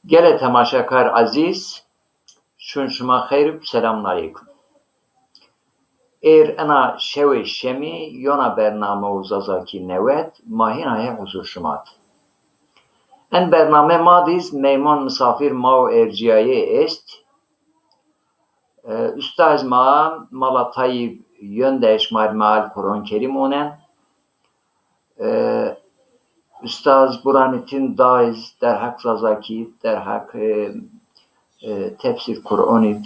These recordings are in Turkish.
Gele temaşakar aziz, şunşuma xeyr, selamun aleyküm. Ana şevi şemi yona bername u zazaki nevet mahinaya huzur şumat. En bername madiz meyman misafir mao erciyaye est. Üstaz ma malatayı yöndeş mal Kur'an Kerim onen. Üstaz Burhanettin Daiz derhak zazaki derhak tefsir Kur'an'ı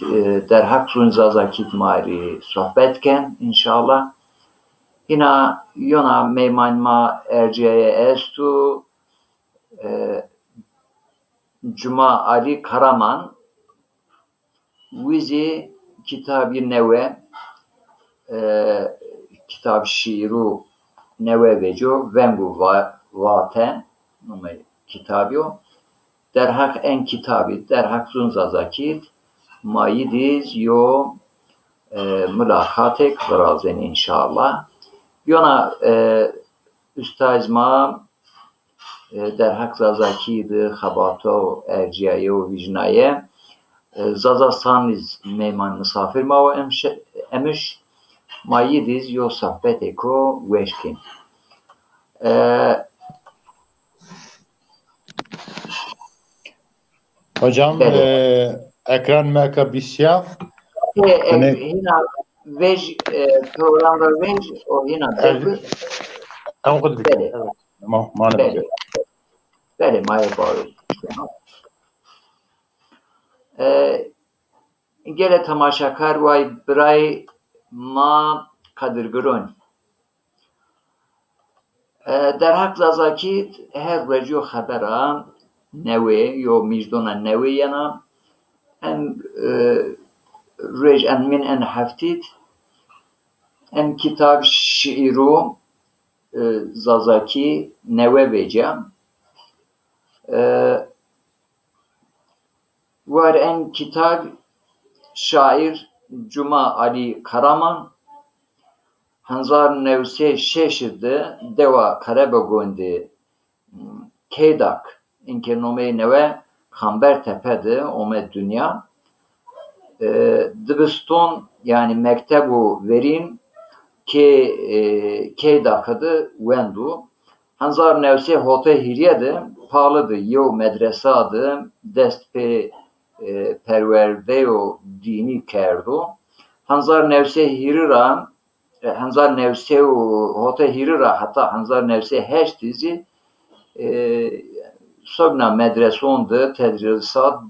derhak zazaki mari sohbetken inşallah. Hina yona meymanma erciyeye estu Cuma Ali Karaman vizi kitabı neve kitab şiiru neve veco vengu vate kitabı derhak en kitabı derhak zunzazakit mayidiz yo mülakatek varazen inşallah yona üstazma derhak zazakiydi xabato erciyaye o vicnaye zazastaniz meyman misafir ma o emiş mayidiz yo sohbet eko veşkin. Hocam ekran meka bisyav hina vej programda vej o hina devir bele maya bağlı. Gele tamaşakar vay bray ma kadırgırın. Derhak zazaki her recu habera neve yo mijdona neve yana en rej en min en haftit en kitab şiiru zazaki neve vecam var en kitab şair Cuma Ali Karaman Hanzar nevse şeşirdi deva karabegondi Keydak inke nome neve Kamber tepedi ome dünya dibiston yani mektebu verin ki Keydak'ıdı vendu Hanzar nevse hote hiriyedi pahalıdı yo medresadı dest pe perverdeyo dini kerdu Hanzar nevse hirira Hanzar nevse hote hirira hatta Hanzar nevse heş dizi sogna medresondu tedrisat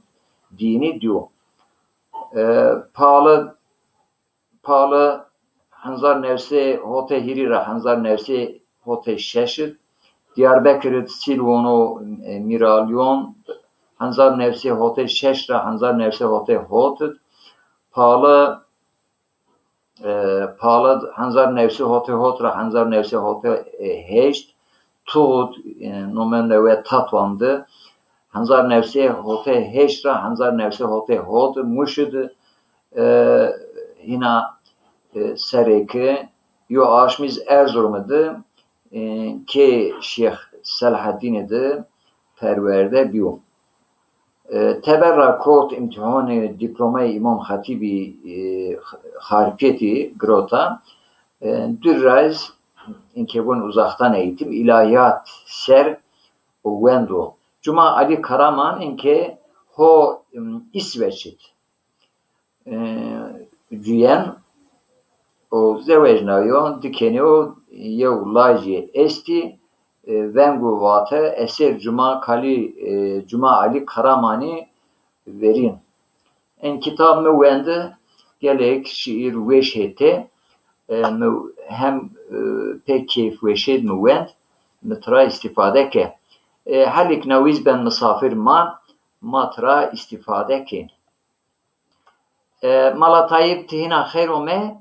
dini diyor pahalı Hanzar nevse hote hirira Hanzar nevse hote şeşir Diyarbakır Silvono Miralyon Hanzar nevse hote şeşra Hanzar nevse hote hotet pahalı Hanzar nevse hote hotra Hanzar nevse hote heşt tuğut nomen ve tatvandı Hanzar nevse hote heşra Hanzar nevse hote hote muşud hina sereke yo aşmiz Erzurum'dı ki Şeyh Selahaddin'di perverde biyo teberra kot imtihanı diplomay İmam Hatibi hariketi grota dürraz inke bun uzaktan eğitim ilahiyat ser vendo Cuma Ali Karaman inke ho İsveç'it güyen o zevecnayo dikeni o yevlaji esti vengu vate eser Cuma Ali Karamani verin. En kitab müvendi gelek şiir veşete hem pek keyif veşed müvend mıtra istifade ke halik naviz ben misafir matra istifade ke malatayip tihina khair ome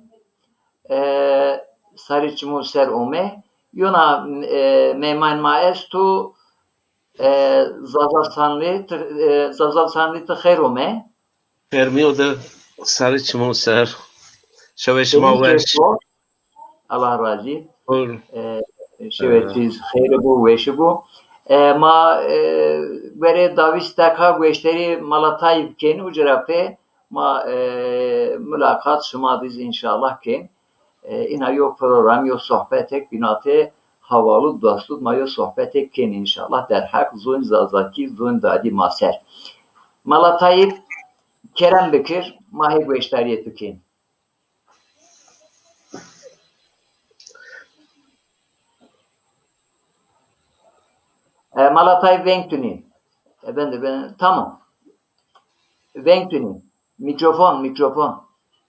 Sariçmu ser ome yona meyman maestu zazalsanli te khair ome permiyo da Sariçmu ser şeveşma veş Allah razı şevetiz khair bu veş bu ma vere davista ka güeşteri malatay keni ucrape ma mülakat şumadiz inşallah ki ina yok program yok sohbetek binate havalı dostluk ma yok sohbetek keni inşallah derhak zun zazaki zun dadi maser malatay Kerem Bekir mahi güeşteriyet bikin. Malatay Vengtuni. Tamam. Vengtuni. Mikrofon.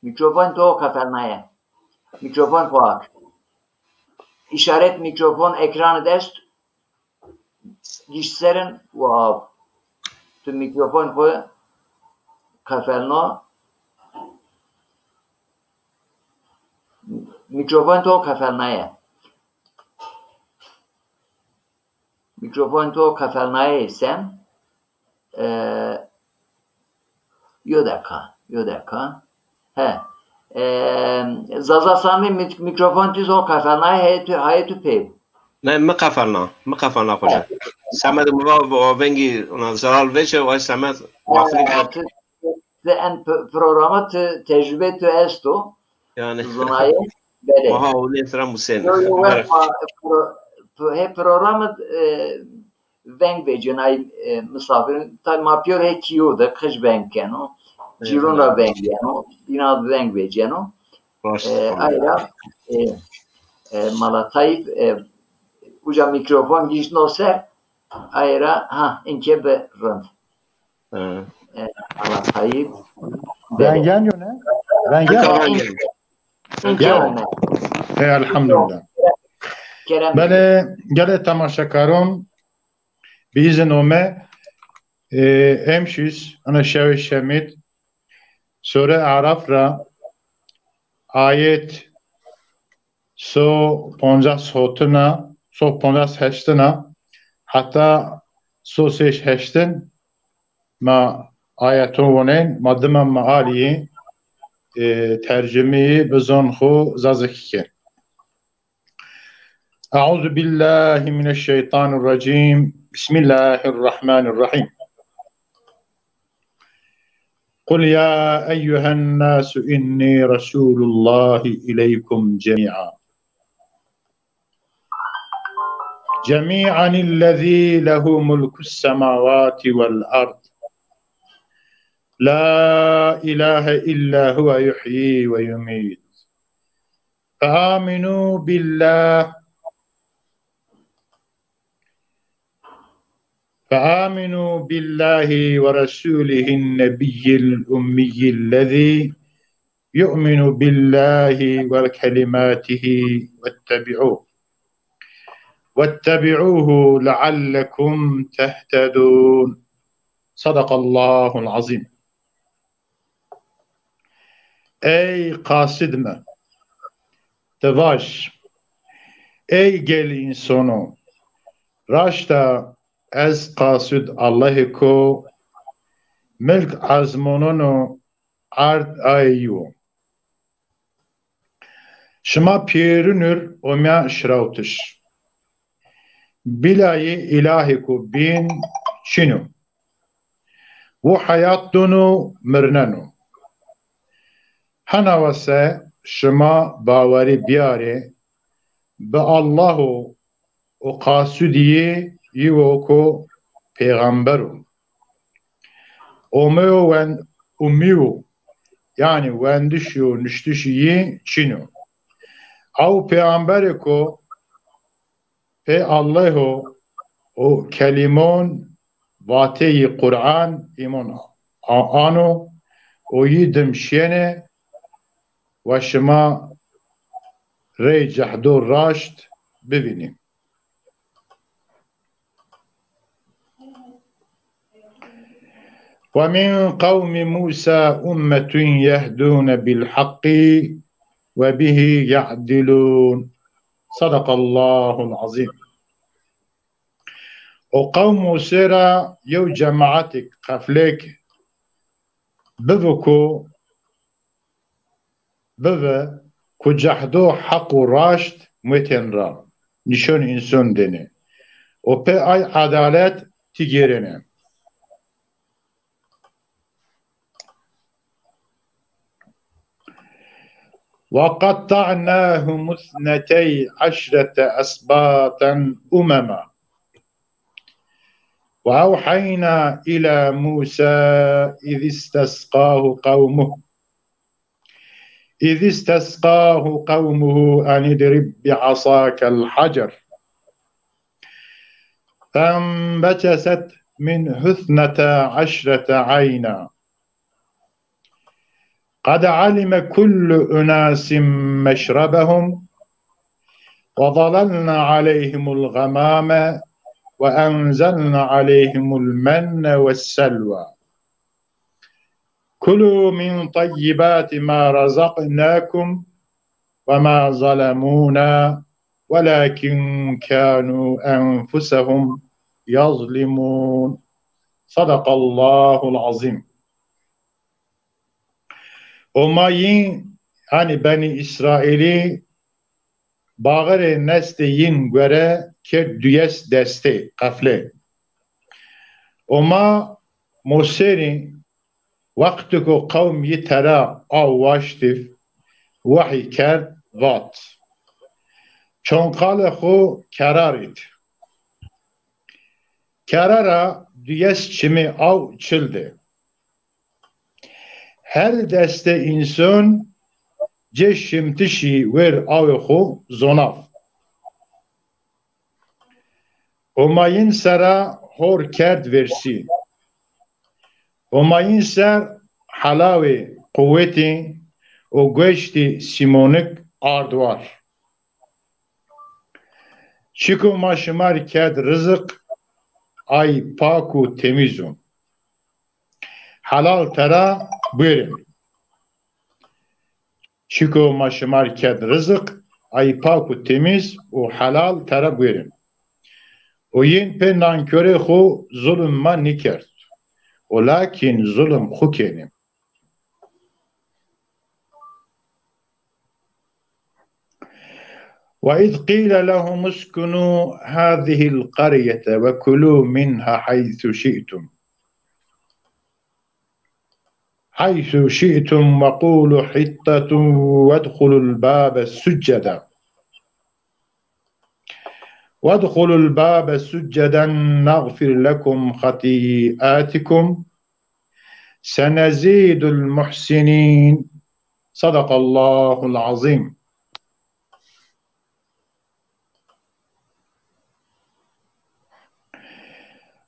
Mikrofon to kafelnaya. Mikrofon koak. İşaret mikrofon ekranı dest. Gişserin wow. Tu mikrofon koy kafelno. Mikrofon to kafelnaya. Mikrofon to kafelnaya isem yodaka. Zaza Sami mikrofon to kafelnaya hayatu pey. Ne مقفلنا خوشا سمد مرا vengi ona zarar veçe ve Samet Te en programı tecrübe tu esto. yani Zonayı bere. aha o ne tram sen He programı veng vecenay misafirin ta mapyor he kiyo da kış venkeno. Girona venkeno. Binad veng veceno. Ayra Malatay uca mikrofon giş noser ayra inke be rand. Malatay Rengen yo ne? Rengen? Elhamdülillah. Bale gele tamaşakarın bizin ome emşiz ana şevi şemit Sure Araf ra ayet so 50 heştina hatta so 6 heştin ma ayetun madma maaliyi tercümeyi bizonxu zazikike. Euzu billahi mineşşeytanirracim. Bismillahirrahmanirrahim. Kul ya eyyühen nasu inni Resulullahi ileykum cemi'a. Cemi'anillezî lehu mulkus semavati vel ard. La ilahe illa huve yuhyi ve yumit. Aminu billah. فآمنوا بالله ورسوله النبي الأمي الذي يؤمن بالله وكلماته واتبعوه لعلكم تهتدون صدق الله العظيم. Ey kasidme, tevaş, ey gel insonu, raşta ez kasud Allah'ı ko milk azmonunu ard ayyu. Şma pirünür omya şrautiş. Bilayı ilahi ku bin çinu. Bu hayat donu mırnanu. Hanavase şma bavari biyare be Allahu o kasudiye yiwoko peygamberu. Omeo wen umiu yani wendişu nüştüşiyi çinu. Au peygamberi ko pe Allahu o kelimon vateyi Kur'an imon anu o yidim şene ve şema rey cahdur raşt bibinin. ومن قوم موسى أمة يهدون بالحق وبه يعدلون صدق الله العظيم. O kavm Musa'ra yev cemaatik kaflek bivuku bive kucahdo haku raşt mütenra nişon insan dene. O pe ay adalet tigerene. وَقَطَّعْنَاهُمُ اثْنَتَيْ عَشْرَةَ أَسْبَاطًا أُمَمًا وَأَوْحَيْنَا إِلَى مُوسَى إِذِ اسْتَسْقَاهُ قَوْمُهُ أَنِ اضْرِبْ بِعَصَاكَ الْحَجَرَ فَانبَجَسَتْ مِنْهُ اثْنَتَا عَشْرَةَ عَيْنًا قَدْ عَلِمَ كُلُّ أُنَاسٍ مَشْرَبَهُمْ وَظَلَلْنَا عَلَيْهِمُ الْغَمَامَ وَأَنزَلْنَا عَلَيْهِمُ الْمَنَّ وَالسَّلْوَى كُلُوا مِنْ طَيِّبَاتِ مَا رَزَقْنَاكُمْ وَمَا ظَلَمُونَا وَلَكِنْ كَانُوا أَنْفُسَهُمْ يَظْلِمُونَ. Sadakallahul azim. Omayin hani Beni İsrail'i bağırı neste yin göre ke düyes deste kafle. Oma Moseri vakti ko kavm yi tera avvaştif vahiy kerd vat. Çonkale xo kerarit. Kerara düyes çimi av çıldı. Her deste insan ceşimtişi ver avxu zonaf. Omayın sera hor kerd versi. Omayın ser halavi kuvveti o göçti simonik ardvar. Çiku maşımar kerd rızık ay paku temizun. Halal tera buyurun. Çiko maşımar ked rızık ay paku temiz o halal tera buyurun. O yin pe nanköre xu zulüm ma nikert. O lakin zulüm xu kenim. وَإِذْ قِيلَ لَهُمُ اسْكُنُوا هَذِهِ الْقَرْيَةَ وَكُلُوا مِنْهَا حيث شئتم وقولوا حطة وادخلوا الباب سجدا نغفر لكم خطيئاتكم سنزيد المحسنين. Sadakallahul azim.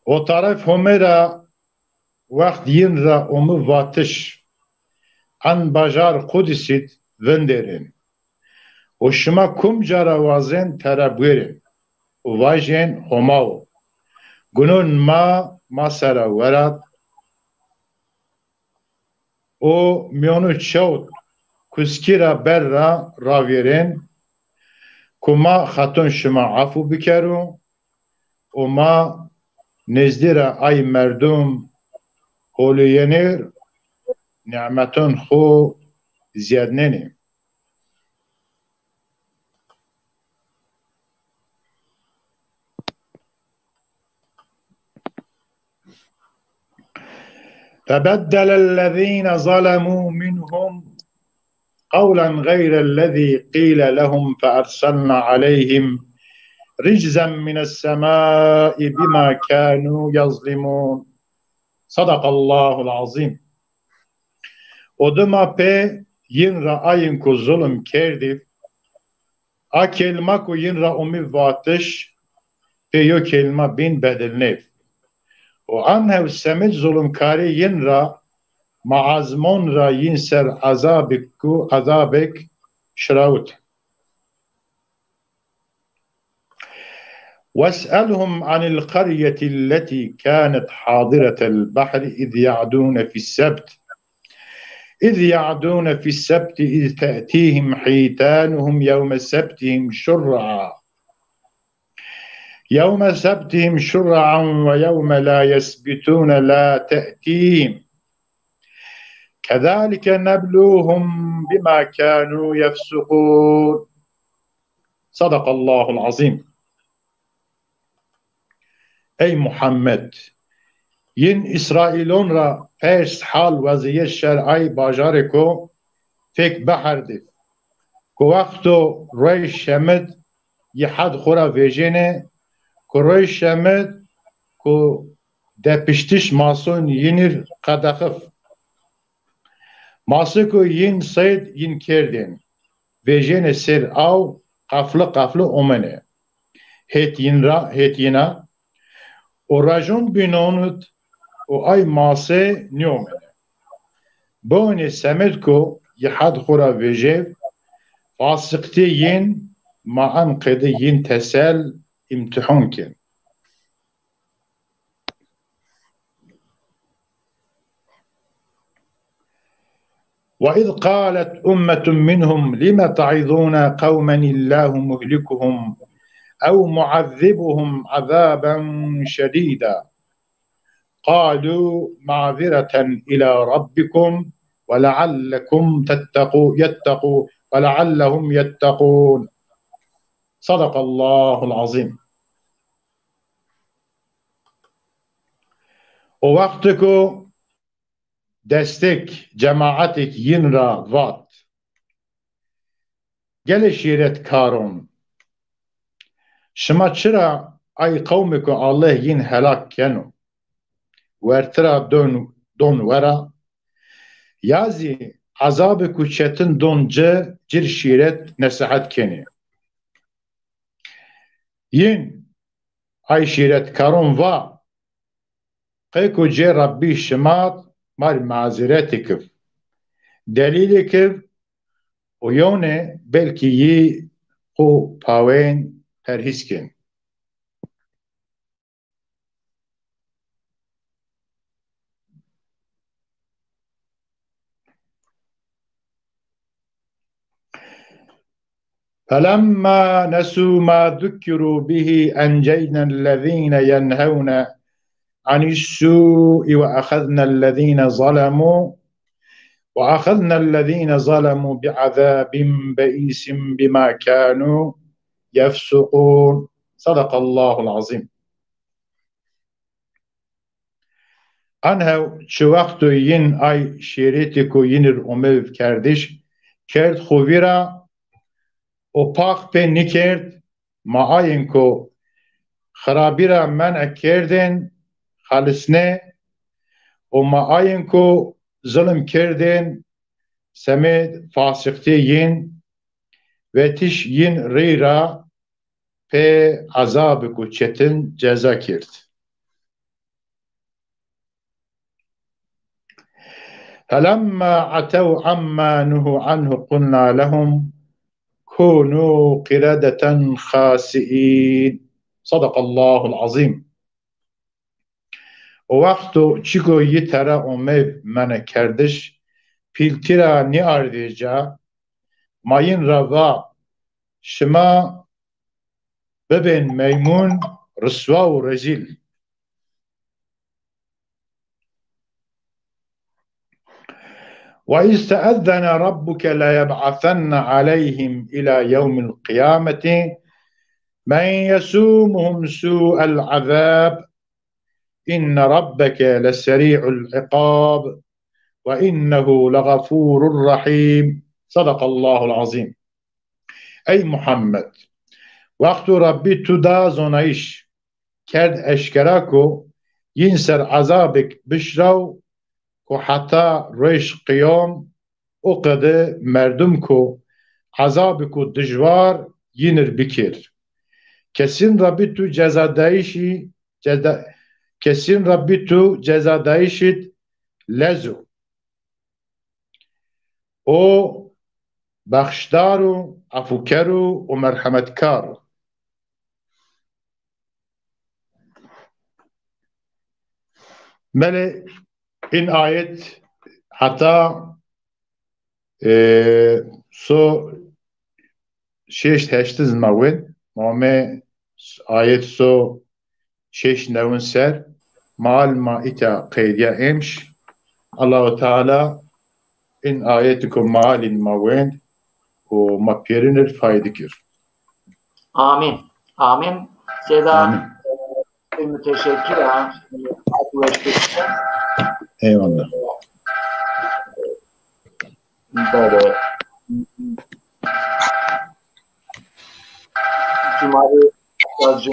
O taraf Homer'a وقت yin ra omu vatış an bajar kudisit venderin. O şıma kumcara vazen terabgerin. O vajen homav. Gunun masara verat. O mionu çavut kuskira berra raviren. Kuma hatun şıma afu bikeru. O ma nezdira ay merdum Holuyenir nimetun xu ziyadneni. فبدل الذين ظلموا منهم قولا غير الذي قيل لهم فأرسلنا عليهم رجزا من السماء بما كانوا يظلمون. Sadakallahul azim. Oduma pe yin ra ayin ku zulüm kerdi. A kelma ku yin ra umi vatış pe yo kelma bin bedelnev. O anhev semit zulüm kari yin ra maazmon ra yin ser azabek şraut. واسألهم عن القرية التي كانت حاضرة البحر إذ يعدون في السبت إذ تأتيهم حيتانهم يوم سبتهم شرعا ويوم لا يسبتون لا تأتيهم كذلك نبلوهم بما كانوا يفسقون. صدق الله العظيم. Ey Muhammed, yin İsrailon ra pers hal vaziyet şer'ay bajareko fek bahardi. وقتو روی شمد یحد خورا ویجنه که روی شمد که دپشتش ماسون یینیر قدخف ماسو که ین سید ین کردین ویجنه سر او قفل اومنه هیت ینا و راجون بینوند و ay mase niyomene. Bone semedko yihad khura vejev fasıkti yin ma'an qede yin tesel imtihan kin. وإذ قالت أمة منهم لم تعظون قوما الله مهلكهم أو معذبهم عذابا شديدا قالوا معذرة إلى ربكم ولعلكم ولعلهم يتقون صدق الله العظيم. O vakti ko destek cemaatik yinra vat gele şiret karun şima çıra ay kavmi ko Allah yin helak kenu vertira don vera yazi azabı kuçetin donca cir şiret nesihat keni yin ay şiret karun va qeyku ce Rabbi şimat mar mazireti kif delili kif o yone belki yi o pawen perhiskin. فلما نسوا ما ذكروا به أنجينا الذين ينهون عن السوء وأخذنا الذين ظلموا بعذاب بئيس بما كانوا يفسقون صدق الله العظيم. Anha şu vaktu yin ay şeritiku yinir umev kerdiş kert khuvira o pak pe nikert maayin ko kharabira man kerdin khalisne o maayin ko zulüm kerdin semed fasikti yin ve tiş yin rira pe azabı ku çetin ceza kert. فلما عتوا عما نهوا عنه قلنا لهم كونوا قردة خاسئين صدق الله العظيم. O vaktu çiko yitara umev mene kerdiş piltira ni ardica mayın rava şima beben meymun rısva u rezil. وإذ تأذن ربك ليبعثن عليهم إلى يوم القيامة من يسومهم سوء العذاب إن ربك لسريع العقاب وإنه لغفور رحيم صدق الله العظيم. Ey Muhammed وقت ربي تدا زونايش كرد أشكراكو ينسر عذابك بشراو و حتی ریش قیام او قده مردم کو عذاب کو دجوار یینر بکر kesin Rabbi tu cezadayişit lezu o bakşdaru afukeru o merhametkaru. Böyle in ayet hatta so şeş heştiz mavin mame ayet so şeş nevin ser mal maita qeydiya emş Allah-u Teala in ayetikum malin mavin o mapyerinir faydikir. Amin. Amin. Seda müteşekkir. Eyvallah. Böyle Cumali Hocaz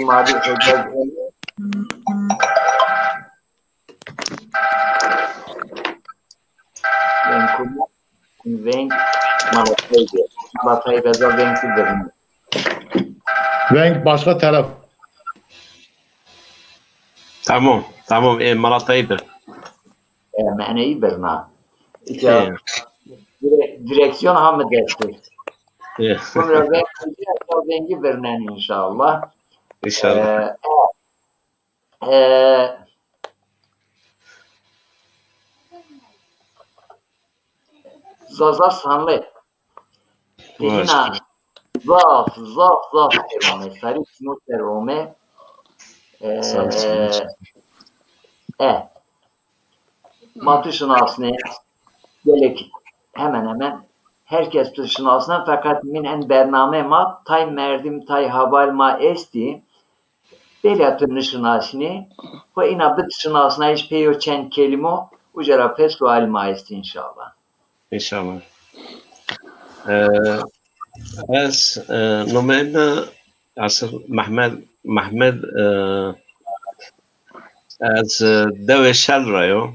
Venk Malatay'ı Gaza Venk'idir. Venk başka taraf. Tamam. Malatay'dır. Ma'neyi berna. Direksiyon hamı destek. Sonra Venk'i bernen inşallah. İnşallah. Zaza sanlı. Dihina zaf terome. Sarı kimo terome. Matı şınasını gelek hemen herkes şınasına fakat minen bername ma tay merdim tay haval ma esti belatın şınasını ve inabıt şınasına hiç peyo çen kelimo ucara pes sual ma esti inşallah. İnşallah. Az numena asıl Mehmet az deve şalrayo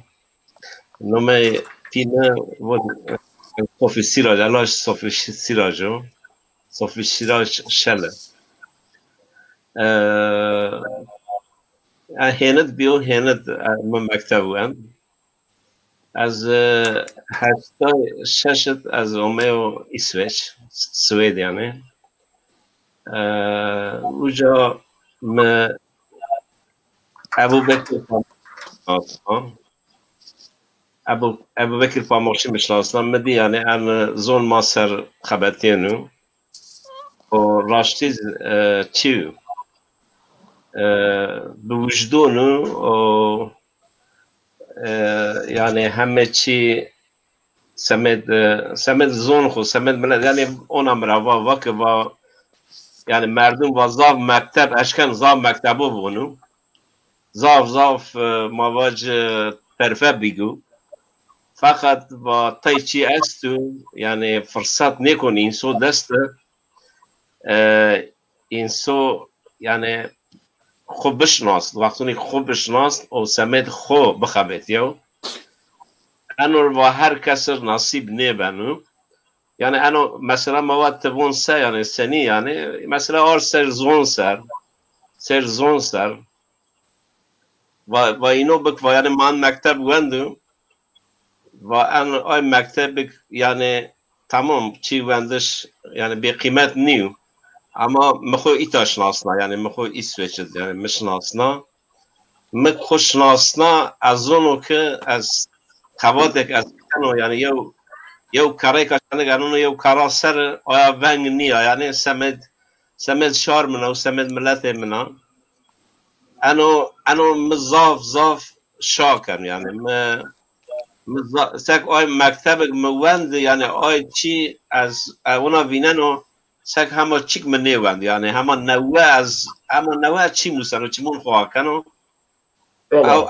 nume tina vod Sofi Siraj alaş Sofi Sirajo Sofi Siraj şale henet biyo henet mektebuan از هشتا ششت از اومه و اسویچ سوید یعنی اونجا ابو بکر فاموشی میشناسم مدی یعنی ان زون ماسر خبرتینو و راشتی چیو به وجدونو و yani همه چی سمت زون خو سمت ملت yani ona مروا وقت و yani مردم و زاف مکتب اشکن زاف مکتبو بونو زاف مواج طرفه بگو فقط و تایچی استو yani فرصت نکن اینسو دست اینسو yani خوب بشناس وقتی خوب بشناس او سمت خوب بخبت یو انو و هر کس نصیب نبنو یعنی انو مثلا مواد تبون سه یعنی سنی یعنی مثلا آر سر زون سر و اینو بک و یعنی من مکتب گوندو و انو آی مکتب بک یعنی تمام چی گوندش یعنی بی قیمت نیو اما مخو ایتا شناسنا یعنی مخو ایسویچد یعنی مشناسنا مخو شناسنا از اونو که از خوادک از کنو یعنی یو کاری کشنده گرونو یو کارا سر آیا ونگ نیا یعنی سمد شار منا و سمد ملت منا انو مزاف شاکن یعنی سک آی مکتبک موند یعنی آی چی از اونا ویننو سک همه چیک من نیوند یعنی همه نوع چی موسن و چی مون خواه کنو او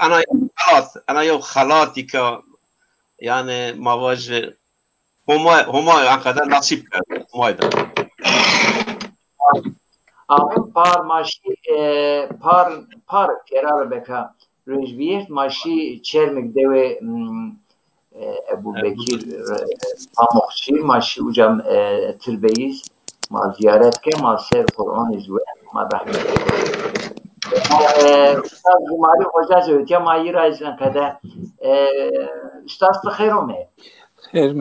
انا یو خلاطی که یعنی مواجه همای انقدر نصیب کرد همای دار Amin par maşi par kerar beka rejviyet maşi çermek deve Ebu Bekir Pamukçi maşi ucam tirbeyiz ma ziyaret ke ma ser Kur'an izwe ma rahmet Ustaz Cumali Hoca söyledi ma yira izlen kada Ustaz da khairome خیر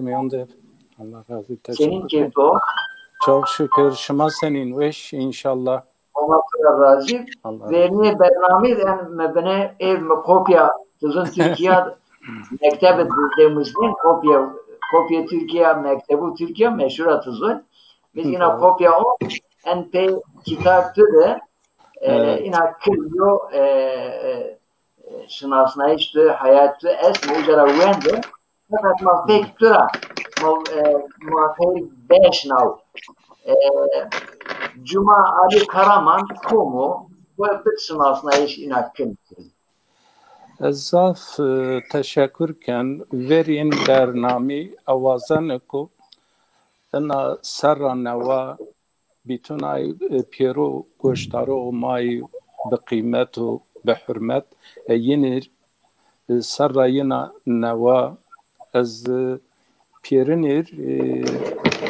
میانده Allah razı olsun. Senin keyfi o? Çok şükür şuma senin veş inşallah. Allah razı verniye bername mebne ev kopya tuzun Türkiye mektebe düzlemizden kopya Türkiye mektebu Türkiye meşhur tuzun biz yine kopya o en pe kitaptı da yine kılıyor şınasına işte hayatı es mucera wende fakat ma fektura ma fek beş nav Cuma Ali Karaman komu ve bit şınasına iş inakın Zaf teşekkürken verin bernami avazan ko ana sarra nava بیتونای پیرو گوشتارو مای بقیمت و بحرمت ینیر سر راینا نوا از پیرنیر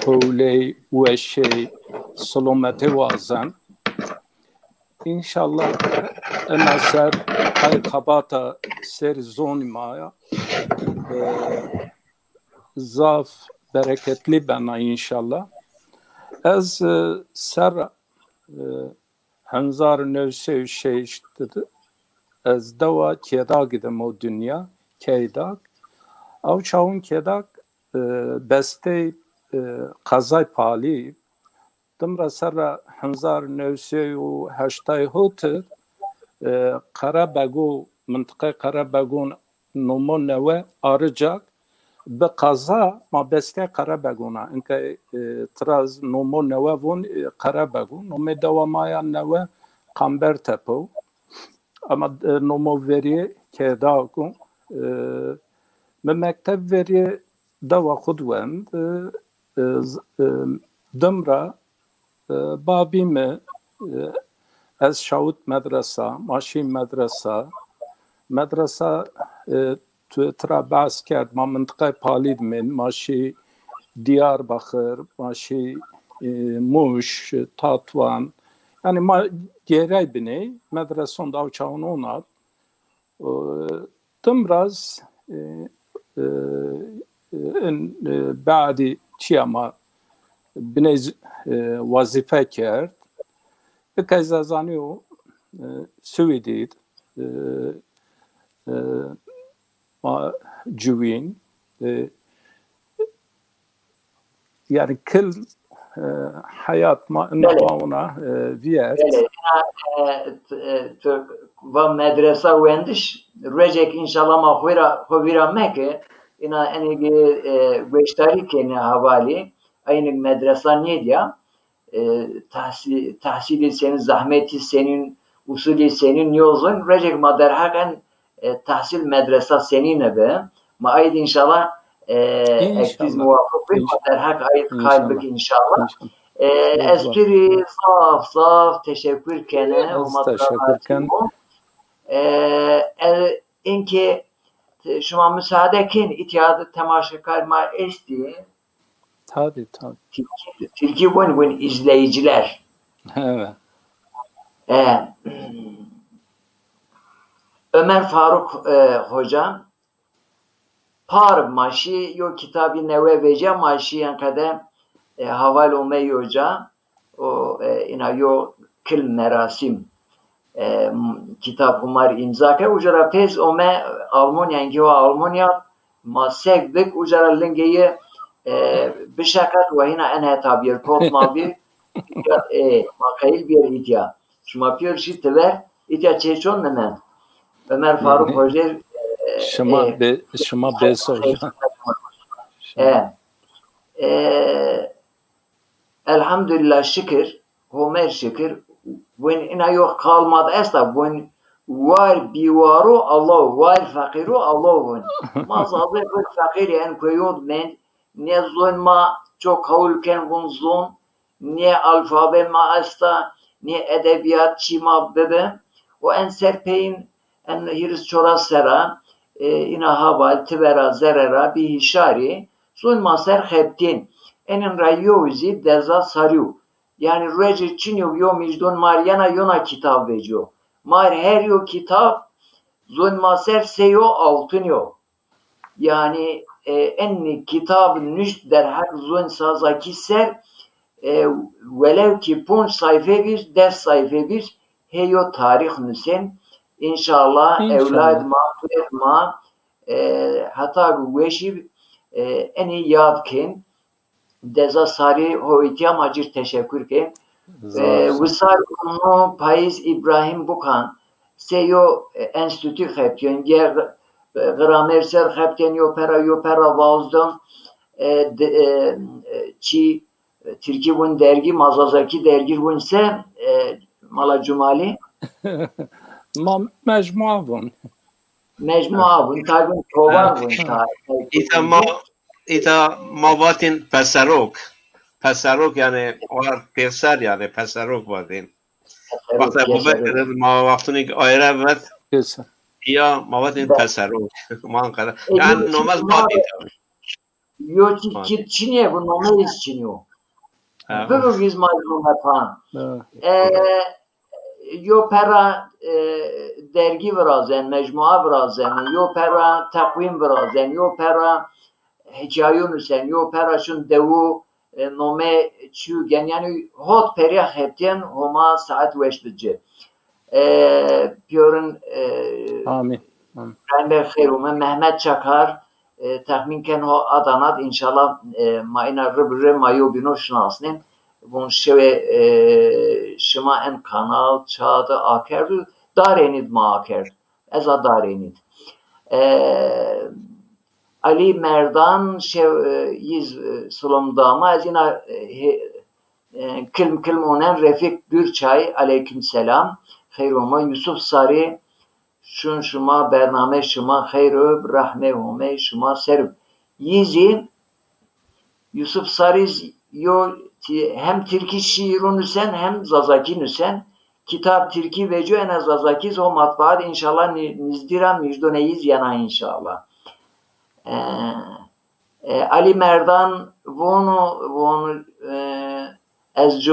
حولی وشی سلامت وازن انشالله اما سر قای خباتا سر زون مایا زاف bereketli bana inşallah. Az ser 1906 az dava kedag gidim o dünya kedag. Av çavun kedag beste kazay pali dımra ser 1908 Karabegu منطقه Karabegu نمون نوه arıcak به قضا ما بسته قربگونا اینکه تراز نمو نوه ون قربگو نمو دوامایا نوه قنبر تپو اما نمو وری که داگو ممکتب وری دوا خودوند دمرا بابیم از شاوت مدرسه ماشین مدرسه تو ترا بحث کرد ما منطقه پالید من ماشی دیارباخر ماشی موش تاتوان yani ma geray bine medreson da uçağın ona tımraz بعدی چی اما بنه وظیفه کرد که زازانیو سویدید جوین yani kıl hayat ma ona viyet va medresa wendiş recek inşallah ma khuvira meke ina eni veştari kene havali aynı medresa ne diye tahsili senin zahmeti senin usulü senin yolun recek madar hakan tahsil medresa senine be ma ayet inşallah ektiz muvafık bir madar hak ayet kalbik inşallah espri saf teşekkür kene teşekkürken inki şuma müsaade kin itiyadı temaşakar ma esti tabii Tilki bun izleyiciler evet Ömer Faruk Hoca par maşi yo kitabı neve veca maşi yankade haval Umey Hoca o ina yo kil merasim kitap umar imza ke ujara pez ome Almanya ingi o Almanya masegdik ujara lingeyi bişakat ve hina enhe tabir kot mavi makayil bir idya şuma piyerşi tever idya çeçon nemen Ömer Faruk Hoca şuma beso elhamdülillah şükür Homer şükür when ina yok kalmadı esna when var bivaru Allah var fakiru Allah mazadı bir fakir en koyud men ne zulma çok kavulken bun zulm ne alfabe ma asta ne edebiyat çima bebe o en serpeyin en hiris çoras sera ina haval tivera zerera bi hişari zulma ser heptin enin rayozi deza saryu yani reci çinyo yo mijdon Mariana yona kitap vejo mar her yo kitap zulma ser seyo altın yo yani enni kitab nüşt der hak zun sazaki ser velev ki punç sayfa bir ders sayfa bir heyo tarih nüsen inşallah evlad ma hatta veşi eni yadkin deza sari hoytiyam acır teşekkür ke vısar onu Paiz İbrahim Bukan seyo enstitü hepten gramer ser hepten yo pera vazdın çi Türkiye bun dergi mazazaki dergi bunse mala cumali mecmua bun tagun tovar bun ita mavatin pesarok پسروک یعنی آر پسر یعنی پسروک بودین وقتی خوبه ما وقتی که آیره بود یا ما وقتی پسروک ما انقدر یعنی نماز ما دیدم Yo Çin'e bu numarayız Çin'o. Böyle biz mazlum yapan. Yo pera dergi virazen, mecmua virazen, yo pera takvim virazen, yo pera hikayonüsen, yo pera şun devu nome çügen yani hot periyah hepten homa saat veştici. Piyorun Amin. Ben xeyrume Mehmet Çakar tahmin ken ho Adana'd inşallah mayna rıbre mayo bino şnasnin bun şeve şıma en kanal çağda akerdu darenid ma aker eza darenid Ali Merdan şev yiz sulumdama ezina kilm onen Refik Gürçay aleyküm selam xeyruma Yusuf Sari şun şuma bername şuma xeyru rahme hume şuma serv yizi Yusuf Sariz yo hem Türki şiirun sen hem Zazaki nüsen kitap Türki vecu en Zazaki o matbaat inşallah nizdiram müjdoneyiz yana inşallah Ali Merdan bunu ez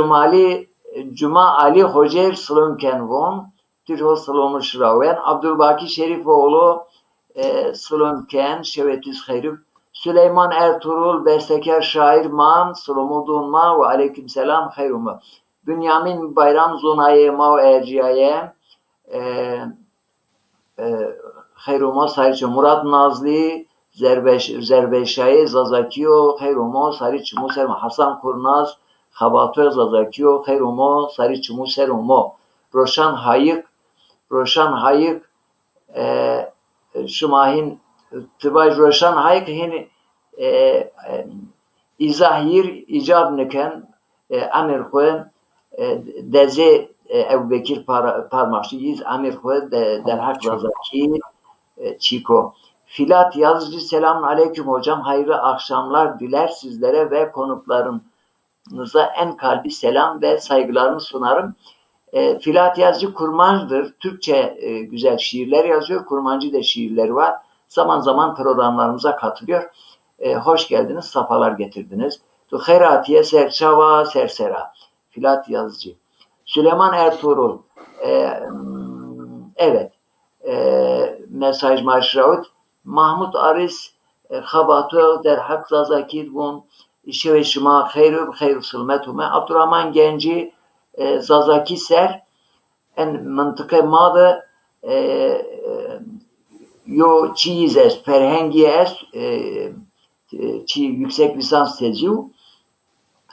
Cuma Ali Hocer Slunken von Türhol Salomur Şiraven, Abdülbaki Şerifoğlu Slunken, Şevetüs Hayrif, Süleyman Ertuğrul, Bestekar Şair Man, Salomudun Ma ve Aleykümselam Hayruma. Bünyamin Bayram Zunaye Ma ve Erciyaye Hayruma Sarıçı Murat Nazli, Zerbeşaye Zazakiyo, Hayruma Sarıçı Muser Hasan Kurnaz, Habatö Zazakiyo, Hayruma Sarıçı Muser Umo. Roşan Hayık Şumahin Tıbaj Roşan Hayık hin İzahir icab niken Amir Xwe Deze Ebu Bekir Parmakşiyiz Amir Xwe Derhak Razaki Çiko Filat Yazıcı selamun aleyküm hocam hayırlı akşamlar diler sizlere ve konuklarınıza en kalbi selam ve saygılarımı sunarım. Filat Yazıcı kurmancıdır. Türkçe güzel şiirler yazıyor. Kurmancı da şiirleri var. Zaman zaman programlarımıza katılıyor. Hoş geldiniz, safalar getirdiniz. Hayratiye serçava sersera. Filat Yazıcı. Süleyman Ertuğrul. Evet. Mesaj maşraut. Mahmut Aris Xabatu derhak zazakid bun. İşe şima hayru sılmetume. Abdurrahman Genci Zazaki Ser en mıntıka madı yo çiyiz es, perhengi es çi yüksek lisans teziu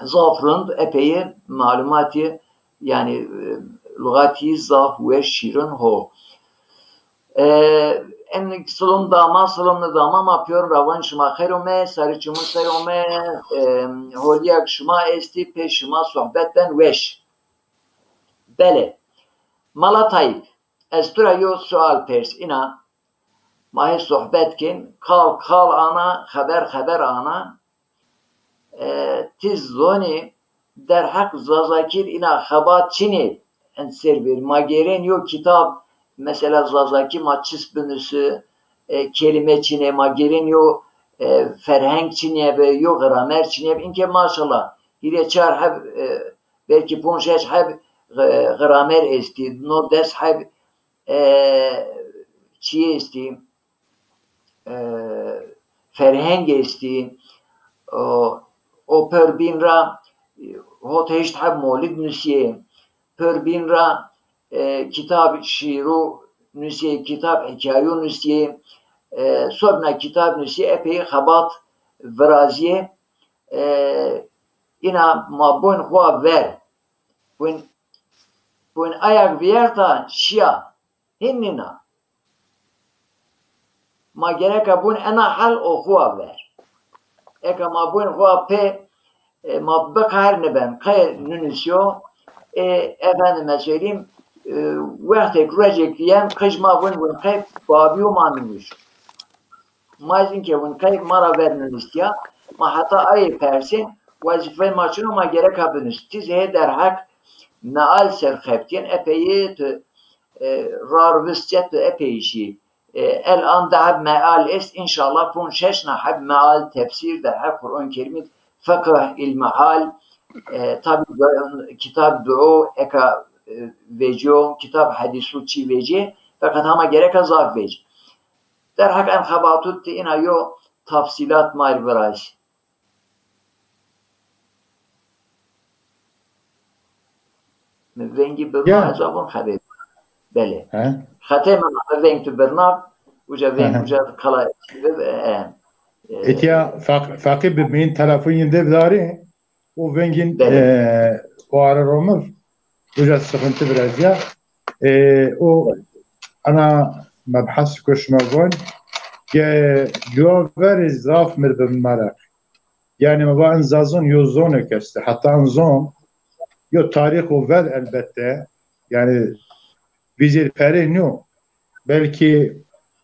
zafrın epey malumatı yani lügati zaf ve şirin ho en salımlı dama yapıyor ravan şuma xerume sarıçımı serume holyak şuma esti peşima sohbetten veş bele malatayip estura yo sual pers ina mahe sohbet kin kal ana haber ana tiz zoni derhak zazakir ina habat çini en servir mageren yo kitap mesela zazaki maçis bünüsü kelime çine mageren yo ferheng çine ve yo gramer çine inke maşallah hireçar hep belki ponşeç hep gramer esti no des hep çiye esti ferheng esti o per bin ra hot heşt hep molid nüsiye per bin ra kitap şiiru nüsiye kitap hikayu nüsiye sonra kitap nüsiye epey habat veraziye ina ma bun hua ver bun ayak vierta şia hinnina ma gereka bun ena hal o hua ver eka ma bun hua pe ma bakar ne ben kay nünisyo efendime söyleyeyim vakti kurecek diyen kışma bun kay babiyo maminmiş mazin ke bun kay mara vernin istiya ma hata ayı persin vazife maçın ama gerek abiniz. Tize derhak meal serxeptiyen epey rarviscet epey işi. El an dahab meal est inşallah pun şeşna hab meal tefsir derhak Kur'an-ı Kerim'in fıkıh ilmihal tabi kitap dua eka vecio kitap hadisu çi veci fakat ama gerek azaf veci. Derhak en habatut ina yo tafsilat mal viraj. Vengi birna azabun haber. Bele. Hatem vengi tu birna uca vengi uca kala اتیا فقط ببین تلفنی داره و ونگین واره رومر وجد سخنت برازیا و أنا مبحث كشمغون جواب زاف مردم مرق يعني ما بقى انزازون يوزون كسته حتى انزون يو تاريخ وفر البته يعني وزير پره نو بلكي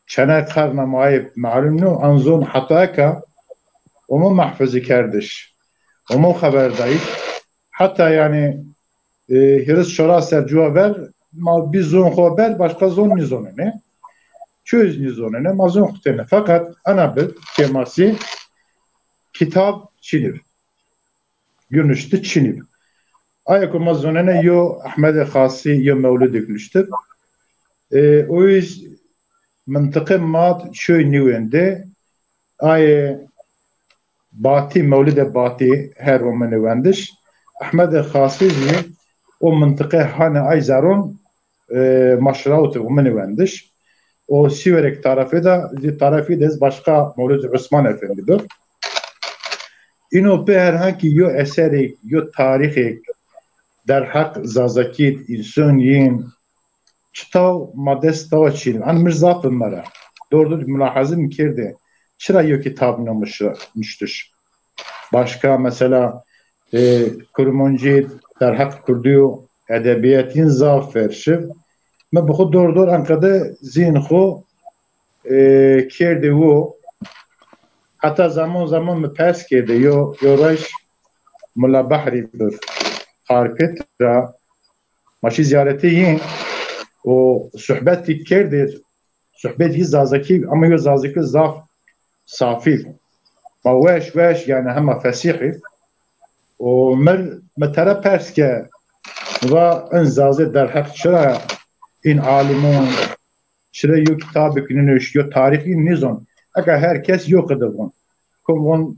چنه قرن معایب معلوم نو انزون حتی که ومو محفظه کردش ومو خبر دایید حتی yani هرس شرا سرجوا ver mal bir zon haber başka zon nizonu ne çöz nizonu ne mazon kutene fakat ana bir teması kitap Çinir görünüştü Çinir ayakı mazonu ne yo Ahmet Khasi yo Mevlid görünüştü o yüzden منطقه مات شوی نیونده آیه باتی مولد باتی هر و منوندش احمد خاصیزی و منطقه هانه ای زارون مشروط و منوندش و سیورک طرفی دا دی طرفی دز başka مولد عثمان efendidir. اینو به هر هنکی یو اثری یو تاریخی در حق زازکید انسانیین Çıtav maddes tava çiğnim. An mirzatın mara. Doğrudur mülahazı kirdi. Çıra yok kitabınmıştır. Başka mesela Kurmonci derhak kurduğu edebiyetin zafer şiv. Me bu doğrudur ankada zihnhu kirdi o. Hatta zaman mı pers kirdi. Yo raş Mulla Bahri bir hareket ra maçı ziyareti yin o sohbeti kerdir. Sohbeti zazaki ama yo zazaki zaf safi. Ma weş yani hem fasihi. O metara perske ve enzaze derhak şura in alimun şura yo kitabı gününüş yo tarihi nizon. Aga herkes yok edilgun. Kum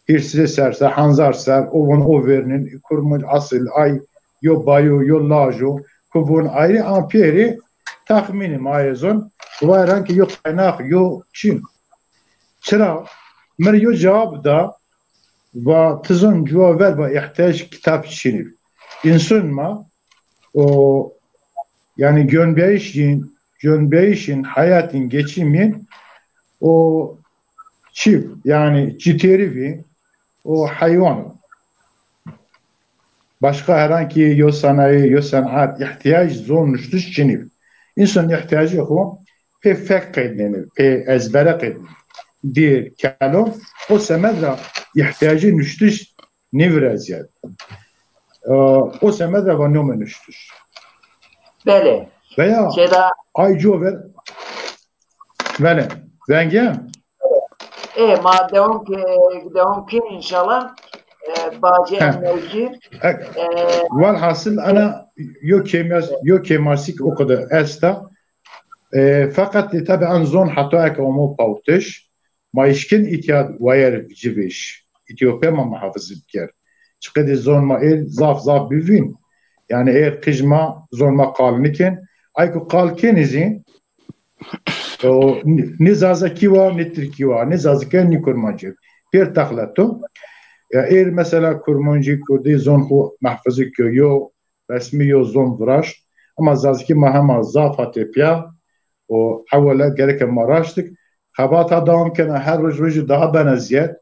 hirsiz serse hanzar ser o verinin kurmuş asıl ay yo bayo yo lajo kubun ayrı amperi tahmini mayezon varan ki yok kaynak yok Çin. Çıra mer yo cevap da ve tızın cevap ver ve ihtiyaç kitap Çin'i. İnsan ma o yani gönbeyişin hayatın geçimin o çift yani citeri o hayvan başka herhangi yo sanayi yo sanat ihtiyaç zorunludur Çin'i. İnsan ihtiyacı o pe fek edinir, pe ezbere edinir. Bir kelam o semedra ihtiyacı nüştüş nevraziyat. O semedra ve nomen nüştüş. Bele. Veya ayco ver. Vele. Vengem. Ma devam ki inşallah باجي الموجود والحاصل أنا يو كيماسيك أقدر أستا فقط طبعا زون حتى كمو باوتش ما يشكن إتياد واير جيبش إثيوبيا ما محافظ بكر شقد زون ما إير زاف بيفين يعني إير قجما زون ما قال نكن أيكو قال كنزين نزازكيوا نتركيوا نزازكن نيكورماجي بير تخلطو ya eğer mesela kurmancı kurdu zon hu mahfazı yo resmi yo zon vraş ama zazki mahama zafatepya o havale gereken maraştık habata devam kana her roj daha beneziyet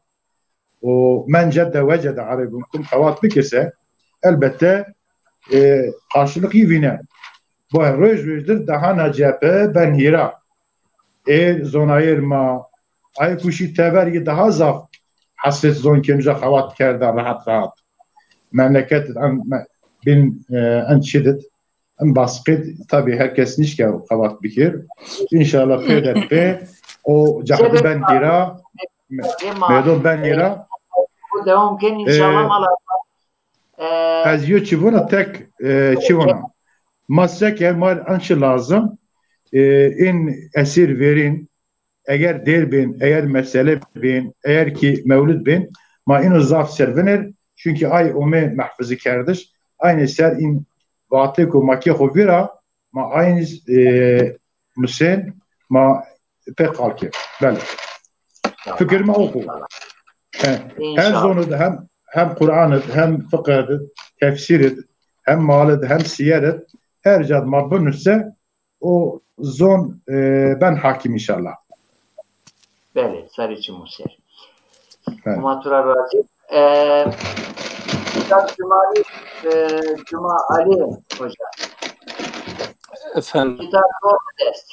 o men cedde vecede arabunkum havat bikese elbette karşılık yivine bu rojdir daha nacepe ben hira eğer zon ayırma ay kuşi tevergi daha zaf حسيت زون كنجا خوات كردا rahat memleket bin enşidet en baskıt tabi herkes nişke kavat bikir inşallah peyderpe o cahdi ben dira medo ben dira devam ken inşallah mala az yo çivona tek çivona masrek elmal anşı lazım in esir verin eğer der bin eğer mesele bin eğer ki mevlud bin ma inu zaf servener çünkü ay ome mahfızı kardeş aynı ser in vaatli ko makye hovira ma aynı müsen ma pek kalki bel fikrime oku her zonuda hem Kur'an'ı hem fıkhı tefsiri hem malı hem siyaret her cad mabunse o zon ben hakim inşallah. Beli Sarıcı Muser. Matura razı. Cuma Ali Hoca. Efendim.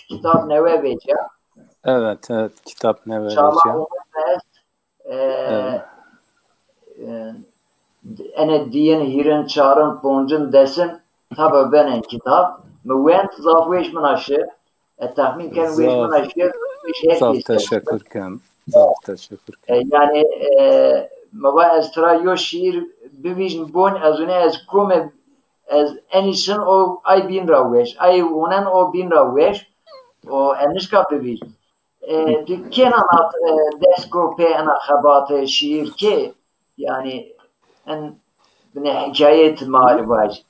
Kitap neve veca. Evet, kitap neve veca. İnşallah ene diyen hirin çağırın boncun desin tabi benen kitap müvent zafveş minaşı tahmin ken veş minaşı zaf teşekkürken yani mava estrayo şiir bivijin bon azune az kume az enişin o ay bin raveş ay unen o bin raveş o enişka bivijin kenanat desko pe ana khabat şiir ki yani en bine hikayet mali var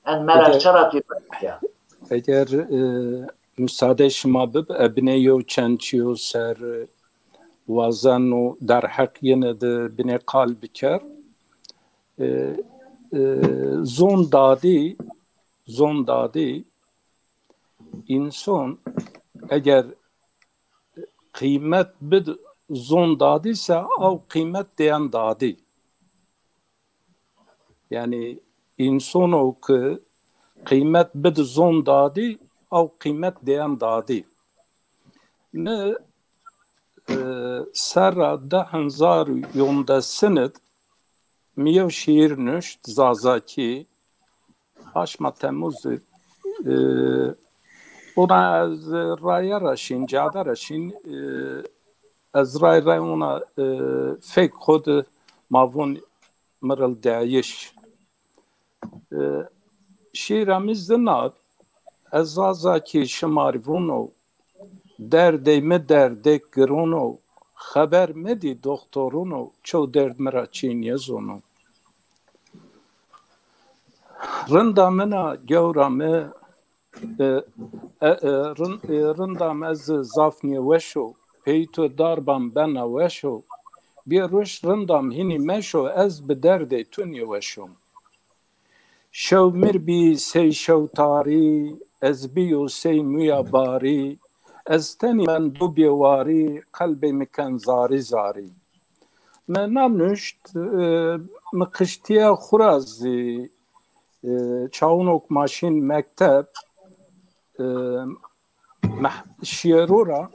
en merak şarapı ya eğer müsaade şuma bib ebneyo çençiyo ser wazanu der hak yine de bine kalbi ker zon dadi insan eğer kıymet bid zon dadiyse av kıymet diyen dadi yani insan o ki kıymet bid zon dadi av kıymet diyen dadi ne serra da hanzar yonda sinit miyev şiir nüşt zazaki aşma Temmuz ona az raya raşin cada raşin az raya ona fek kod mavun mırıl dayiş şiiramiz dinat az zazaki şımarvuno derde me derde girono haber medi doktoruno ço derd mera çiniye zono rında mena gevra me rındam ez zafniye weşo peyto darbam bena weşo bir ruş rındam hini meşo ez bi derde tuniye weşo şev mirbi sey şev tari ez biyo sey müya bari ez teni men du biwari kalbi miken zari zari me namnüşt me kıştiye xurazi çavunok maşin mektep şiirura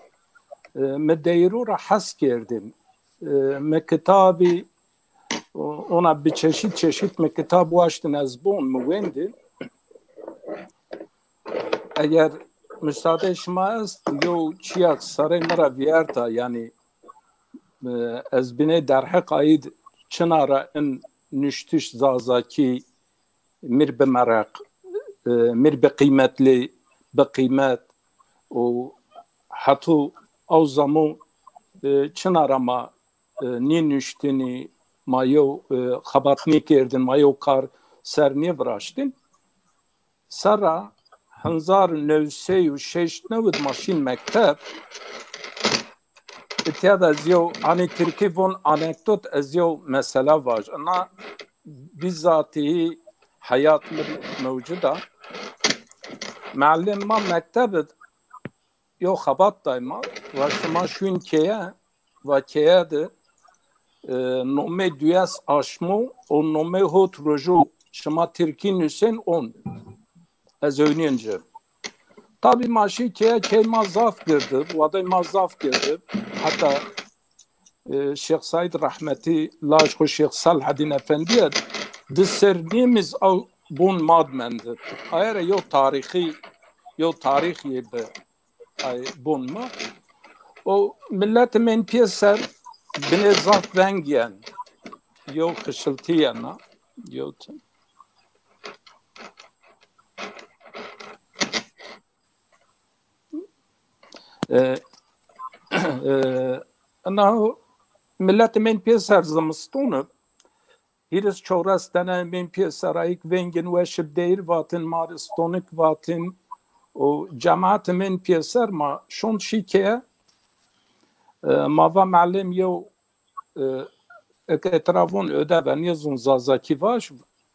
me deyrura has girdim me kitabı ona bir çeşit me kitabı açtın az bon müvendi eğer müsaade şuma est yo çiyak saray mera viyarta yani ez bine derhak ayid çınara in nüştüş zazaki mir be merak mir be kıymetli be kıymet o hatu o zaman çınara ma ni nüştini ma yo xabatni kerdin ma yo kar ser ni vraştin sara Hanzar nevse şeş nevd maşin mektep اتیاد از یو آنی ترکی وون anekdot از یو mesela var. Ana bizzati hayat mevcuda. Muallim ma mektebet yo xabat dayma ve şuma şun keye ve keye de nome duyas aşmu o nome hot roju şuma Türkin Hüseyin on az öğrenince. Tabi maşı keye mazaf girdi. Vaday mazaf girdi. Hatta Şeyh Said rahmeti laş ko Şeyh Salahaddin Efendiye de sernemiz av bun madmendir. Ayara yo tarihi be ay bun ma o millet men piyeser bine zaf vengiyen yo kışıltıyana yo أنه ملت من بيسر زمستونه هیرس چورستانه من بيسرایک ونگن و شبدیر واتن مارستونک واتن و جماعت من بيسر ما شون شیکه ما و معلم یو اکترافون öde ben yazın zazaki var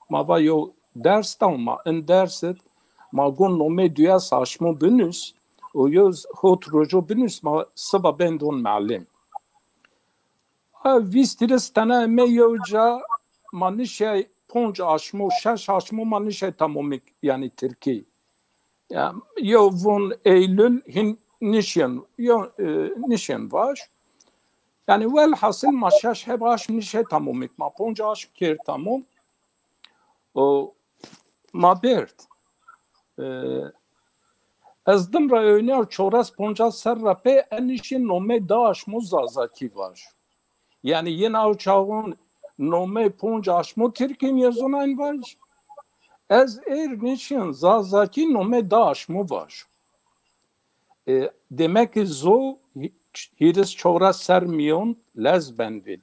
ma va yo ders tamam en derset ma gon nome dünya saçma bünüs o yoz hot rojo bünüs ma sabah ben don معلم ویستیرس تنه میوجا منشه 5 آشمو 6 آشمو منشه تمامی یعنی ترکی یا وون ایلول هن نشین واش یعنی ول حاصل ما 6 هب آشم نشه تمامی ما 5 آشم کرد تمام و ما برد از دم را اونیا چورس 50 سر را pe enişin nome daş muzazaki var. Yani yine o çağın nome ponca aşmo Türkiye yazılan var. Ez niçin zazaki nome da aşmo var. Demek ki zo hiris çora sermiyon lezben vil.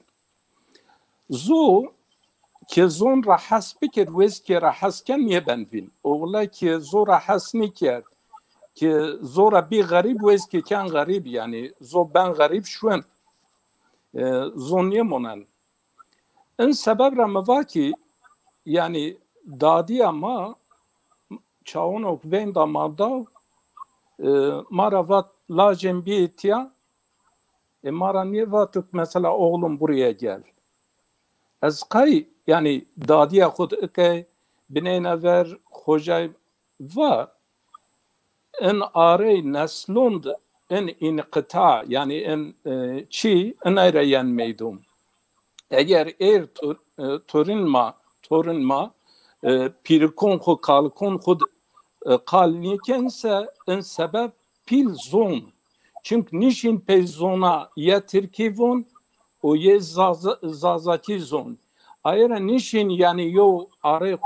Zo ki zon rahas bikir vez ki rahasken ye ben vil. Oğla ki zo rahas nikir. Ki zora bir garip vez ki kan garip yani zo ben garip şuen. Zonye monan. En sebep ramava ki yani dadi ama çağın ok ven damada maravat lacem bir etiya mara niye vatık mesela oğlum buraya gel. Az kay yani dadiya khud ke bineyne ver hocay va en arey neslund en inqita yani en çi en ayrayan meydum. Eğer torunma pirkon xo kalkon xud kalnikense en sebep pil zon. Çünkü nişin pe zona ya Türkivon o ye zazaki zon. Ayra nişin yani yo are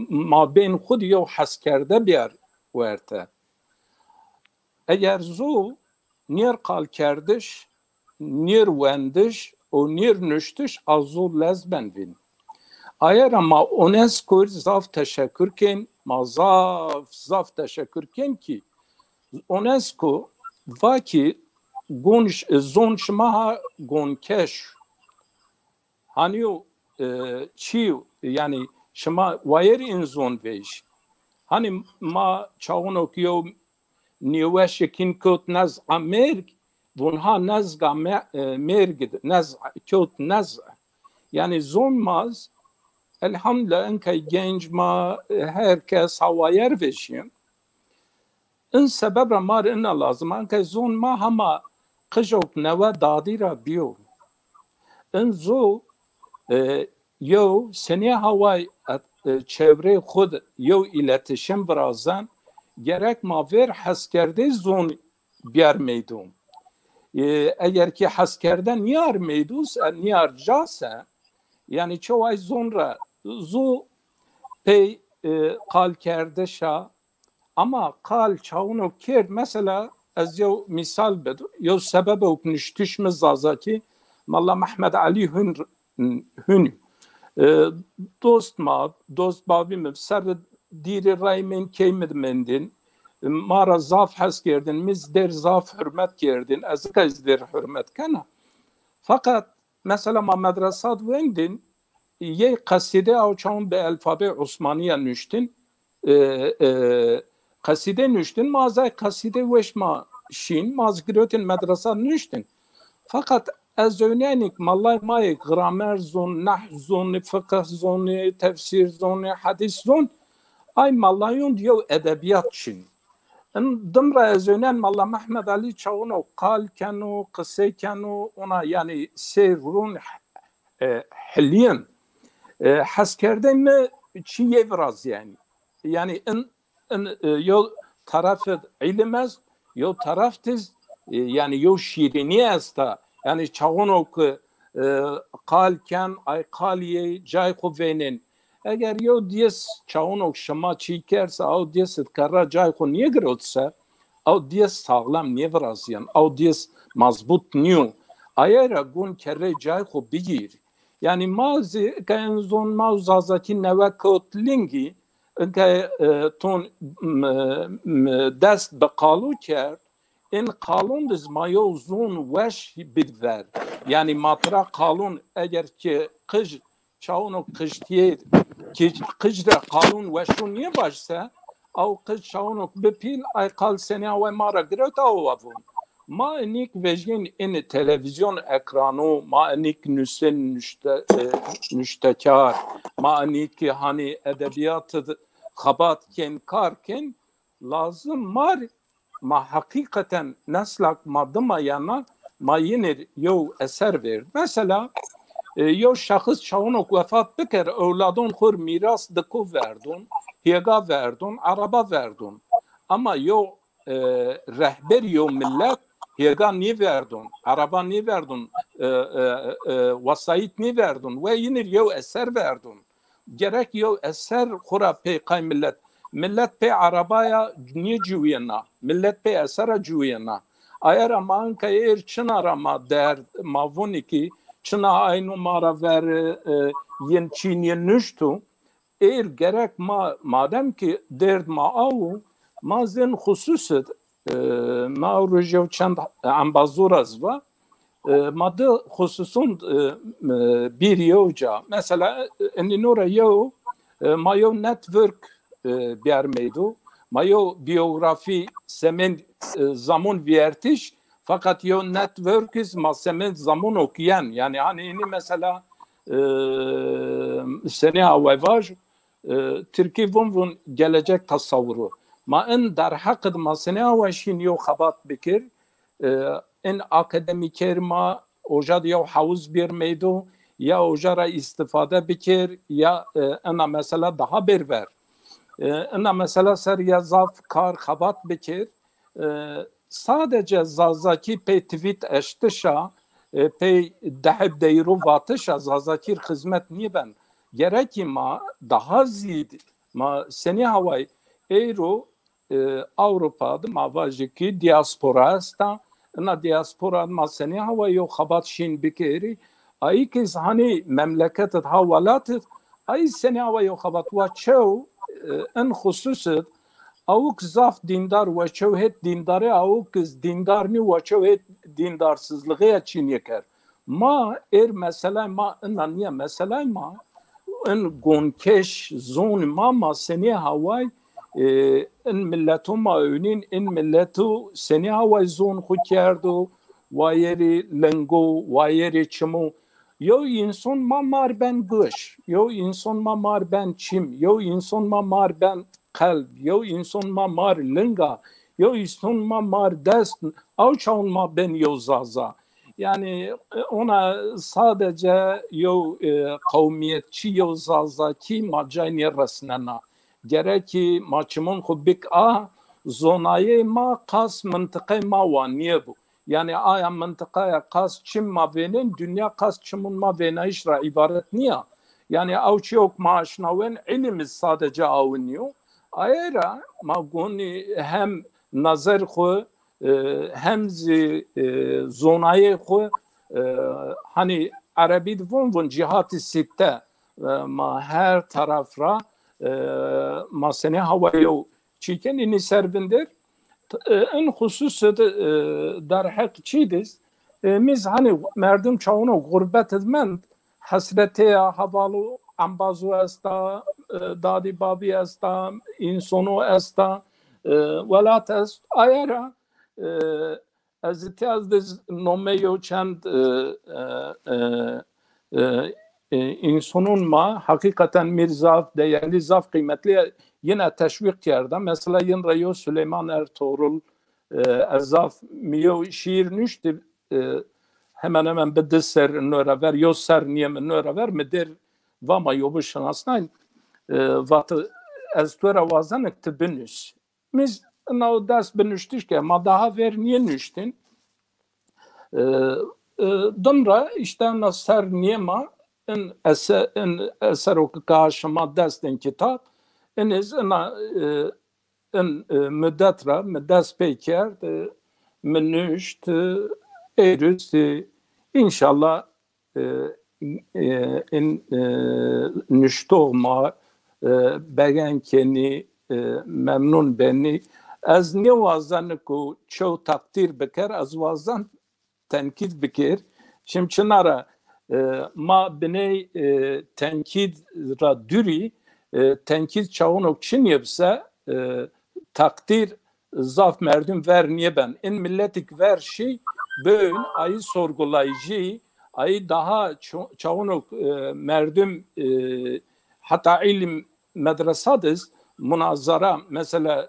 maben xud yo haskerde bir verte. Eğer zo nir kal kerdiş, nir vendiş, o nir nüştüş azul lezben vin. Eğer ama UNESCO zaf teşekkürken, ma zaf teşekkürken ki UNESCO vaki zon şmaha gonkeş hani o çi yani şma wayeri in zon veş. Hani ma çağın okuyor نیوشکین کت نز مرگ ونها نزگا مرگ نز کت نز yani zonmaz elhamdülillah enke genç ma herkes havayer veşin en sebep mar inna lazım enke zonma hama kıjok neva dadira biyo en zo yo sene havay çevre khud yo iletişim birazdan gerek maver haskerde zon biar meydum. Eğer ki haskerden niyar meydus, niyar jase, yani çoğu ay sonra zo pey kal kerdeşa ama kal çağunu kerd mesela az yo misal bedu yo sebebe oknuştuş mi zazaki Malla Mehmet Ali Hün dost babim ser diri raymen keymed mendin mara zaf has kerdin miz der zaf hürmet kerdin az der hürmet kana fakat mesela ma madrasat vendin ye kaside av çağın be alfabe Osmaniye nüştin kaside nüştin mazay kaside veşma şin mazgirotin madrasa nüştin fakat az önenik mallay may gramer zon nah zon fıkıh zon tefsir zon hadis zon ay mallayun diyor edebiyat için ان ضمن زونان مالا محمد علي چاونو قال كانوا قصي كانوا ona yani سيرون حليا حس کرده mi çiye biraz yani en yol tarafı ilimez yol taraftız yani yol şirini asta yani çavuno ki qalken ay qaliye cay kuvvenin eğer yo diyes çavuno şama çikerse o diyes kara cay ko niye grotsa o diyes sağlam niye vrazyan o diyes mazbut niyo ayara gun kere cay ko bigir yani mazi kanzon mawzazaki nevakot lingi که تون دست به قالو کرد این قالون دز مایو زون وش بدور یعنی ماترا قالون اگر که قج چاونو قجتیه که قج را قالون وشون نیه باشسه او قج چاونو بپیل ای قال سنیا و مارا گرفت او وفون ما انیک وجین این تلویزیون اکرانو ما انیک نسل نشتکار ما انیک hani edebiyat خبات کن کار کن لازم ما hakikaten neslak madama yana ma yine yo eser ver. Mesela yo şahıs çağınok vefat bikir evladın kur miras dıku verdun, hiyega verdun, araba verdun. Ama yo rehber yo millet hiyega ni verdun, araba ni verdun, vasayit ni verdun ve yine yo eser verdun. gerek yo eser kura pe kay millet pe arabaya niye cüviyena millet pe esera cüviyena ayar aman kayır çına rama der mavuniki çına aynı mara ver yen çiniye nüştu gerek madem ki derd ma au mazen hususet ma rujev çand ambazuraz va madde hususun bir yoca mesela enlinora yo mayo network bermeydu mayo biyografi semen zaman vertiş fakat yo network'iz ma semen zaman okuyan yani hani ini mesela sene avavaj Türkiye vun gelecek tasavvuru ma en der hakd ma sene avajin yo khabat bikir in akademiker ma oja ya havuz bir meydu ya ojara istifade bikir ya ana mesela daha berber ana mesela ser ya zaf kar khabat bikir sadece zazaki pe tweet eştişa pe dahib deyru vatışa zazakir hizmet niye ben gereki ma daha zid ma seni havay euro Avrupa'da ma vajiki diaspora sta na diaspora ma seni hava yo khabat shin bikeri ay ki hani memleket havalat ay seni hava yo khabat wa çev en hususet avuk zaf dindar ve çevhet dindarı avuk dindarni ve çevhet dindarsızlığı için yeker ma mesela ma niye mesela ma en gonkeş zon ma seni havay in milletu maünin in milletu seni hava zon kutyardu vayeri lengo vayeri çimu yo insan mamar ben gış yo insan mamar ben çim yo insan mamar ben kalp yo insan mamar lenga yo insan mamar dest avçan ma ben yo zaza yani ona sadece yo kavmiyetçi yo zaza ki macayni resnena gereki maçımın hubbik zonayı ma kas mıntıkayı ma vaniye bu. Yani aya mıntıkaya kas çim ma venin dünya kas çimun ma vena işra ibaret niye? Yani avçı yok maaşına ven ilimiz sadece avınıyor. Ayra ma goni hem nazar khu hem zonayı khu hani Arabi vun cihat-ı sitte ma her tarafra ma sene havayı çiken ini servindir en husus der hak çidiz biz hani merdim çağını gurbet edmen hasrete havalı ambazu esta dadi babi esta insonu esta velat est ayara az nomeyo çend insanın ma hakikaten mirzaf değerli zaf kıymetli yine teşvik yerde. Mesela yin Reyo Süleyman Ertuğrul ezaf miyo şiir nüştü hemen hemen bir ser nöre ver yo ser niye mi nöre ver mi der vama yobu şanasnayn vatı ez tura vazanek te binüş. Biz na ders binüştüş ki ma daha ver niye nüştün? Dımra işte na ser niye ma in eser o karşıma destin kitap iniz in müddetra müddes peker menüşt erüs inşallah in nüştoma begen keni memnun beni az ne vazan ko çoğu takdir beker az vazan tenkit bekir şimdi çınara ma bine tenkit ra düri tenkit çağınok çin yapsa takdir zaf merdüm ver niye ben in milletik ver şey böyle ayı sorgulayıcı ayı daha çağınok merdüm hatta ilim medresadız münazara mesela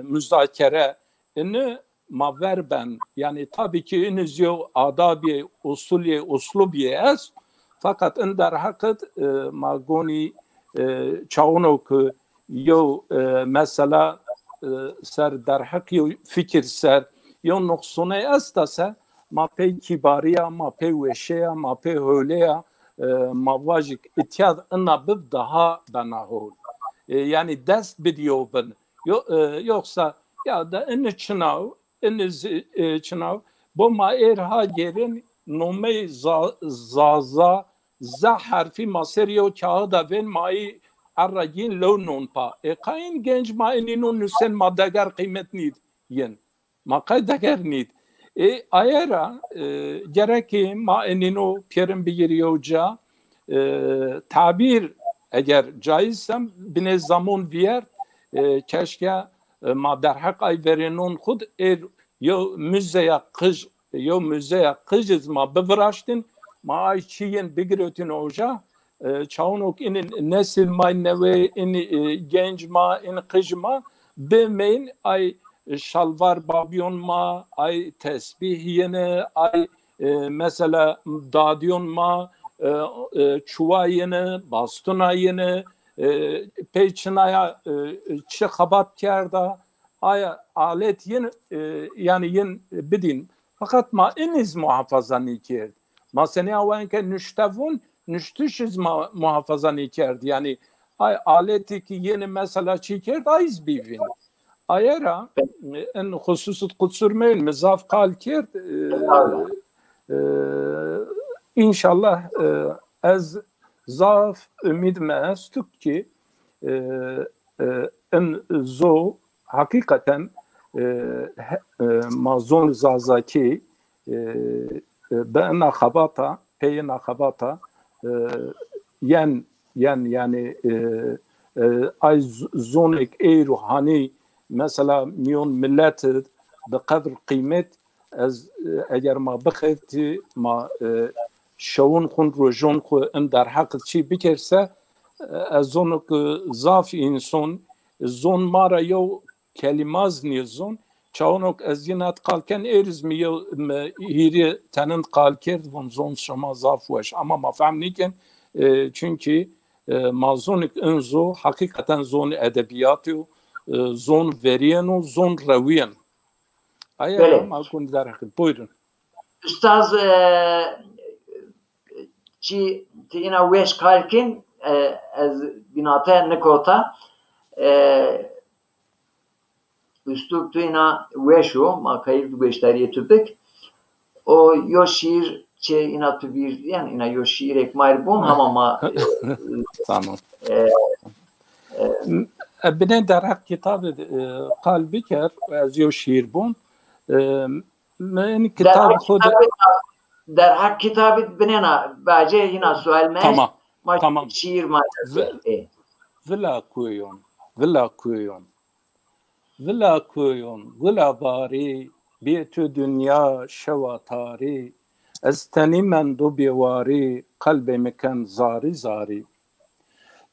müzakere ini ma ver ben yani tabii ki iniz yo adabi usulye uslubiye es fakat in der hakikat ma goni çağınok yo mesela ser der hak yo fikir ser yo noksone estase ma pe kibariya ma pe weşeya ma pe höleya ma vajik ityad ina bib daha benahol yani dest bidiyo ben yoksa ya da in çınav bu ma erha gerin nome zaza za harfi maseriyo kağıda ven mai arragin lonun pa kain genç ma eninun nüsen ma dagar kıymet nid yen ma kay dagar nid ayera gereki ma eninu pirin bigiriyoca tabir eğer caizsem bine zaman viyer keşke ma derhak ay verenun khud yo müzeye kız yo müzeye kızız ma bevraştin ma ay çiyen bigirötün oja çağınok inin nesil may neve in genç ma in kızma bemeyin ay şalvar babyon ma ay tesbih yene ay mesela dadyon ma çuva yene bastuna yene peçinaya çi xabat kerda aya alet yin yani yin bidin fakat ma iniz muhafazani kerd ma seni avanke nüştevun nüştüşüz muhafazani kerd yani ay aleti ki yeni mesela çi kerd ayız bivin ayera en hususut kutsurmeyin mezaf kal kerd inşallah az zaf ümid mestuk ki en zo hakikaten mazon zazaki bana khabata peyna khabata yani ay zonik ey ruhani mesela milyon millet be kadr kıymet az eğer ma bakıti ma şovun khun rojon khu in der haqq çi bikerse azonuk zaf inson zon mara yo kelimaz nizon çawnok azinat qalken erizmi yo hiri tanin qalker von zon şama zaf weş ama ma famniken çünkü mazonik enzo hakikaten zon edebiyatı zon veriyen zon raviyen aya ma kun der haqq buyurun Üstaz çi tina weş kalkin az binata nekota üstüp tina weşo ma kayıp weştariye tübek o yo şiir çe ina tübir yani ina yo şiir ekmayr bon ama ma tamam bine derhak kitabı kalbi ker az yo şiir bon men kitab khud derhak kitabı binena bace yine sual mes tamam şiir ma villa koyun villa bari bitu dünya şevatari esteni men du bivari kalbe mekan zari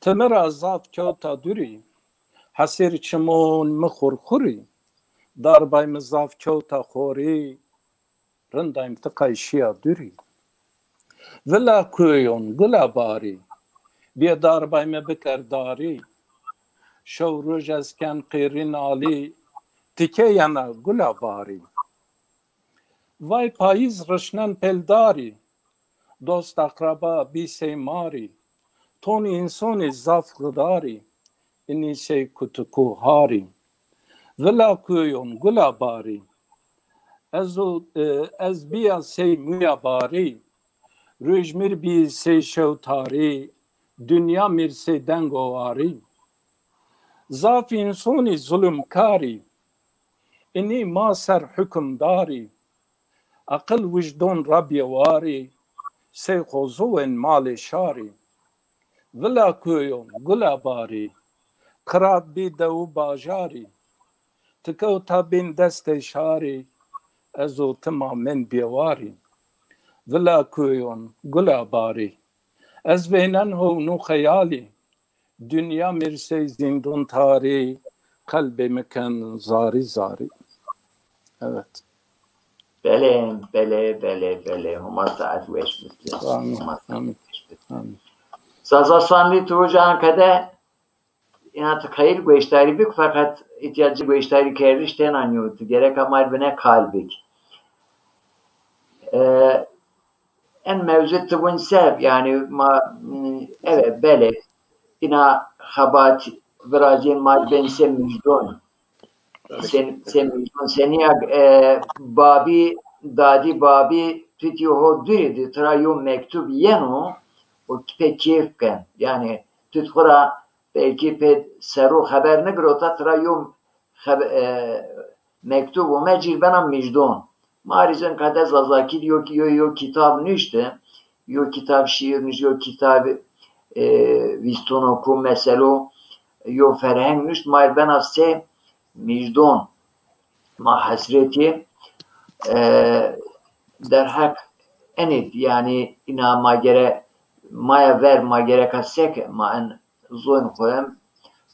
temir azat kota duri حسیر چمون مخور خوری داربای مزاف کوتا خوری رندایم تقایشیا دوری ولا کویون گلا باری بیا داربای مبکرداری شو روز از کن قیرین آلی تیکه یانا گلا باری وای پاییز رشنن پلداری دوست اقربا بی سیماری تون انسان زاف غداری اینی سی کتکوهاری ولا کویون گلا باری از بیا سی مویا باری روش میر بی سی شوتاری dünya mirse dengovari zaf insoni zulümkari inni ma ser hükümdari akıl vicdan rabyevari sey khozuven mal şari vela koyon gula bari krab bi dev bajari tıkavta bin deste şari ezo tamamen bivari vela koyon gula bari Ez beynen ho nu hayali dünya mirse zindun tari kalbe mekan zari zari. Evet. Bele. Huma saat veş bitti. Amin. Sazasanlı tuğcan kade inatı hayır göçteri bük fakat ihtiyacı göçteri kerişten anıyordu. Gerek amal bine kalbik. En mevcut tubun sev yani evet bele ina habat virajin madben sen müjdon seni babi dadi babi tütüho dürüdü trayo mektup yeno o pek keyifken yani tütkura belki pek seru haber ne grota trayo mektup o mecil bana müjdon Marizan kadar zazakil yok kitap nişte yok kitap şiir niş yok kitap viston okum meselo yok ferheng niş mar ben afse mijdon ma hasreti der hak enit yani ina magere maya ver magere kasek ma en zon koyam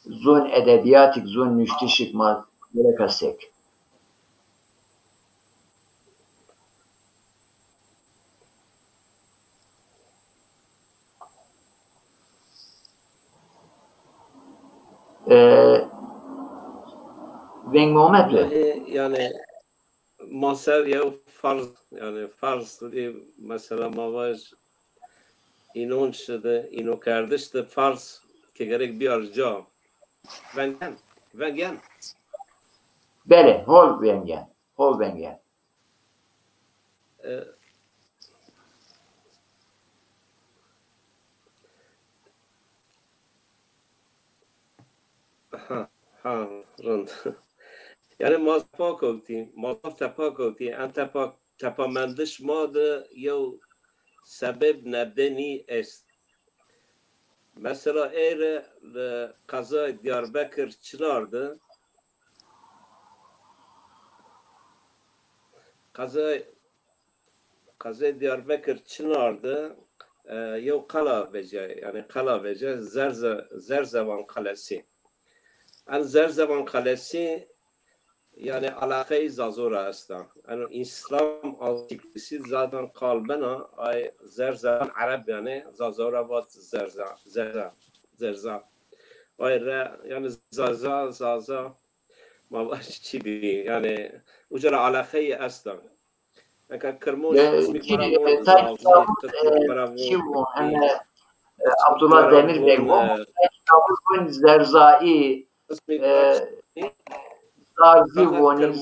zon edebiyatik zon nüştişik ma gere kasek Veng Muhammed yani maser ya farz yani farz mesela mavaş inanç da ino kardeş de farz ki gerek bir arca vengen bele hol vengen rund. Yani mazaf tepakoti, an tepamandish madı yav sebep nebdeni est. Mesela eğer kaza Diyarbakır çınardı, kaza Diyarbakır çınardı, yav kala vece, yani kala vece Zerzevan kalesi. An Zerzevan kalesi yani alakayı zazora asla. Yani İslam antiklisi zaten kalbena ay Zerzevan Arap yani zazora vat Zerza. Ay yani zaza mavaş çibi yani ucara alakayı asla. Yani kırmızı ismi Abdullah Demir Bey bu Zerzai Zarzivoni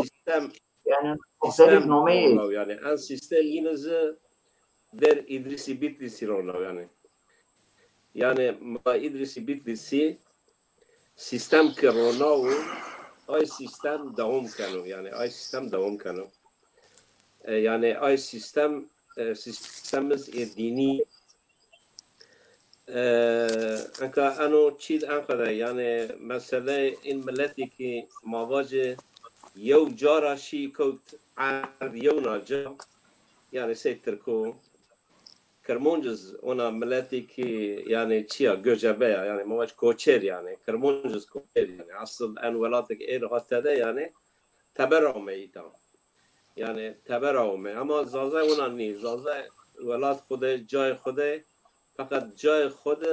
sistem yani muhtelif nomeyi yani en sistem yine der İdrisi Bitlisi yani ma İdrisi Bitlisi sistem kırona ay sistem devam kanu yani ay sistem devam kanu yani ay sistemimiz dini anka ano çiz ankara yani mesela in milleti ki mavacı yev cara şi kot ar yev naca yani seytir ko کرمانجز اونا ملتی که یعنی چیا گوجبه یعنی مواج کوچر یعنی کرمانجز کوچر یعنی اصل ان ولاتی که ایر هاتده یعنی تبرامه ایتام یعنی تبرامه اما زازه اونا نیست زازه ولات خود جای خود فقط جای خود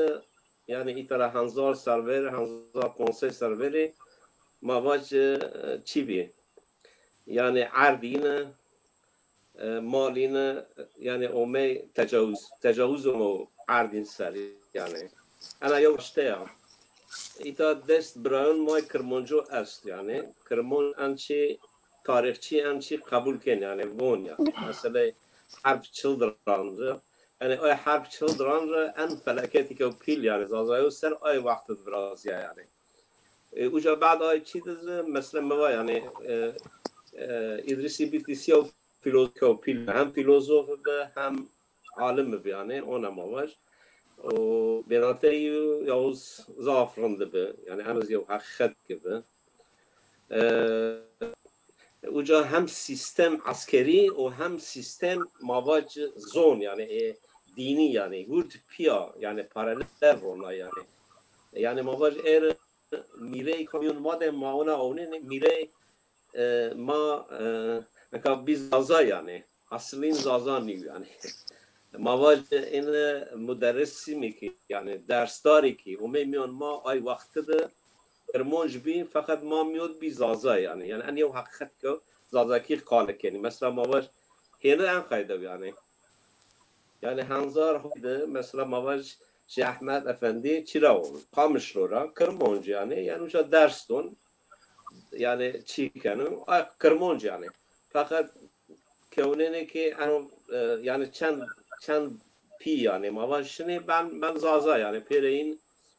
یعنی ایتره هنزار سرور هنزار کنسه سروری مواج چی بیه یعنی عردینه مالين يعني اومي تجاوز عردين سري يعني انا يوم اشتيا ايتا دست براون ماي كرمونجو است يعني كرمون انشي تاريخچي انشي قبول كن يعني بون يعني مثلا حرب children يعني اي حرب children ان فلكاتي كو بيل يعني زازايو سر اي وقت برازيا يعني وجا بعد اي چيز مثلا ما يعني ادريسي بيتيسيو فيلوسوف هم فيلوسوف هم عالم بيانه انا مواج و بيناتي يوز زافرند به يعني هم زيو حقت كبه وجا هم سيستم عسكري و هم سيستم مواج زون يعني ديني يعني ورد بيا يعني paralel رونا يعني مواج اير ميري كوميون ماده ماونا اونين ميري ما مكان بيزازا يعني اصلين زازا نيو يعني مواج این مدرسی میکی يعني درس داری کی و میون ما آی وقت ده کرمانج بی فقط ما میود بی زازا يعني انیو حقیقت که زازا کی قاله کنی مثلا مواج هنه ان قایده يعني هنزار هوده مثلا مواج شیخ احمد افندی چراون قامش رو را کرمانج يعني اونجا درس دون يعني چی کنم کرمانج يعني فقط کونینه که انو يعني چند پی يعني مواجشنی من زازا يعني پیرین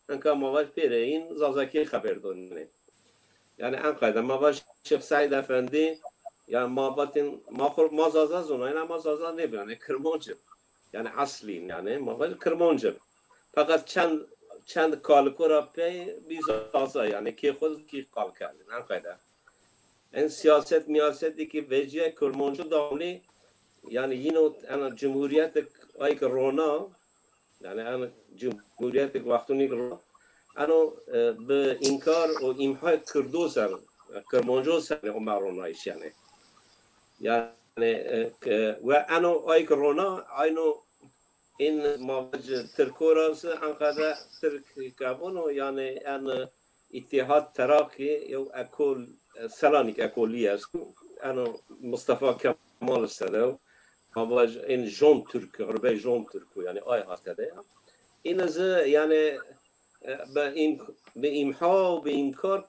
انکا مواج پیرین زازا کی خبر دونه يعني انقدر مواج شیخ سعید افندی يعني ما زازا زونه ما زازا نبیانه کرمانج يعني اصلی يعني مواج کرمانج فقط چند کالکورا پی بی زازا يعني کی خود کی کال کردن انقدر این سیاست میاستی که وجه کرمانجو داملی يعني ينو أنا جمهوريتك أيك رونا يعني أنا جمهوريتك وقتني رونا أنا بإنكار وإمحاء كردوسا كرمانجوسا عمر رونايش يعني وأنا أيك رونا أينو إن مواجه تركوراس أنقذ ترك كابونو يعني أنا اتحاد تراكي يو أكل سلانيك أكولية أنا مصطفى كمال السلام مواج این جون ترک غربه جون ترکو یعنی آی هاتده این از یعنی به امحا و به امکار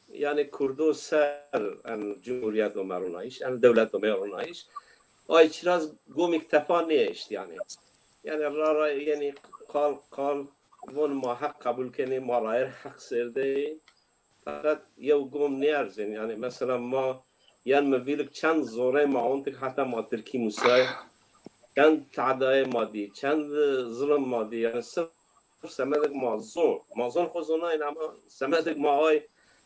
یعنی کردو سر ان جمهوریت و مرونایش ان دولت و مرونایش آی چراز گم اکتفا نیشت یعنی را یعنی قال ون ما حق قبول کنیم ما رایر حق سرده فقط یو گم نیارزین یعنی مثلا ما يعني مبيلك چند زوره معونتك حتى ما تركي موسى چند تعداء مادي چند ظلم مادي يعني صرف سمدك مازون خوزونا این اما سمدك ما های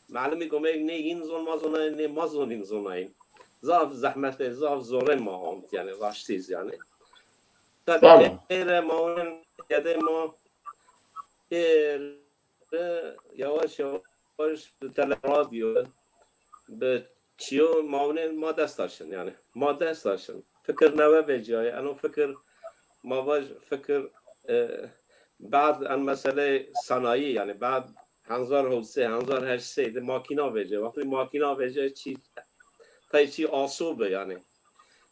معلومي كوميك ني این زون مازونا ني مازون این زونا زاف زحمت زاف زوره ما هونت يعني راشتيز يعني غير ما يده ما يواش بالتلراديو چیو ما دست داشتن يعني ما دست داشتن فكر نوه به جای انا فكر بعد ان مسئله صنایع يعني بعد هنزار حوزه هنزار هشته ده ماکینا به جای وقتی ماکینا به جای چی آسوبه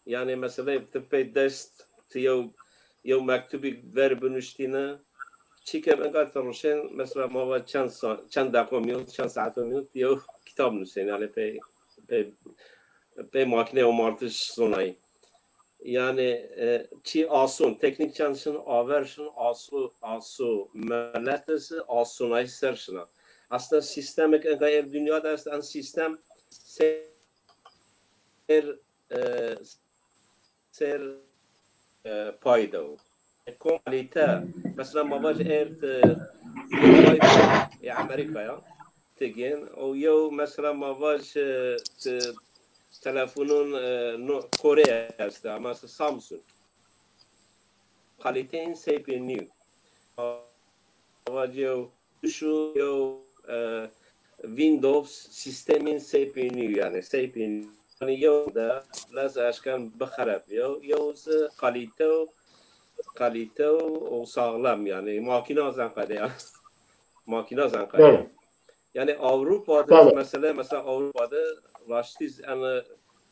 يعني مسئله تپی دست یو مکتوبی ور بنوشتینه چی که انقدر روشن مثلا ما چند دقیقه میون چند ساعت میون یو کتاب نوشتین يعني به ماکینه و مارتش زونایی yani çi asun teknik çalışın aversion asu milletesi asunay serşina aslında sistemek eğer dünyada aslında sistem ser payda komplite mesela mabaj ya Amerika ya tegen o yo mesela mabaj telefonun Kore است مثلا سامسونگ kalitenin sepiniyor. Avadio şu Windows sistemin sepiniyor yani sepiniyor. Yani da lazım aşkın bakharap kalite o sağlam yani makine zankade ya. Makine zankade. Evet. Yani Avrupa'da mesela Avrupa'da raştiz yani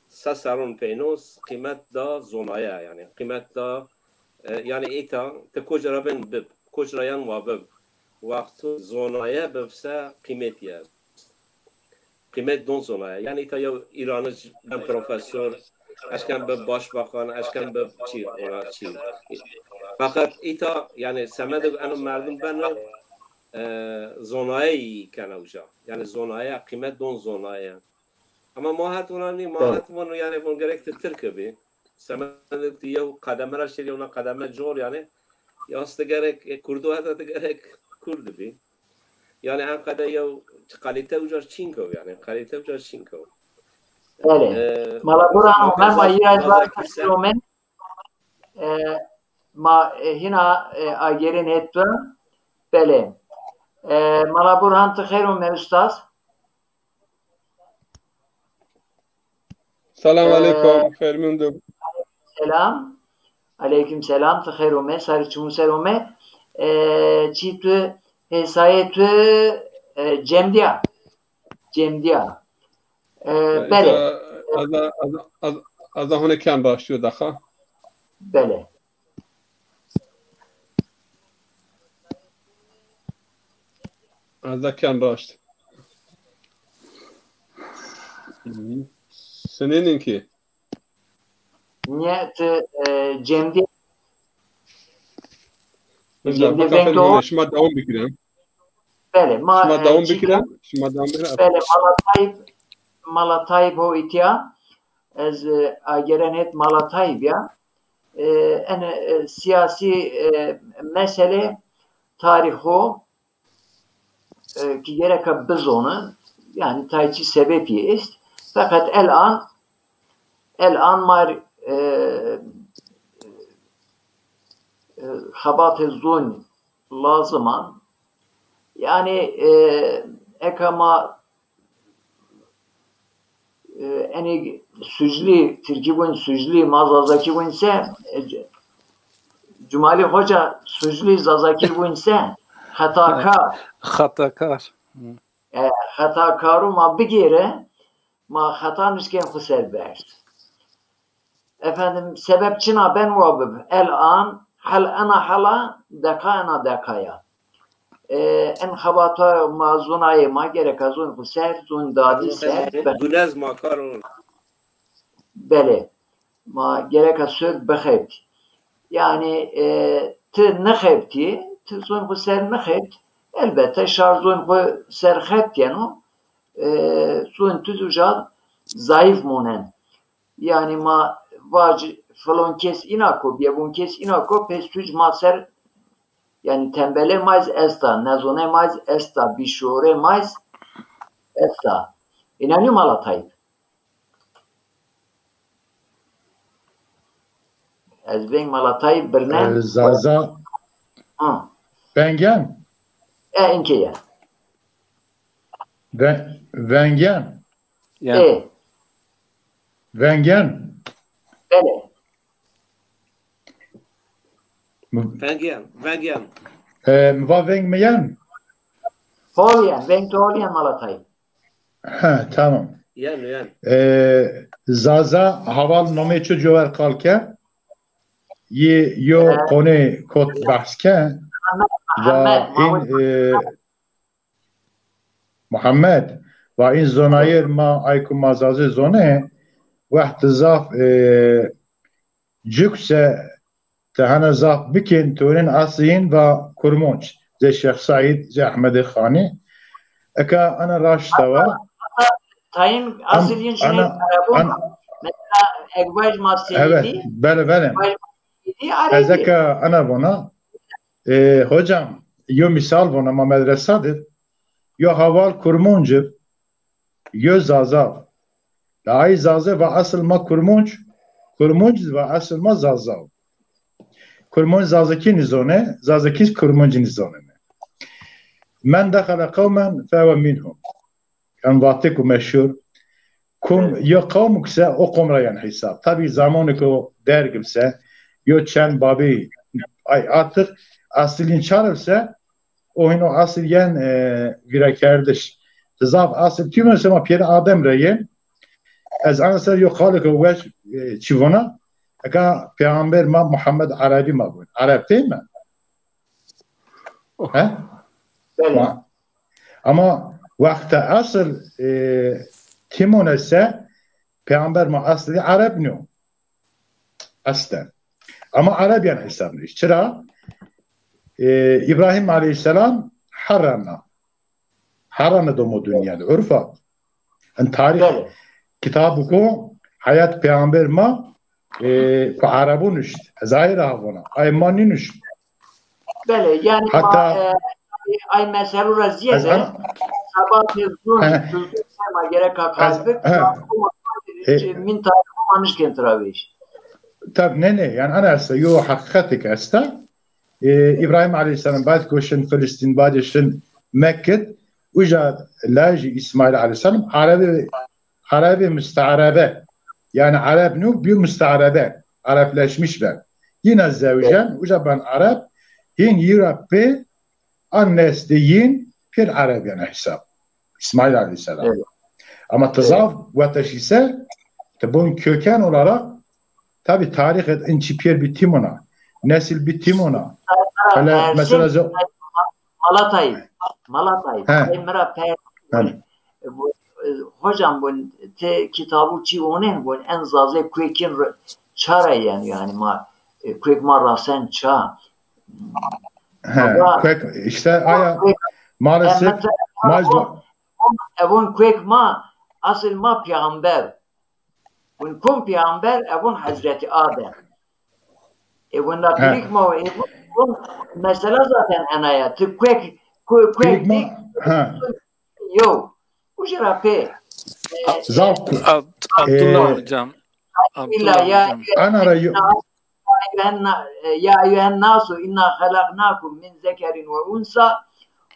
sasarun penos kıymet da zonaya yani kıymet da yani ita te kocaraben bib kocarayan wa bib vakti zonaya bibse kıymet yer kıymet don zonaya yani ita ya İran'ı ben profesör aşkan bib başbakan aşkan bib çi ona çi fakat ita yani semedik anu merdum ben zonaya kanavca yani zonaya kıymet don zonaya ama mahatunu yani bunu gerektir Türkiye semedik diye kademler şey ona kademe zor yani yasta gerek Kurdu hatta gerek Kurdu bi yani en kadar ya kalite ucar çinko yani kalite ucar çinko Evet. Malabura ben mayaz kilomen ma hina agerin etti bele Malaburhan tıkhayrun me ustaz. Selamun aleyküm. Fermundum. Selam. Aleyküm selam. Tıkhayrun me sarıçumu serume çitu hesayetü cemdiya. Cemdiya. Bele. Az hone kan başlıyor daha. Bele. Az kan başladı. Seninki. Niyet cemdiya. Cemdiya ben doğru. Şuma devam bikirem. Bele. Şuma devam bikirem. Bele. Malatayb o itya. Ez ageren et Malatayb ya. En siyasi mesele tariho ki gerek biz onu yani tayçi sebebi ist. Fakat el an mar habat-ı zun lazıman yani ekama eni sücli Türkiye'nin sücli mazazaki bunse Cumali Hoca sücli zazaki bunse hatakar hatakaru ma bigire ma hatanışken kusel bers efendim sebepçina ben muhabib el an hal ana hala dekana dekaya en habata ma zunayı ma gerek azun kusel zun dadi ser Günez makarun bele ma gerek asır bekhebt yani tı nekhebti tı zun kusel nekhebt elbette şarzun kusel khebt yani zun tüzücal zayıf monen yani ma vacı falan kes inako biyabun kes inako pestüc maser yani tembele maiz esta nezone maiz esta bişore maiz esta inanıyor Malatayb ez ben Malatayb birnen Zaza Bengen inkiye Vengen Vengen bele Vengen Va vengmeyen Holyen ben Holyen Malatayb ha tamam yan Zaza haval nomeço jover kalke yo kone kot bahske va in Muhammed va in zonayir ma ayku mazaze zone vaht zaf cükse tehana zaf bikin turin asin va kurmunç ze Şeyh Said ze Ahmed Khani eka ana raştava Tayin asilin şine mesela egvaj masiydi evet bele ezeka ana buna hocam yo misal buna ma medresadır yo haval kurmuncu yo zazav ay zazav ve asıl ma kurmunç ve asıl ma zazav كرمون زازكي نزونه زازكي كرمون نزونه من دخل قوما فهو منهم كان ضاتك ومشهور كم يا قوم كسا او قوم را يعني حساب tabi zamanı dergimse yo çen babi ay artık aslin çarırsa o hino asliyen virakardiş tezaf asıl tüm mesela piyade adam reyen az anasar yo khalik o çivona aka peygamber ma Muhammed Arabi ma bu Arap değil mi? Ha? Ama vakti asıl Timon ise peygamber ma asli Arap ne? Aslen. Ama Arap yani hesabını. Çıra İbrahim Aleyhisselam Harran'a domu dünyada. Urfa. En tarih kitabı ko hayat peygamber ma ko Arabun işte. Zahir havuna. Aymanin işte. Böyle yani hatta ay mesela raziyede sabah tezgün kültür tema gerek kalkıp min tarih manış kentraviş. Tabii ne yani ana ise yo hakikatik esta İbrahim Aleyhisselam بعد كوشن فلسطين بعدشن مكة وجا لاجي إسماعيل عليه السلام عربي مستعربة yani Arap nu bir müstaarabe Araplaşmış ben. Yine zevcen وجا ben Arap yin Europe annesi yin bir Arap yani hesap. İsmail Aleyhisselam. Evet. Ama tezaf ve teşhise bunun köken olarak tabi tarih inçipiyer bir timona. Nesil bir timona. Hele mesela Malatay. Emra hocam bu kitabı çi onun bu en zaze kwekin çara yani ma kwek ma rasen ça. Kwek işte aya maalesef evon kwek ma asıl ma peygamber. Bu kom peygamber evon Hazreti Adem. Evonda pilik ma mesela zaten anaya kwek yo ujra pe Abdullah hocam ana rayu ya eyyühen nasu inna halaknakum min zekerin ve unsa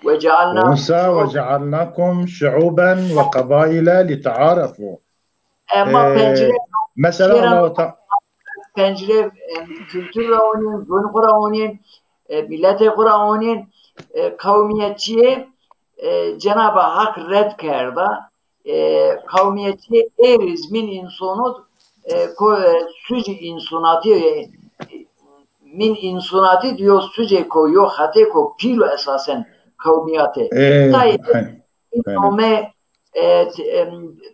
ve cealnakum şu'uben ve kabaila lita'arafu. Mesela Allah pencere kültür raonin, zon kuraonin, millete kuraonin kavmiyetçiye Cenab-ı Hak red kerda kavmiyetçiye eriz min insonut süci insonati min insonati diyor süce koyuyor hate ko pilo esasen kavmiyete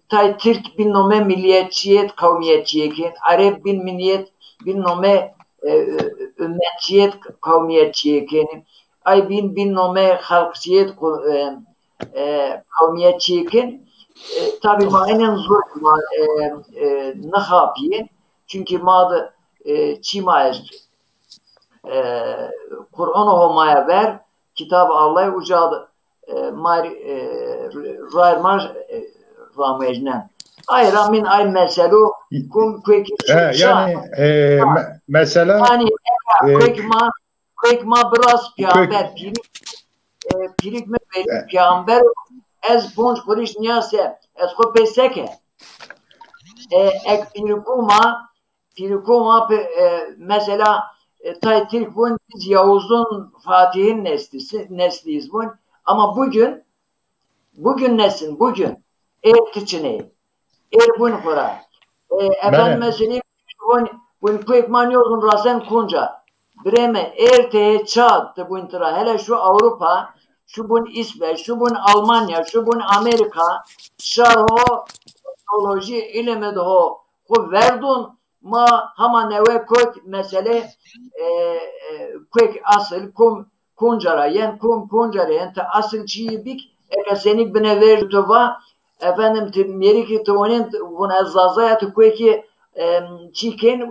tay Türk bin nome milliyetçiyet kavmiyetçiyekin Arap bin milliyet bin nome ümmetçiyet kavmiyetçiyekin ay bin nome halkçiyet kavmiyetçiyekin tabi aynen zor ne yapayım çünkü madı çima est Kur'an okumaya ver kitabı Allah'ı ucadı Raymar Ramejnen. Ay Ramin ay meselu kum kweki yani mesela yani kwekma biraz peygamber pirik me peygamber ez bonç koriş niyase ez ko peseke ek pirikuma mesela Taytirk bun biz Yavuz'un Fatih'in nesliyiz bun ama bugün nesin bugün ertiçini bun kura efendim mesela bun kwekman yolun rasen kunca Bremen erteye çağıttı bun tıra hele şu Avrupa şu bun İsveç şu bun Almanya şu bun Amerika şarho teknoloji ilemedi ho verdun ma hama neve koyt mesele kwek asıl kuncara yen kuncara yen ta asıl çiğbik ekasenik bine vertuva efendim meriki tonin bun azazaya tu kweki çiken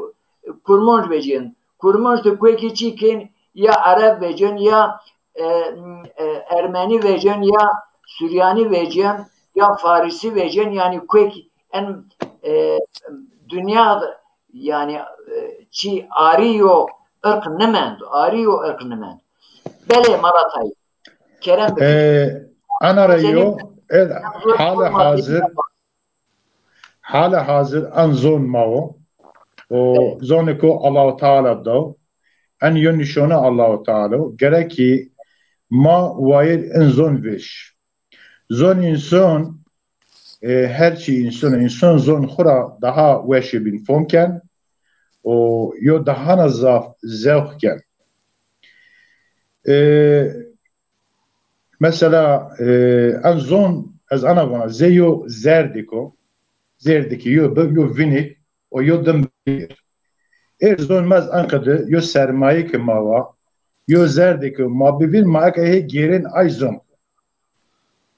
kurmonj vecin kurmonj tu kweki çiken ya Arap vecin ya Ermeni vecin ya Süryani vecin ya Farisi vecin yani kwek en dünyada yani çi ariyo ارق نمند آری و ارق نمند بله مراتای کرم أنا رأيو حال حاضر أن زون ماو وزونكو الله تعالى دو أن ينشونه الله تعالى gerekki ما واير إن زون فيش زون إنسان هرچی insan زون خورا daha وشي بين فمكن و يو daha نزاف زوق كن مثلا ان زون از انا وانا زيو زردكي يو فينيك و يو دمبير زون مز انقدر يو سرمایه که ماوا يو زردكي ما ببين معك هي گيرين اي زون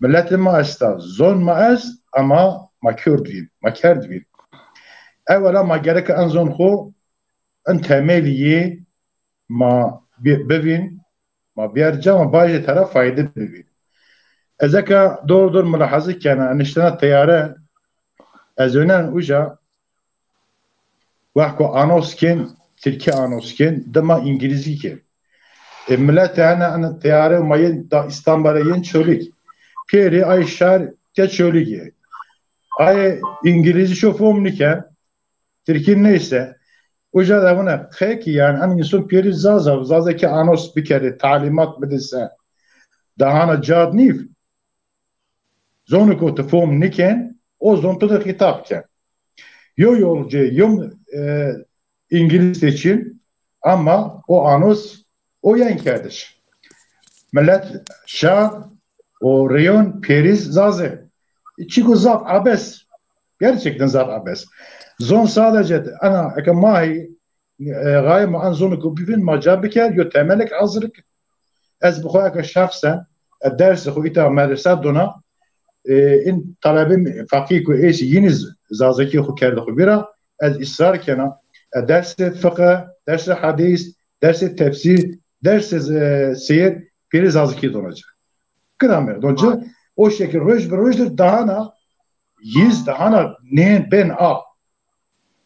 ملت ما استا زون ما است اما ما کردوین اولا ما gerek ان زون خو ان تملیه ما ببین ما بیارجا ما باجه طرف فایده ببین ازکا دور ملاحظه کنه انشتنا تیاره از اونن اوجا وحکو آنوس کن ترکی آنوس کن دما انگلیزی کن ملت انا تیاره ما دا استانباره ین çölik پیری ay şar te çölüge ay İngilizce şofum niken Türkiye neyse Uca da buna peki yani an insan piri zaza ki anos bir kere talimat bedese daha cad nif zonu ko tefom niken o zonto da hitapken yo yolcu yum İngilizce için ama o anos o yan kardeş millet şah o reyon periz zaze Çiko zaf abes gerçekten zaf abes زون sadece أنا كماهي غاية مع زونك وبيفين ما جابك يو تملك عذرك از بخواك شخصا الدرس خويتا مدرسة دونا إن طلبين فقيك وإيش ينز زازكي خو كرد خو بيرا از إصرار كنا درس فقه درس حديث درس تفسير درس سير بيري زازكي دونا جا كلامه دونجا o şekil rojdur dahana yiz dahana ne ben a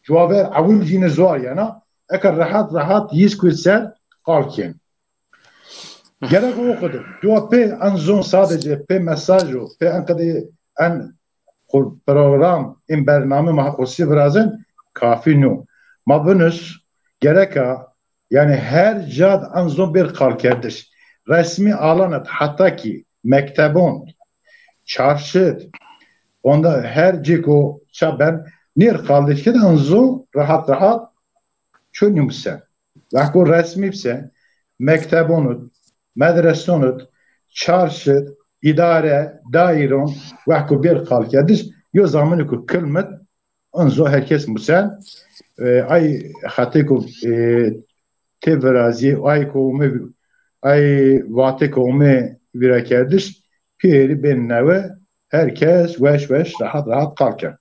جوابر عويل جين زوار يعني أكل راحات يسكت سر قالكين جرك وقدر جوا بي أنزون صادق بي مساجو بي أنقدي أن خل برنامج إن برنامج ما خصوصي برازن كافي نو ما بنش جركا يعني هر جاد أنزون bir قال كردش resmi alanat hatta ki mektebon çarşı onda her ciko çaben Ner kaldı ki anzo rahat çönüm sen. Vakko resmi sen mektebonut, medresonut, çarşı, idare, dairon vakko bir kal kediş yo zamanı ku kılmet anzo herkes musen ay hatiko tevrazi ay komi ay vate komi vira kediş peri ben neve herkes veş rahat kalken.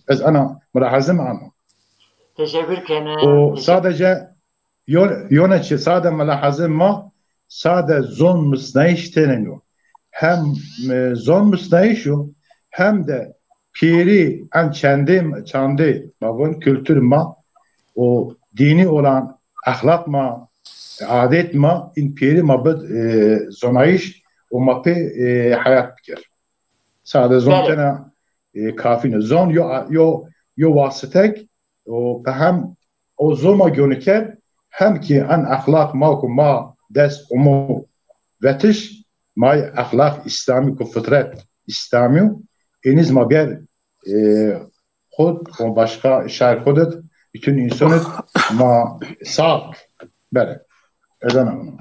Ez ana mülahazım anı. Teşekkür kene. O sadece yöneçi sadece mülahazım ma sadece zon müsnayiş teneniyor. Hem zon müsnayiş hem de piri en kendi mabun kültür ma o dini olan ahlak ma adet ma in piri mabud zonayiş o mapi hayat bikir. Sadece zon tene kafine zon yo vasıtek o hem o zoma gönüker hem ki an ahlak ma dest umu vetiş may ahlak İslami ku fıtrat İslami eniz ma bir خود و başka şer خودت bütün insanı ma sağ bere edenem.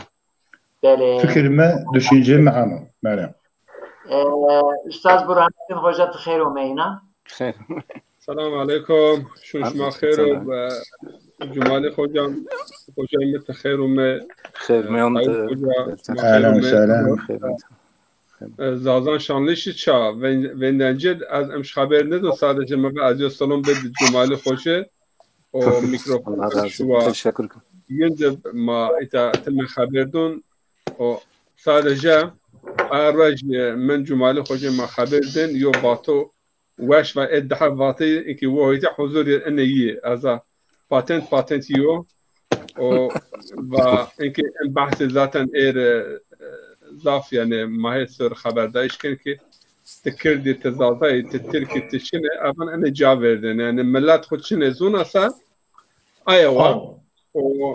Bele. Fikrime düşünceme anı. Bere. Üstad Burhanettin Hoca tıxeyr omeyna. Selamun aleyküm. Şunşma xeyr و Cumali hocam hocam tıxeyr ome. Xeyr meyand. Selam selam. Zazan şanlışı ça ve nenced az emş haber ne de sadece me az salon be Cumali hoca o mikrofon şu teşekkür ederim. Yende ma ita tem haberdun o sadece araj men Cumali hoca ma haberdin yo bato واش ما ادحى فاتي انكي وهيت حضور اني ازا باتنت يو و اینکه این بحث ذاتاً ضاف يعني ما هي سر خبردارش كان كي تكردي تزازاي تتركي تشنه أبان أنا جاوردن يعني ملات خود شنه زونا صار أيوة و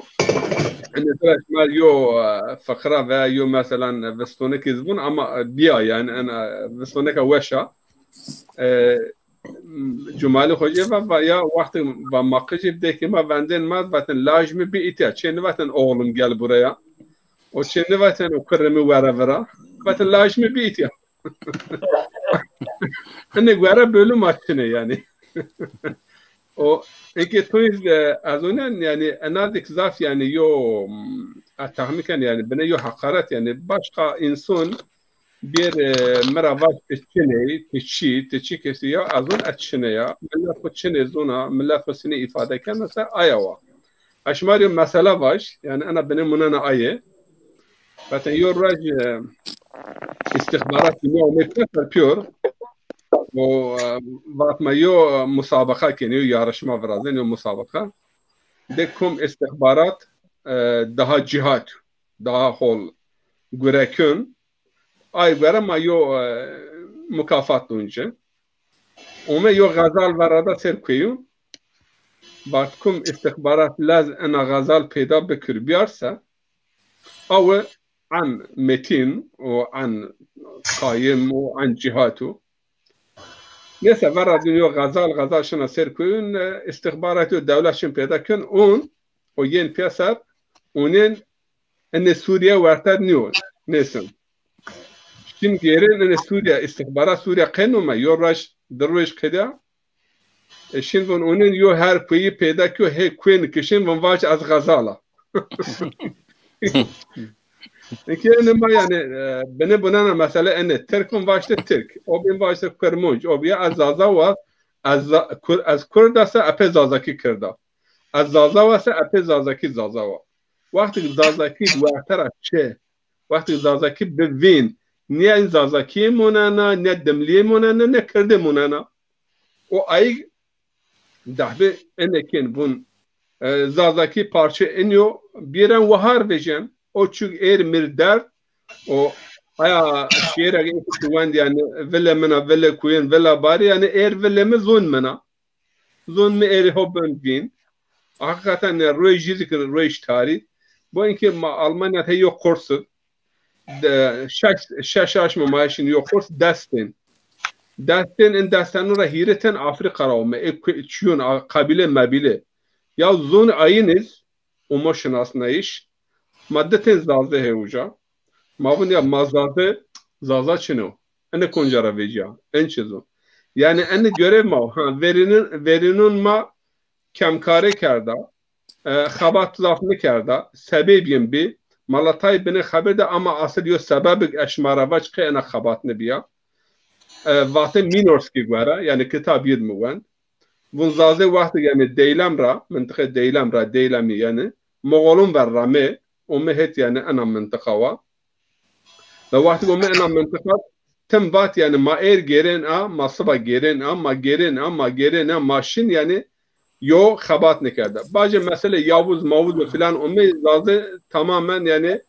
أنا تراش مال يو فقرة و يو مثلا وستونك زبون أما بيا يعني أنا وستونك وشا جمال خوجه و یا وقت و ماقشی بده که ما بندن ما وقتن لاجم بییتیا چند وقتن اولم گل بریا و چند وقتن اکرمی ورا وقتن لاجم بییتیا انه ورا بölüm açını yani o اینکه توی از اون yani انادک زاف yani yo tahmiken yani bana yo hakaret yani başka insan bir merhaba teçi kesiyor azun açını ya millet koçını zona millet koçını ifade eken mesela ayava aşmari mesela var yani ana benim bunana ayı zaten yoraj istihbarat yevmiyet yapıyor o bakma yo musabaka keniyor yarışma vrazın yo musabaka dekum istihbarat daha cihat daha hol gürekün ay vera ma yo mukafat önce Ome yo gazal varada ser koyu batkum istihbarat laz ana gazal peyda bekir biyarsa او عن متين وعن قايم وعن جهاته نسا ورا دنيا غزال شنا سر كون استخبارات الدولة شن بيدا كون اون وين بيسر اونين ان سوريا ورتد نيو نسن شن غيرن ان سوريا استخبارات سوريا قنو ما يورش درويش كده شن ون اونين يو هر بي بيدا كو هي كوين كشن ون واج از غزالا İki ma yani beni buna mesele ene Türk'ün başta Türk, o bin başta Kırmızı, o bir azaza var, az Kurdasa ape zazaki Kırda, az zaza varsa ape zazaki zaza var. Vakti zazaki vaktara çe, vakti zazaki bevin, ne zazaki munana, ne demli munana, ne Kırdı munana. O ay dahbe enekin bun zazaki parça eniyor, biren vahar vecen. O çünkü mirdar o aya şiire geçtiğinde yani vele mena vele kuyen vele bari yani vele mi zon mi hobben bin hakikaten röjizik röj tarih bu inki Almanya'da yok kursu şaş mı maaşın yok kurs destin in destanura hireten Afrika ravme çiyon kabile mabile ya zon ayınız umoşun aslında iş maddetin zazı heuca. Mavun ya mazazı zaza çino. Ene koncara vecia. En çizo. Yani ene görev ma verinin ma kemkare kerda. Xabat lafını kerda. Sebebim bi. Malatay beni haberde ama asıl yo sebebik eşmaravaç ki ene xabat ne biya. Vate Minorski gwara. Yani kitap yedmuven. Bun zazı vakti yani Deylemra. Mıntıka Deylemi yani. Moğolun ve Rame. ومهت يعني أنا منطقة لواحد قوم أنا منطقة تم بات يعني ما جيرين ما صبا جيرين ما جيرين ماشين يعني يو خبات نكرده باجي مسألة يابوز موجود وفلان أمي لازم تماما يعني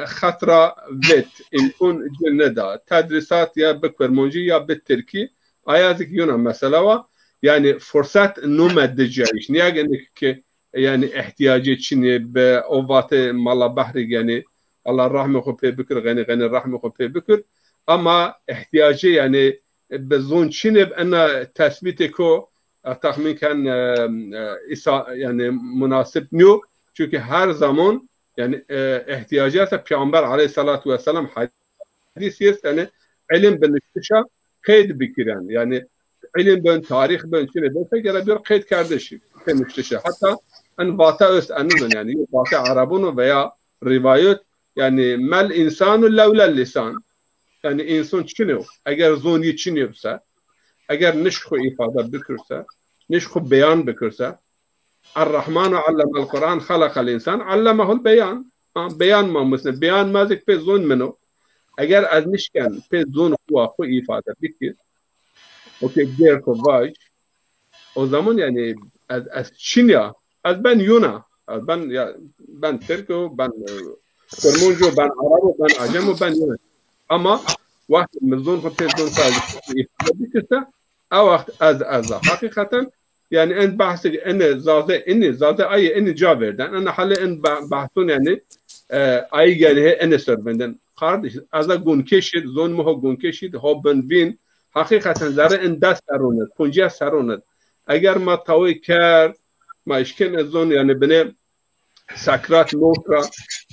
خطرة بيت يكون جندا تدريسات يا بكرمونجي يا بالتركي أيازك يونا مسألة يعني فرصات نومد جايش نيجي إنك yani ihtiyacı çini be ovate mala bahri yani Allah rahme khope bikir gani rahme khope bikir ama ihtiyacı yani bezon çini ana tespit ko tahmin kan yani münasip niyo çünkü her zaman yani ihtiyacı Peygamber aleyhissalatu vesselam hadis yani ilim ben iştişa kayd bikiren yani ilim ben tarih ben çini ben göre bir kayd kardeşim ben iştişa hatta en vata öz anızın yani vata arabunu veya rivayet yani mel insanu levlel lisan yani insan çiniyor eğer zoni çiniyorsa eğer nişku ifade bükürse nişku beyan bükürse Ar-Rahmanu allamel Kur'an halakal insan allamahul beyan beyan ma mesela beyan mazik pe zon meno eğer az nişken pe zon ku ifade bükür okey diğer kovaj o zaman yani az çinya az ben Yuna ben Türk'üm, ben Kurmuncu, ben Arap'ım, ben Acem'im, ben Yemen. Ama vakti mezun hotezun sadece ifade kısa, o vakti az hakikaten yani en bahsi en zaze ayı en cevap verden. En halle en bahsun yani ayı gelihe en servenden. Kardeş az gun keşid zon muha gun keşid hobben bin hakikaten zara en dast aronet punja saronet. Eğer ma tawi kar ma işken zon yani bine sakrat notra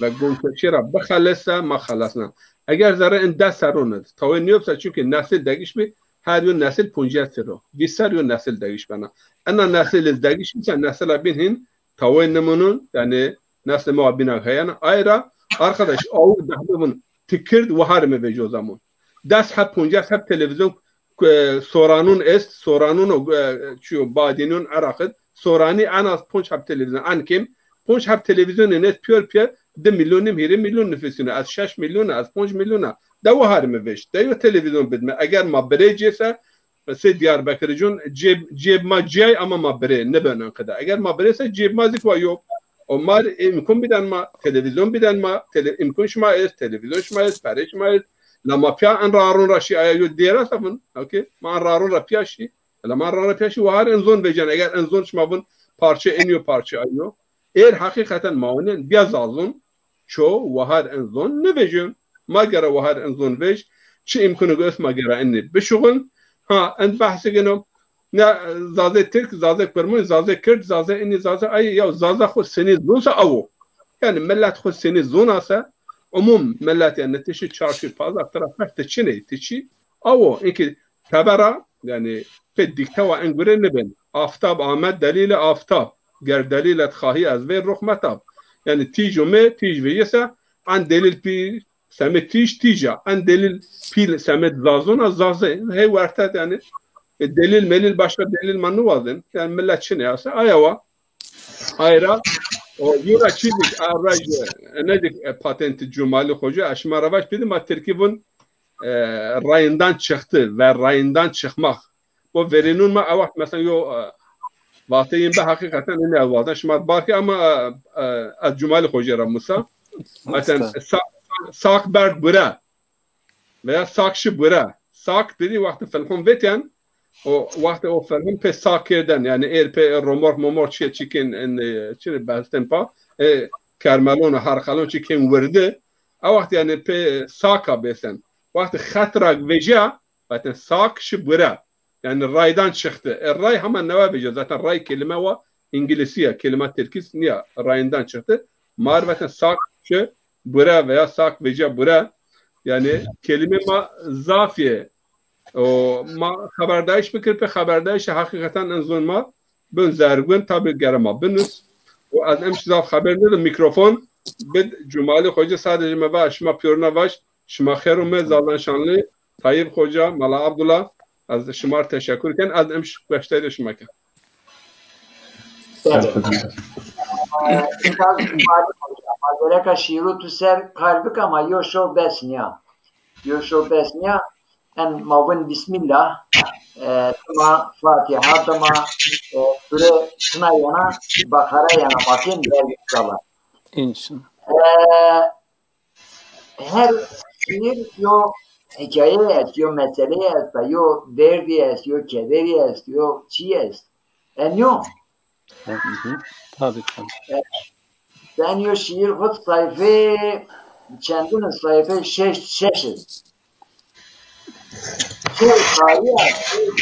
ve gun keşira bakhalasa ma khalasna. Eğer zara en dast saronet tawi niyopsa çünkü nesil değişmi her yıl nesil punja sero. Visar yıl nesil değişmena. Ana nesil değişmişse nesile binhin tawi nemunun yani nesil muhabbina hayana ayra arkadaş o dahdımın tikird ve harme ve zaman. Das hep punca hep televizyon soranun est soranun çu badinun arakid sorani ana punç hep televizyon an kim punç hep televizyon net pür de milyonim hiri milyon nüfusuna az 6 milyon az 5 milyona da ve harme veş da televizyon bidme eğer ma berejese se Diyarbakır'cun ceb ma cay ama ma bere ne benan kadar eğer ma berese ceb ma zik ve yok Onlar imkan bilen ma televizyon bilen ma imkan şma es televizyon şma es pare şma es lama pya an rarun raşi ayo diğer safın okey ma rarun rapya şi lama rarun rapya şi var en zon becan eğer en zon şma bun parça eniyor parça ayo eğer hakikaten maonen biraz azun ço var en zon ne becan ma gara var en zon vej çi imkanı göz ma gara enni beşugun ha en bahsi genom ne zaze Türk, zaze Kurmun, zaze Kürt, zaze inni, zaze ay ya zaze xud seni zonsa avu. Yani millet xud seni zonasa umum millet yani teşi çarşı pazar tarafı teçine teçi avu. İki tabara yani pe diktava engure ne ben. Aftab Ahmet delile aftab. Ger delilet khahi az ve ruhmetab. Yani tijume tij ve yesa an delil pi samet tija an delil pi samet zazona zaze hey vartat yani delil melil başka delil manı vazın yani millet çine yasa ayava ayra o yura çizik aracı nedik patenti cumali hoca aşmaravaş dedim ama terkibin rayından çıktı ve rayından çıkmak bu verinun ma avak mesela yo vahteyin be hakikaten ne avvaldan şmar barki ama az cumali hoca ramusa mesela sak berd bura veya sakşı bura sak dedi vakti felhum veten o vakti o film pe sakirden yani eğer pe romor çekin çire bahsten pa karmelon harkalon çekin verdi o vakti yani pe saka besen vakti hatrak veja zaten sak şibura yani raydan çıktı ray hemen ne veja zaten ray kelime ve İngilizce kelime terkis niye rayından çıktı marveten sak şibura veya sak veja bura yani kelime ma zafiye o ma haberdaş bikir pe haberdaş hakikaten en zon ma ben zergün tabi gerama binus o az emşizaf haberleri mikrofon bid cumali hoca sadece me baş ma pürna baş şma xeru me zalan şanlı Tayyip hoca Mala Abdullah az şmar teşekkürken az emş baştaydı şmaka Malaka şiiru tu ser kalbik ama yoşo besnya en mavun bismillah tuma Fatiha tuma sure tuna yana Bakara yana makin dergi kala. İnşallah. Her şiir yo hikaye est, yo mesele est, yo derdi est, yo kederi est, yo çi est. En yo. Tabii. Ben yo şiir hut sayfa çendin sayfa şeş.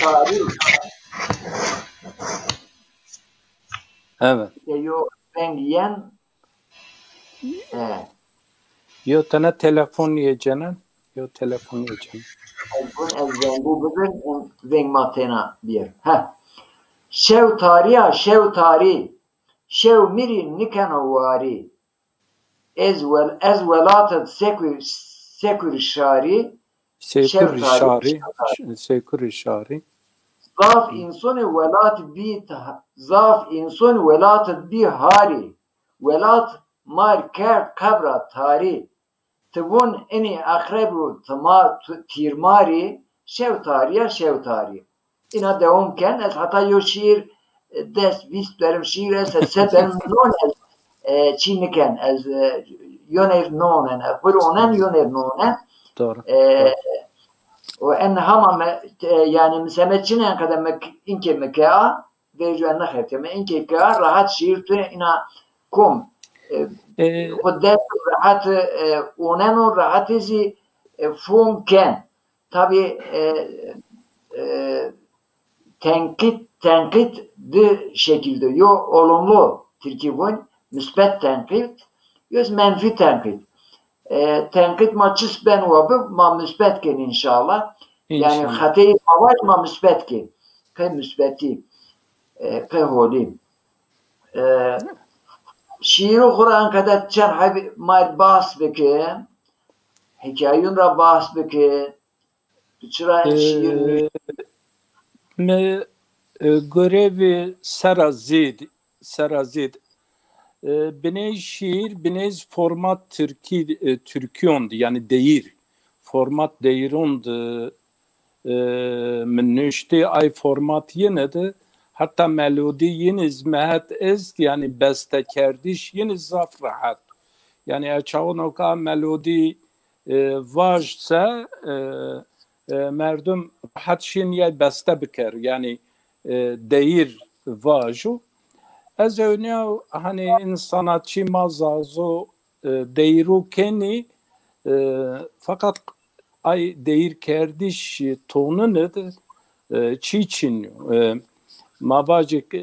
Tarih. Evet. Yo ben yiyen Yo tane telefon yiyeceğine. Yo telefon yiyeceğine. Bu bugün zeng matena bir. Şev tarih. Şev miri nikano vari. Ez velatet sekür şari. Sekür şari. Zaf inson velat bi hari. Velat mar kabra tari. Tibun eni akrebu tirmari şev tarih. İna devamken hatta yo şiir des vist benim şiir ese benim non چی میکن از یونر نونن برونن یونر نونن doğru. و ان همه yani مسمتشين kadar inke meka vecuen nahete me inke ka rahat şiir tu ina kum خودت rahat onen rahat ezi funken tabi tenkit de şekilde yo olumlu Türkiye'nin müsbet tenkit yüz menfi tenkit tenkit maçız ben vabı ma müsbet ken inşallah yani hatayı var ma müsbet ken ke müsbeti ke holi şiir Kur'an kadar çarh mal bahs beke hikayun ra bahs beke çıra şiir me görevi serazid biney şiir biney format Türkiye'ndi yani değil format değirundi min nüşti ay format yenedi hatta melodi yeniz mehet est yani bestekardiş yeniz zaf rahat yani açağınoka melodi vajsa merdum rahat şiniye beste biker yani değir vaju az öne hani sanatçı mazazo değiru keni fakat ay değir kardeş tonu nedir çi çin mabacık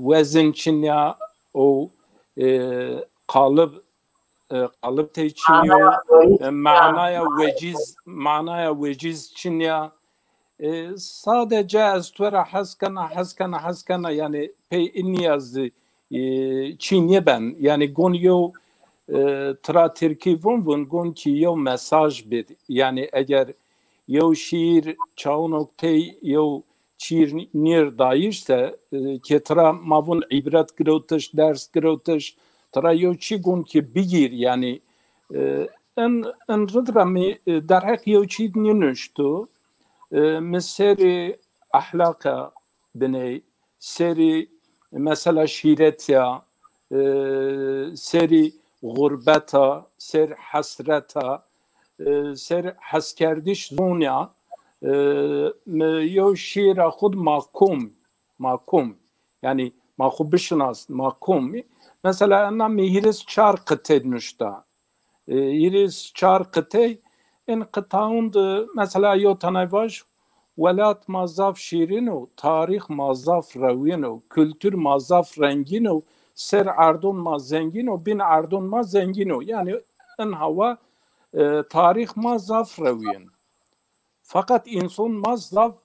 vezin çin ya o kalıp teçiniyor manaya veciz çin ya sadece az tura haskana yani pey niyaz çinye ben yani gonyo tra Türkiye von ki yo mesaj bid yani eğer yo şiir çaunokte yo şiir nir dairse ki tra mavun ibret grotish ders grotish tra yo çi gon ki bigir yani en rıdrami derhak yo çi nünüştü meseri ahlaka bine seri mesela şiiretya seri gurbeta ser hasreta ser haskerdiş zonya yo şiira khud makum yani makubişnas makum mesela ana mihiris çar kıtednüşta iris çar kıtey en kıtaund mesela yo tanayvaj velat mazaf şiirino tarih mazaf rawino kültür mazaf rengino ser ardun ma zengino bin ardun ma zengino yani en hava tarih ma zaf rawin fakat insan ma zaf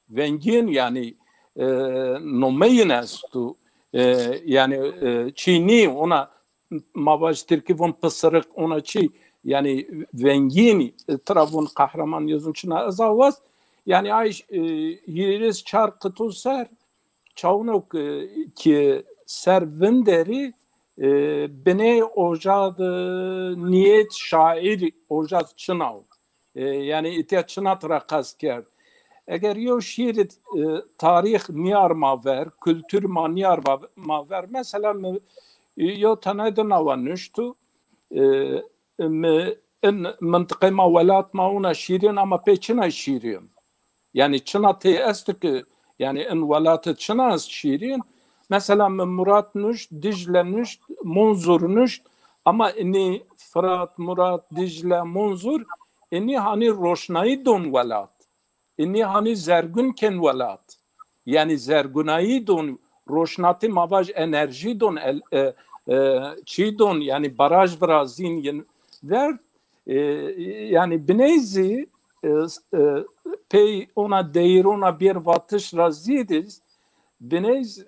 vengin yani nomeyin estu yani Çin'i ona mavaş Türkiye'nin pısırık ona çi yani vengini trabun kahraman yazınçına azavaz yani ay yeriz çarkıtu ser çavunok ki servinderi bine ojad niyet şair ojad çınav yani ihtiyaç çınat rakas ker eğer yo şiir tarih niyar maver kültür niyar maver mesela yo tanaydı navanüştü en منطقه ما ولات ما ona şiirin ama peçina şiirin yani çınatı estik yani en velatı çınaz şiirin mesela Murat Nüşt Dicle Nüşt Munzur Nüşt ama ni Fırat Murat Dicle Munzur ni hani roşnayı don velat ni hani zergün ken velat yani zergunayı don roşnatı mavaj enerji don çi don yani baraj brazin ver yani binezi pey ona değir ona bir vatış raziyediz binez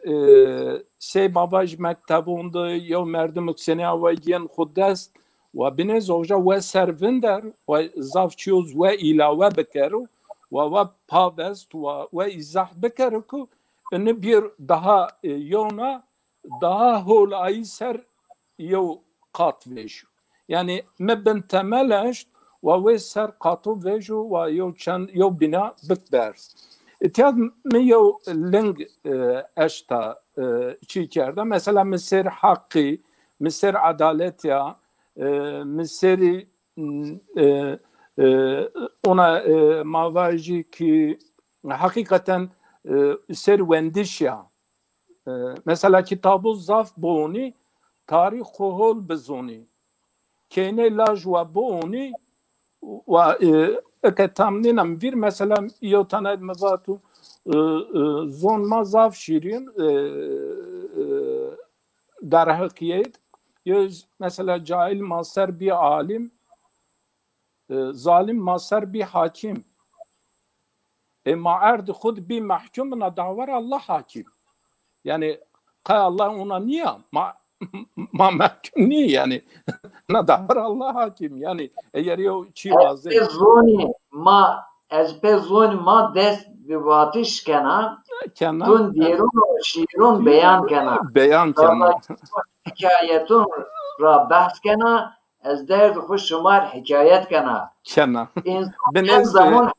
sey babaj mektabunda yo merdimik sene avayen khuddest ve binez oja ve servinder ve zavçioz ve ilave bekeru ve pavest ve izah bekeru ku ne bir daha yona daha holayı ser yo kat veşu yani mebben temeleşt ve ser katı veju ve yo bina bikbers İhtiyat mi yo ling eşta çi kerda. Mesela Mısır hakkı, Mısır adalet ya, Mısır ona mavajı ki hakikaten servendiş ya. Mesela kitabı zaf boğuni, tarih kohol bezoni. Kene laj ve boğuni ve eketamninam bir mesela yotaned mevatu zon ma zaf şirin در حقیقت مثلا جاهل ماسر بی عالم ظالم ماسر بی حاکم معرض خود بی محکوم نداور الله حاکم yani Allah ona niye ma mahkum niye yani نداور Allah hakim yani eğer yo çi vazı zoni ma dest bir vatış kena tun diyeron şiirun beyan kena hikayetun ra bahs kena ez derd hoş şumar hikayet kena ben zaman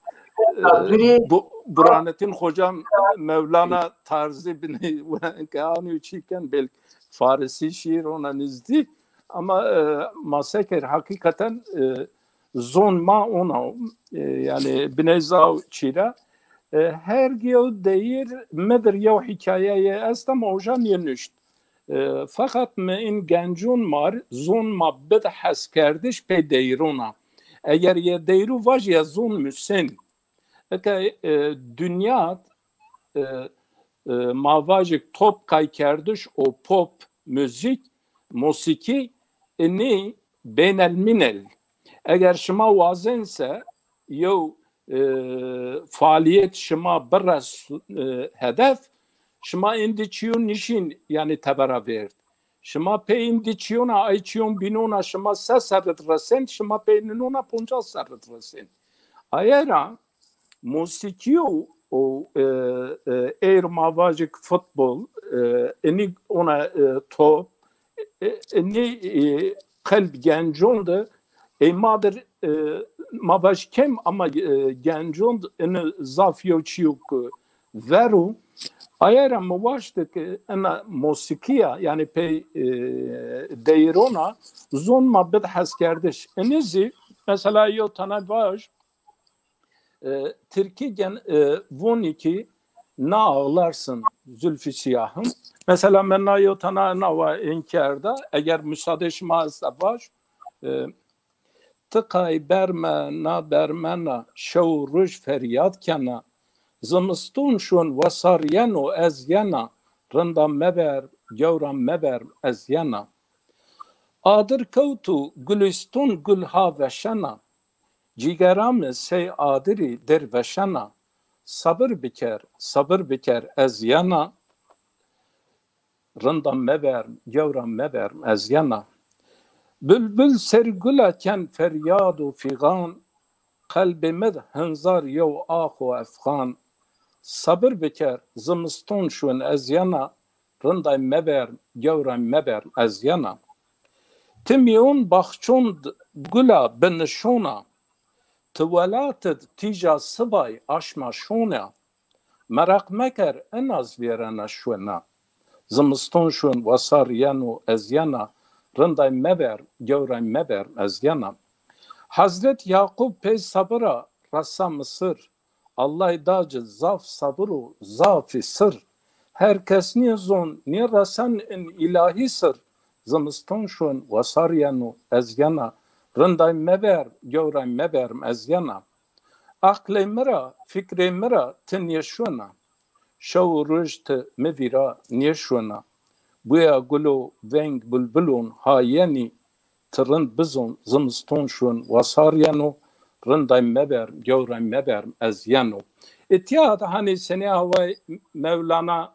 Burhanettin hocam Mevlana tarzı beni kanı uçiken belki Farisi şiir ona nizdi ama maseker hakikaten zonma ona yani bineza çira her gel değil medir ya hikayeye estem hocan yenişt fakat in gencun var zonma bed has kardeş pe deyrona eğer ye deyru vaj ya zon müsen dünya mavajik top kay kardeş o pop müzik musiki ne beynel minel eğer şuma vazense yo faaliyet şuma biraz hedef şuma indiçiyon nişin yani tabara verdi şuma pe indiçiyona ayçiyon binona şuma sesarıt resen şuma pe ninona punca sarıt resen ayera musiki o eğer mavajik futbol eni ona top eni kalp genconda madır mavaş kem ama gencond eni zafyo çiyuk veru ayara mavaştık ana musikiya yani pe deyrona zon mabed has kardeş enizi mesela yo tanadvaj Türkiye'den voniki na ağlarsın zülfü siyahım. Mesela ben na yotana na va inkarda eğer müsaade şmazsa baş tıkay berme na bermena şev ruj feryat kana zımstun şun vasariyano ez yana rında meber gevram meber ez yana adır kevtu gülistun gülha veşana Cigeram sey adiri derveşana sabır biker ez yana rındam meber gevram meber ez yana bülbül sergula ken feryadu figan kalbimid hınzar yev ahu efgan sabır biker zımstun şun ez yana rındam meber gevram meber ez yana timyon bahçund gula benşona توالات تیجا سبای آشما شونه مرق مکر اناز ویرانه شونه زمستون شون وساریانو ازیانا رندای مبر گورای مبر ازیانا Hazret Yakup pey sabıra rasa Mısır Allah dacı zaf sabıru zafi sır herkes niye zon niye rasan in ilahi sır zımstın şun vasaryanu ezyana rınday meber gevray meber ezyana akle mera fikre mera tin yeşuna şav rujt mevira niyeşuna buya gulo veng bulbulun hayeni tırın bizon zımstın şun vasaryanu rınday meber gevray meber ezyanu İtiyat hani sene hava Mevlana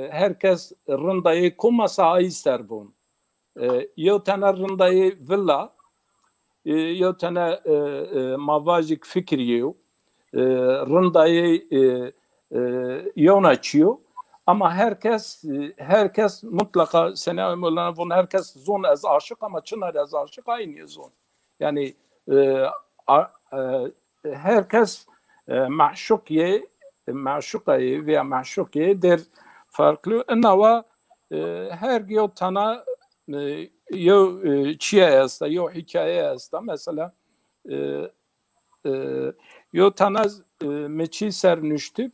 herkes rındayı kumasa ister bun. Yo tane rındayı villa, yo tane mavajik fikriyo, rındayı yonaçıyor. Ama herkes mutlaka sene Mevlana bun herkes zon az aşık ama çınar az aşık aynı zon. Yani herkes maşukayı veya maşukiye der farklı. Ama her gün tane yo çiğe asta, yo hikaye asta. Mesela yo tane meçi sernüştüp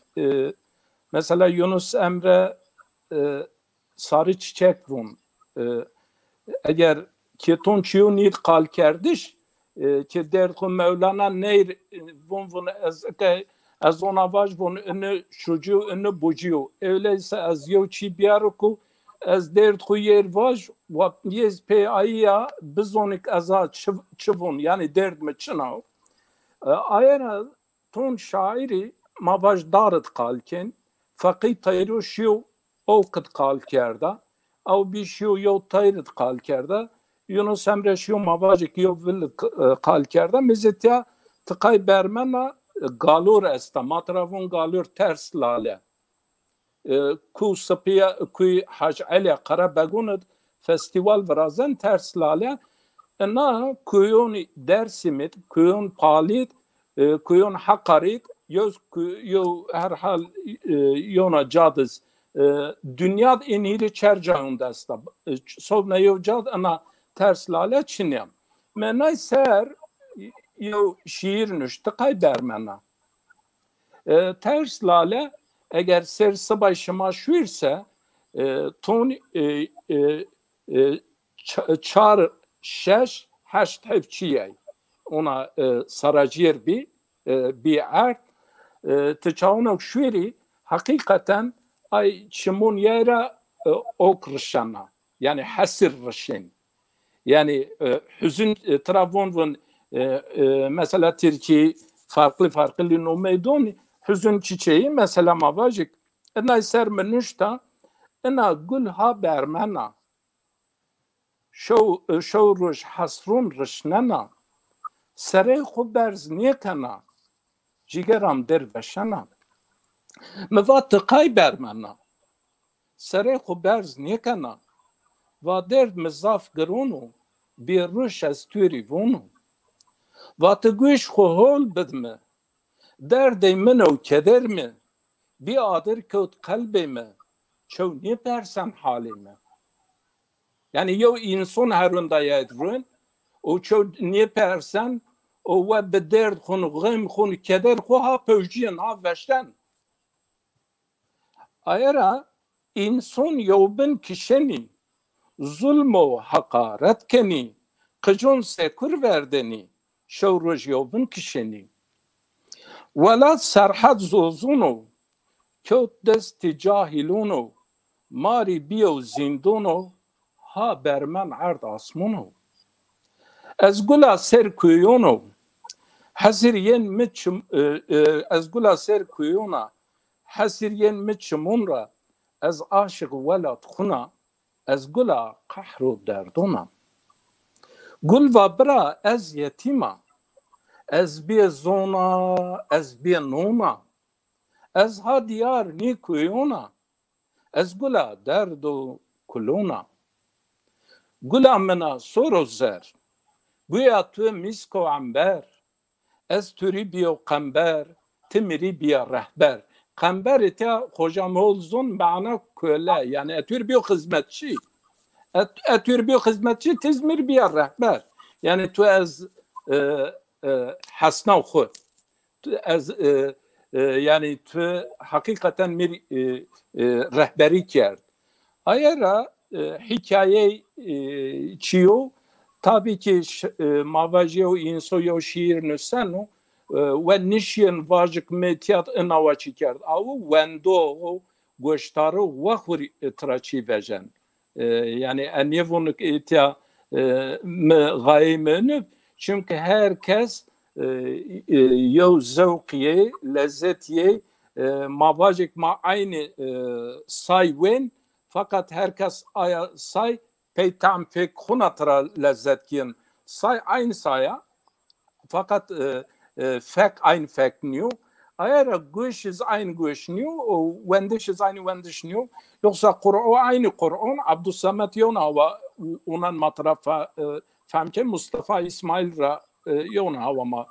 mesela Yunus Emre sarı çiçek vun. Eğer keton çiyo nit kal kerdiş ki derdi Mevlana neyr vun az ona vaj vun ünü çocuğu ünü bucuyor. Öyleyse az yo çi biyarku az derdi yer vaj ve yez pe ayya bizonik aza çivun yani derd mi çınav. Ayana ton şairi mavaj daret kalken fakir tayru şiyo اوقت قال کرده او بیشیو یو تایرد قال کرده یونس امره شیو مواجه که یو ول قال کرده مزتیا تقای برمنا گالور است مطرفون گالور ترس لاله کو سپیا کوی حاج علی قربگوند فستیوال ورازن ترس لاله انا کویون درسیمت کویون پالید کویون حقارید یو هر حال یونا جادز dünya en iyi çercağında است. Sonra yevcad ana ters lale çinyam. Menay ser yev şiir nüştüqay bermena. Ters lale eğer ser sabay şıma şuirse ton çar şeş heşt hevçiyey. Ona saracir bir ert tıçağınak şuiri hakikaten ay çimun yere ok rışana yani hasir rışın yani hüzün Trabzon mesela Türkiye farklı nomeydon hüzün çiçeği mesela mavajik ena ser menüşta ena gül ha bermena şo ruj hasrun rışnana sere xuberz niekana jigeram derveşana مفات قای برمنا سره خو برز نیکنا و درد مزاف گرونو بی روش از توری وونو و تگوش خو هول بدمه درد منو کدر می بی آدر کود قلبی می چو نی پرسم حالی می یعنی یو انسان هرونده یاد رون او چو نی پرسن او و به درد خون غم خون کدر خو ها پوجین ها وشتن Ayara insan yobin kişeni zulm و hakaret keni kıcun sekur verdeni şoruj yobin kişeni vela serhat zozunu köt desti cahilunu mari biyo zindunu ha bermen ard asmunu ez gula ser kuyunu hazir yen miçim ez gula ser kuyuna حسيرين متشمونرا از عاشق ولد خنا از گلا قحر و دردونا گل و برا از یتیما از بی زونا از بی نونا از ها دیار نیکویونا از گلا درد و کلونا گلا منا سور و زر گویا تو میسک و عنبر از توری بیا قنبر تمری بیا رهبر قنبر ete hocam olsun bana köle yani etür bir hizmetçi etür bir hizmetçi tizmir bir rehber yani tu az hasna xu az yani tu hakikaten bir rehberi kerd ayara hikaye çiyo tabii ki mavajiyo insoyo şiir nüsenu و نشین واجک میتیات انواچی کرد او وندو گوشتارو وخوری تراچی وجن yani enevonuk etya gaymenüp çünkü herkes yo zevkiye lezzetiye mavajik ma aynı saywen fakat herkes aya say peytam fek hunatra lezzetkin say aynı saya fakat fek aynı fek new eğer güş is aynı güş new o wendiş is aynı wendiş new yoksa Kur'an aynı Kur'an Abdüssamet yona ve onun matrafa famke Mustafa İsmail ra yona hava ma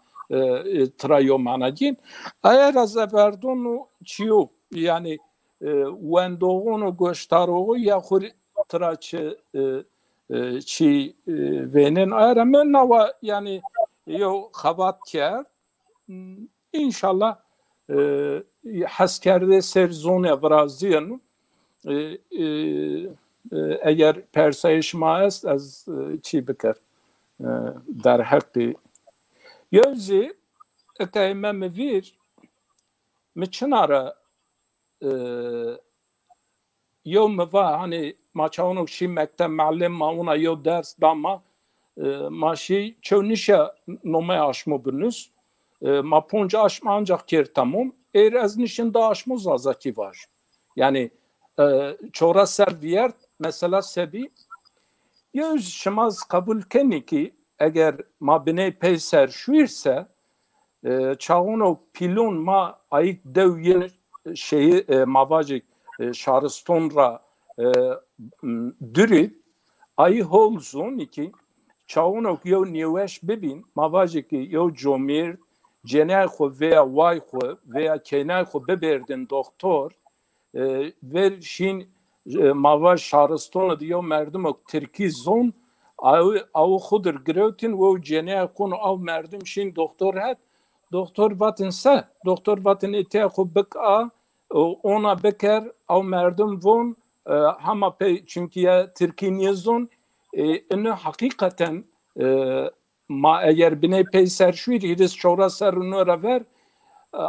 trayo manajin eğer az everdonu çiyo yani وندوغون و گوشتاروغو یا خوری ترا چی وینن آره من نوا یعنی یو خوات کرد انشالله حس کرده سر زون برازیل اگر پرسایش ما است از چی بکر در حقی یوزی که من مویر میچناره یو موا hani maçaunu şi mektem معلم ما ona یو درس dama maşi çönüşe nome aşmı bünüz ma ponca aşma ancak ker tamam eğer az nişin da aşmı zazaki var yani çora serviyer mesela sebi yüz şımaz kabul keni ki eğer ma bine peyser şuirse çağunu pilon ma ayık devyen şeyi mavacık şarıstonra dürüp ayı holzun iki çağunok yo niweş bibin mavacık yo jomir cenay xo veya vay xo veya kenay xo beberdin doktor ver şin mava şarıston diyor merdumok Türkiye zon av xudur greutin ve cenay xo av merdum şin doktor hat doktor vatinse doktor vatin ete xo beka ona beker av merdum von hama pe çünkü ya Türkiye zon ene hakikaten ma eğer bine peyser şuir iris çora serunora ver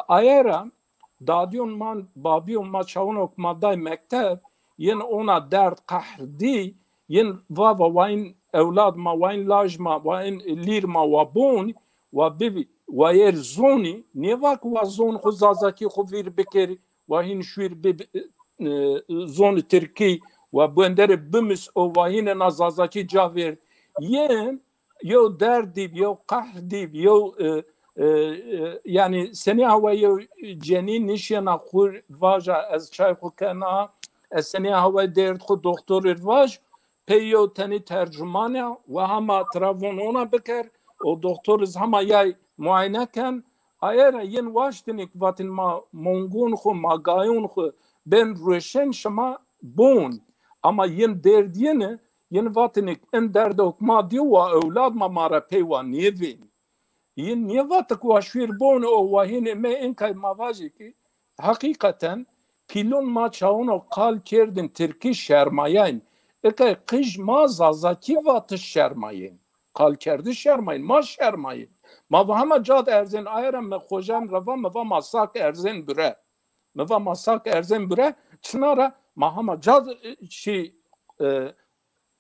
ayera dadyon man babiyon ma çavunok maday mektep yen ona dert kahdi yen vava vain evlad ma vain lajma vain lirma wa bon wa bibi wa yer zoni nevak wa zon khuzazaki khuvir bekeri wa hin şuir bibi zon Türkiye ve bendere bümüs o vahine nazazaki caver yen yo derdib yo qahdib yo yani seni hava yo cenin nişana khur vaja az çay khukana seni hava derd khu doktor vaj peyo tani tercümane ve hama travonona beker o doktor hama yay muayene kan ayera yen vashtinik vatin ma mongun khu magayun khu ben rüşen şama bon ama yen derdiyene yen vatinik en derde okma diyor wa evlad ma mara peywa nevin yen niye vatak wa şuir bon o vahine me en kay mavaji ki hakikaten pilon ma çaono kal kerdin Türkiye şermayen ekay kış ma zazaki vatı şermayen kal kerdi şermayen ma şermayen ma vahama cad erzen ayran me khojan rava me va masak erzen bire me va masak erzen bire çınara mahama cad şey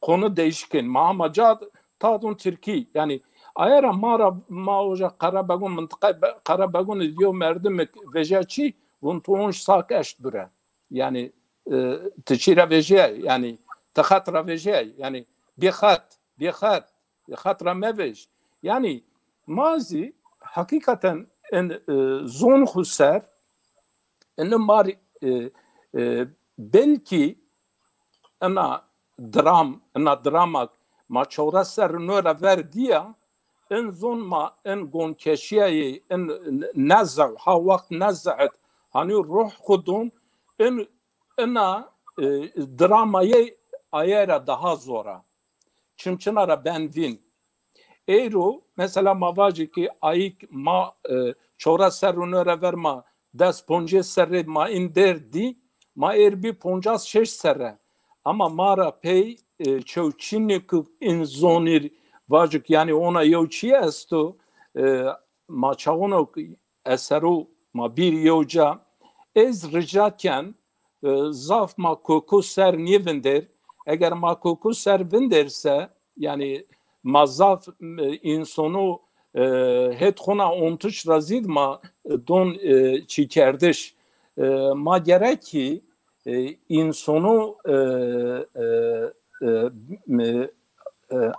konu değişken mahama cad tadun Türkiye yani ayara mara maoja Karabagun mıntıka Karabagun diyor merdim vejaçi vuntuğunş sak eşt bire yani teçira veje yani tehatra veje yani bir hatra mevej yani mazi hakikaten en zon huser en mari belki ana dramak ma çora ser nora verdiya en zon ma en gon keşiye en nazar ha vakt nazaat hani ruh kudun en ana dramayı ayera daha zora çımçınara benvin Eiro mesela mavacı ki ayık ma çora ser nora verma das ponje serred ma inderdi ma erbi ponjas şeş serre ama mara pey çevçinlik in zonir vacık yani ona yevçiye esto ma çavunu eseru ma bir yevca ez ricaken zaf ma koku ser nivindir eğer ma koku ser vindirse yani ma zaf insonu het khona ontuş razid ma don çikerdiş ma gerek ki insonu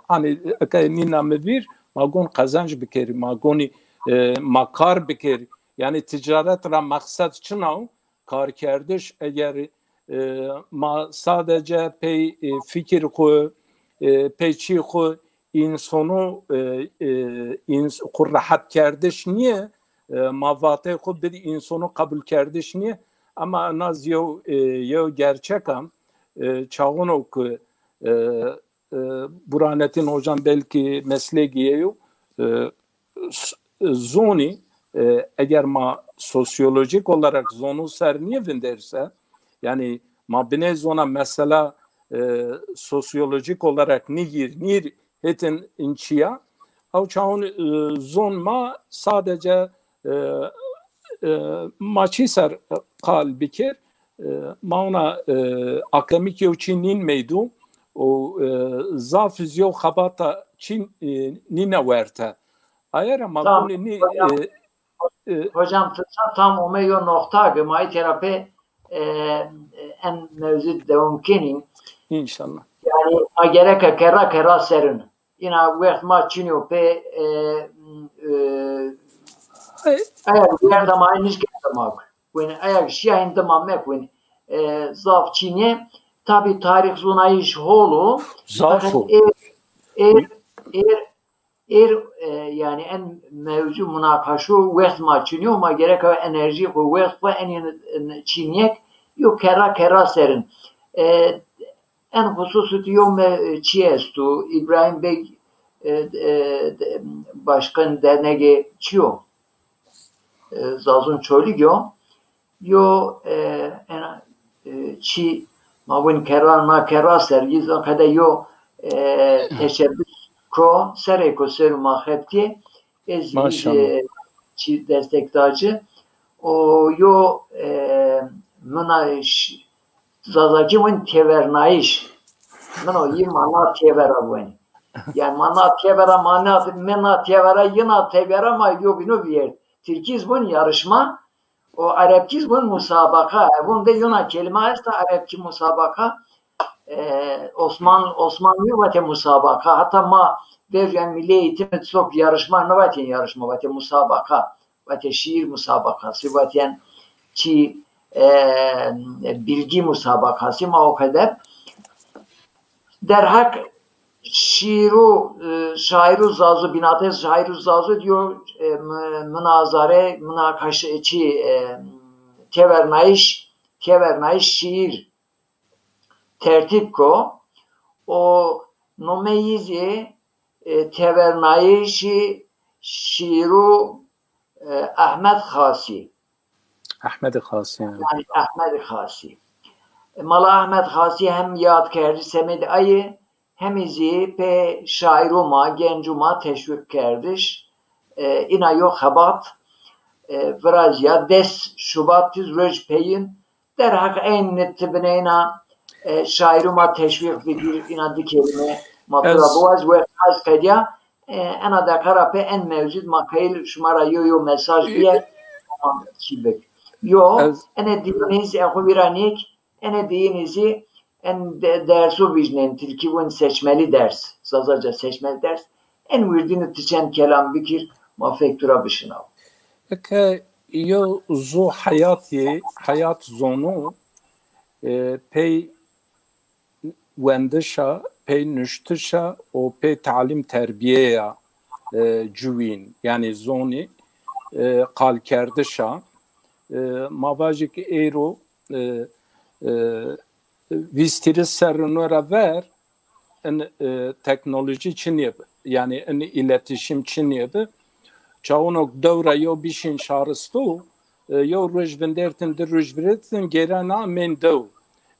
hani nina mevir magon kazanç bikeri magoni makar bikeri yani ticaret ra maksat çınav kar kerdiş eğer ma sadece pey fikir ko peçi ko insonu rahat kerdiş niye mavate ko bir insonu kabul kerdiş niye ama naz yo gerçekam çağını ki Burhanettin hocam belki mesleği zoni eğer ma sosyolojik olarak zonu serniye vinderse yani ma bine zona mesela sosyolojik olarak nir hetin inçiya o çağın zon ma sadece maçı ser kal bikir ma ona akademik yevçinin meydu o zafizyo xabata çin nine verte eğer ama tamam, bunu hocam tam o meyo nokta gımay terapi en mevcut devamkinin inşallah yani gerek kera serin yine vakt maçınıyor pe eğer bir yerde mayniş gelmek yani eğer şihin demek yani zaf çinye tabi tarih zonayış holu zafu yani en mevzu münakaşu vakt maçınıyor ama gerek enerji bu vakt ve en çinyek yok kera serin en hususu diyorum çiyestu İbrahim Bey başkan derneği çiyor zazun çölüyor yo çi mavun kera sergiz o kadar yo teşebbüs ko sereko seruma hepti ez çi destektaşı o yo mınaiş zazacımın tevernaiş mano yi mana tevera bu yani mana tevera mana tevera yina tevera ma yo bino bir Türkiz bun yarışma o Arapkiz bun musabaka bunda yona kelime varsa Arapki musabaka Osmanlı ve musabaka hatta ma verilen milli eğitim çok yarışma ne var yarışma ve musabaka ve şiir musabakası ve çi bilgi musabakası ma o kadar derhak şairu zazu binates şairu zazu diyor münazare münakaşaçı tevernayiş şiir tertip ko o nomeyizi tevernayişi şiiru Ahmet Khasi yani Ahmet Khasi Mala Ahmet Khasi hem yadkârı Semed ayı hem izi pe şairuma gencuma teşvik kerdiş ina yok habat vrazya des şubatiz röj peyin derhak en tibneyna şairuma teşvik bir inadı kelime matura boğaz ve az kadya ana da karape en mevcut makail şumara yo mesaj diye çibek yo ene diniz ekubiranik ene dinizi en dersu vicnen tilkivun seçmeli ders sazaca seçmeli ders en virdini tiçen kelam bikir mafektura bişinav Eke yo zo hayat zonu pey wendişa pey nüştişa o pey talim terbiye cüvin yani zoni kal kerdişa mavajik ero vistiri serunora ver en teknoloji çiniyeb yani en iletişim çiniyeb çawnok devra yo bişin şaristu yo rojvendertin de rojveretin gerana men dev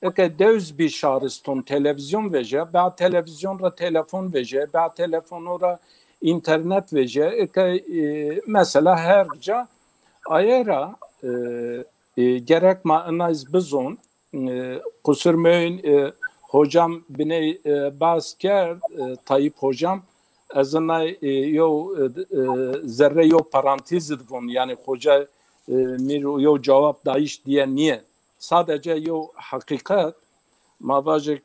eke devz bir şaristun televizyon veje ba televizyonra telefon veje ba telefonora internet veje eke mesela herca ayera gerek ma analiz bizon kusurmeyin hocam bine basker Tayyip hocam azına yo zerre yo parantez dvon yani hoca mir yo cevap daiş diye niye sadece yo hakikat mavajik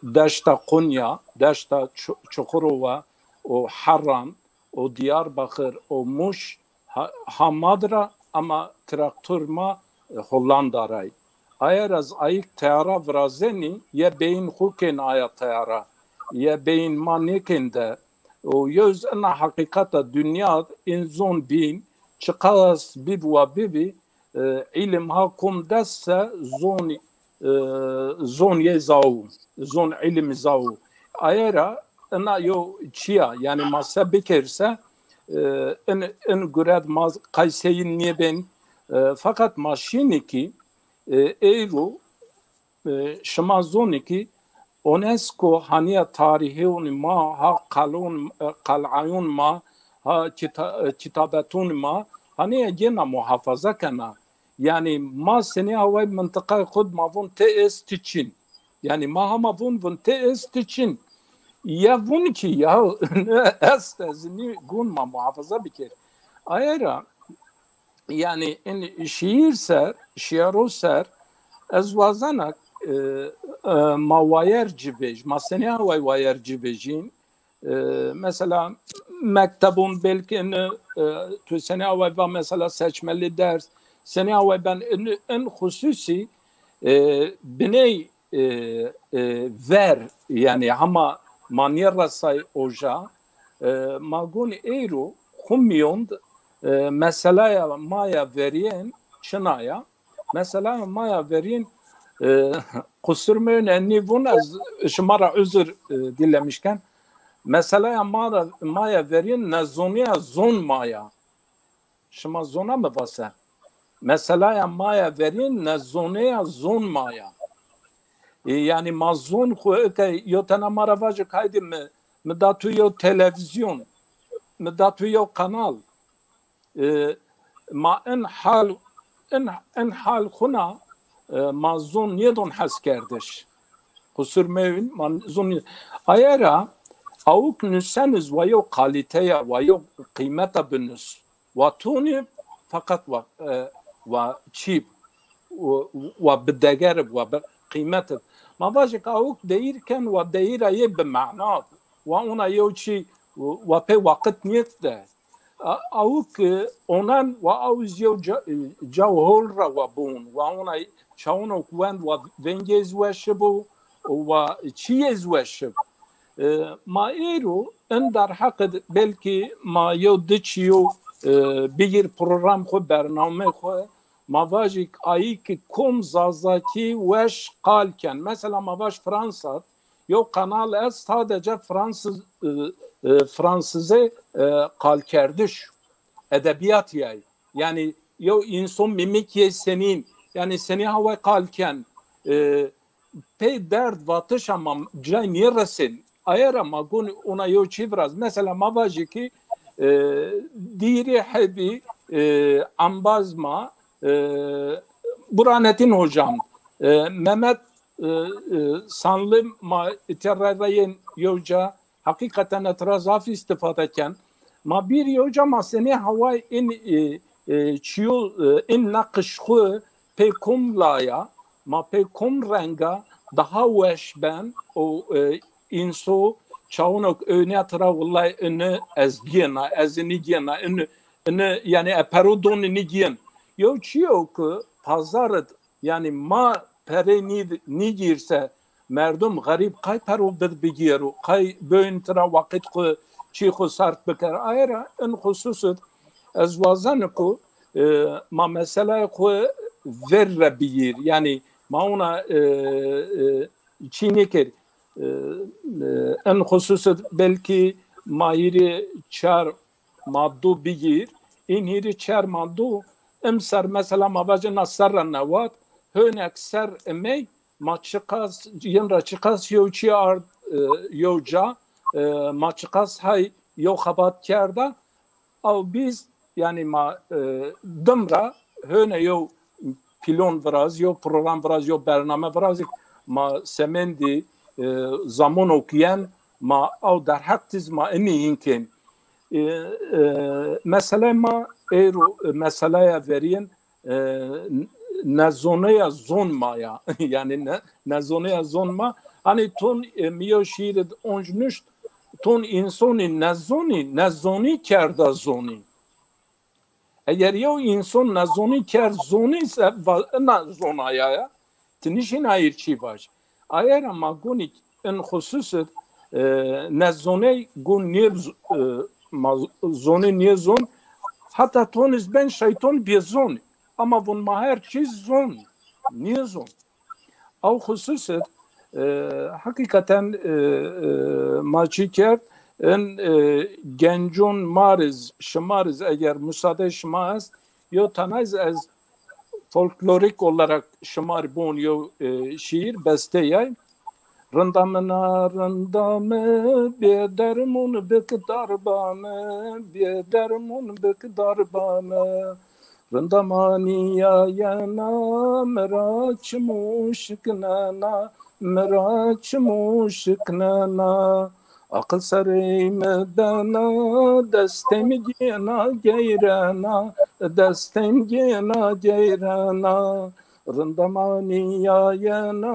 deşta Konya deşta Çukurova o Harran o Diyarbakır o Muş Hamadra ama traktörma Hollandaray eğer az ayık teyara vrazeni ya beyin huken aya teyara ya beyin manekinde o yüz ana hakikata dünya inzon bin çıkas bibi ve bibi علم ها کم دست زون یه زاو زون علم زاو ایرا انا یو چیا یعنی ماسه بکرسه ان گرد ماز قیسین نیه بین fakat maşiniki euro şamazoniki UNESCO haniye tarihi ma ha qal'ayun ma ha kitabetun ma haniye gena muhafaza kana yani ma seni havay mıntıka khud mavun teest için yani ma hama vun teest için ya vun ki ya estezini gun ma muhafaza bikir ayra yani in şiiro ser ez vazanak ma wayer cibej ma seni havay wayer cibejin mesela mektebun belki tu seni havay va mesela seçmeli ders seni havay ben en hususi biney ver yani ama maniera say oja magun eiro humyond mesela maya veriyen çınaya mesela maya veriyen kusurmayın enni bunu şımara özür dilemişken mesela maya veriyen nezoniya zon maya şıma zona mı basa mesela maya veriyen nezoniya zon maya yani mazon koy yotana maravacı kaydı mı datuyo televizyon mı datuyo kanal ma en hal khuna mazon yedon has kardeş kusur mevin mazon ayara avuk nüseniz ve yo kaliteye ve yo kıymete bünüs ve tuni fakat ve çip ve bedeger ve kıymete ma vajik avuk değirken ve değiraye bima'nat ve ona yo çi ve pe vakit niyet de avuk onan ve avuz yo cavhol ra ve bun ve ona çavun kuvend ve vengez ve şibu ve çiyez ve şib ma ero en dar hakd belki ma yo diçiyo bir program xo bername xo ma vajik ayı ki kom zazaki weş qalken mesela ma vaj Fransa yo kanal es sadece Fransızca qalkerdiş edebiyat yani yo insan mimik ye senin yani seni hava qalken pe dert vatış ama cay niresin ayara magun ona yo çivraz mesela ma vajiki diri hebi ambazma Burhanettin hocam Mehmet Sanlı ma terrayen yoca hakikaten etrazafi istifadeken ma bir yoca ma seni hava in çiyo in nakışhu pekum laya ma pekum renga daha weş ben o inso çavunok önyatra vallahi ını ezgiyena ezinigiyena ını yani eperodon nigiyen yo çiyo ku pazarıt yani ma pere ni girse merdum garip kay pero bid bigiru kay böyntra vakit ku çi ku sart bekar ayra en hususut ez vazan ku ma mesela ku verre bigir yani ma ona çineker en hususut belki mahiri çar maddu bigir inhiri çar maddu امسر مثلا ما باجي نصر النوات هون اكثر امي ما تشقاس ينرا تشقاس يوچي ارد يوجا ما تشقاس هاي يو خبات کرده او biz yani ma dımra هون يو pilon vraz yo program vraz yo bername vraz ma semendi zaman okuyan ma او در حقیقت ما eni yinken mesela ma ero meseleye verin nezonaya zonmaya yani nezonaya zonma hani ton miyo şiirid onjnuş ton insoni nezoni kerda zoni eğer yo inson nezoni ker zoni ise na zonaya tinişin ayır çi baş eğer ama gunik en hususet nezone gun niye zoni niye zon hatta toniz ben şeytan bir zon ama bunun her çiz zon. Niye zon? Av hususet hakikaten maçı kert en gencun mariz şımariz eğer müsaade şımaz yo tanaz az folklorik olarak şımar bun yo şiir besteyay rındamına rındamı bir dermun bekdarbamı bir dermun bekdarbamı rındamaniya yana meraç muşknana meraç muşknana akıl sarayımı bana destem gena geyrana destem gena geyrana rındamaniya yana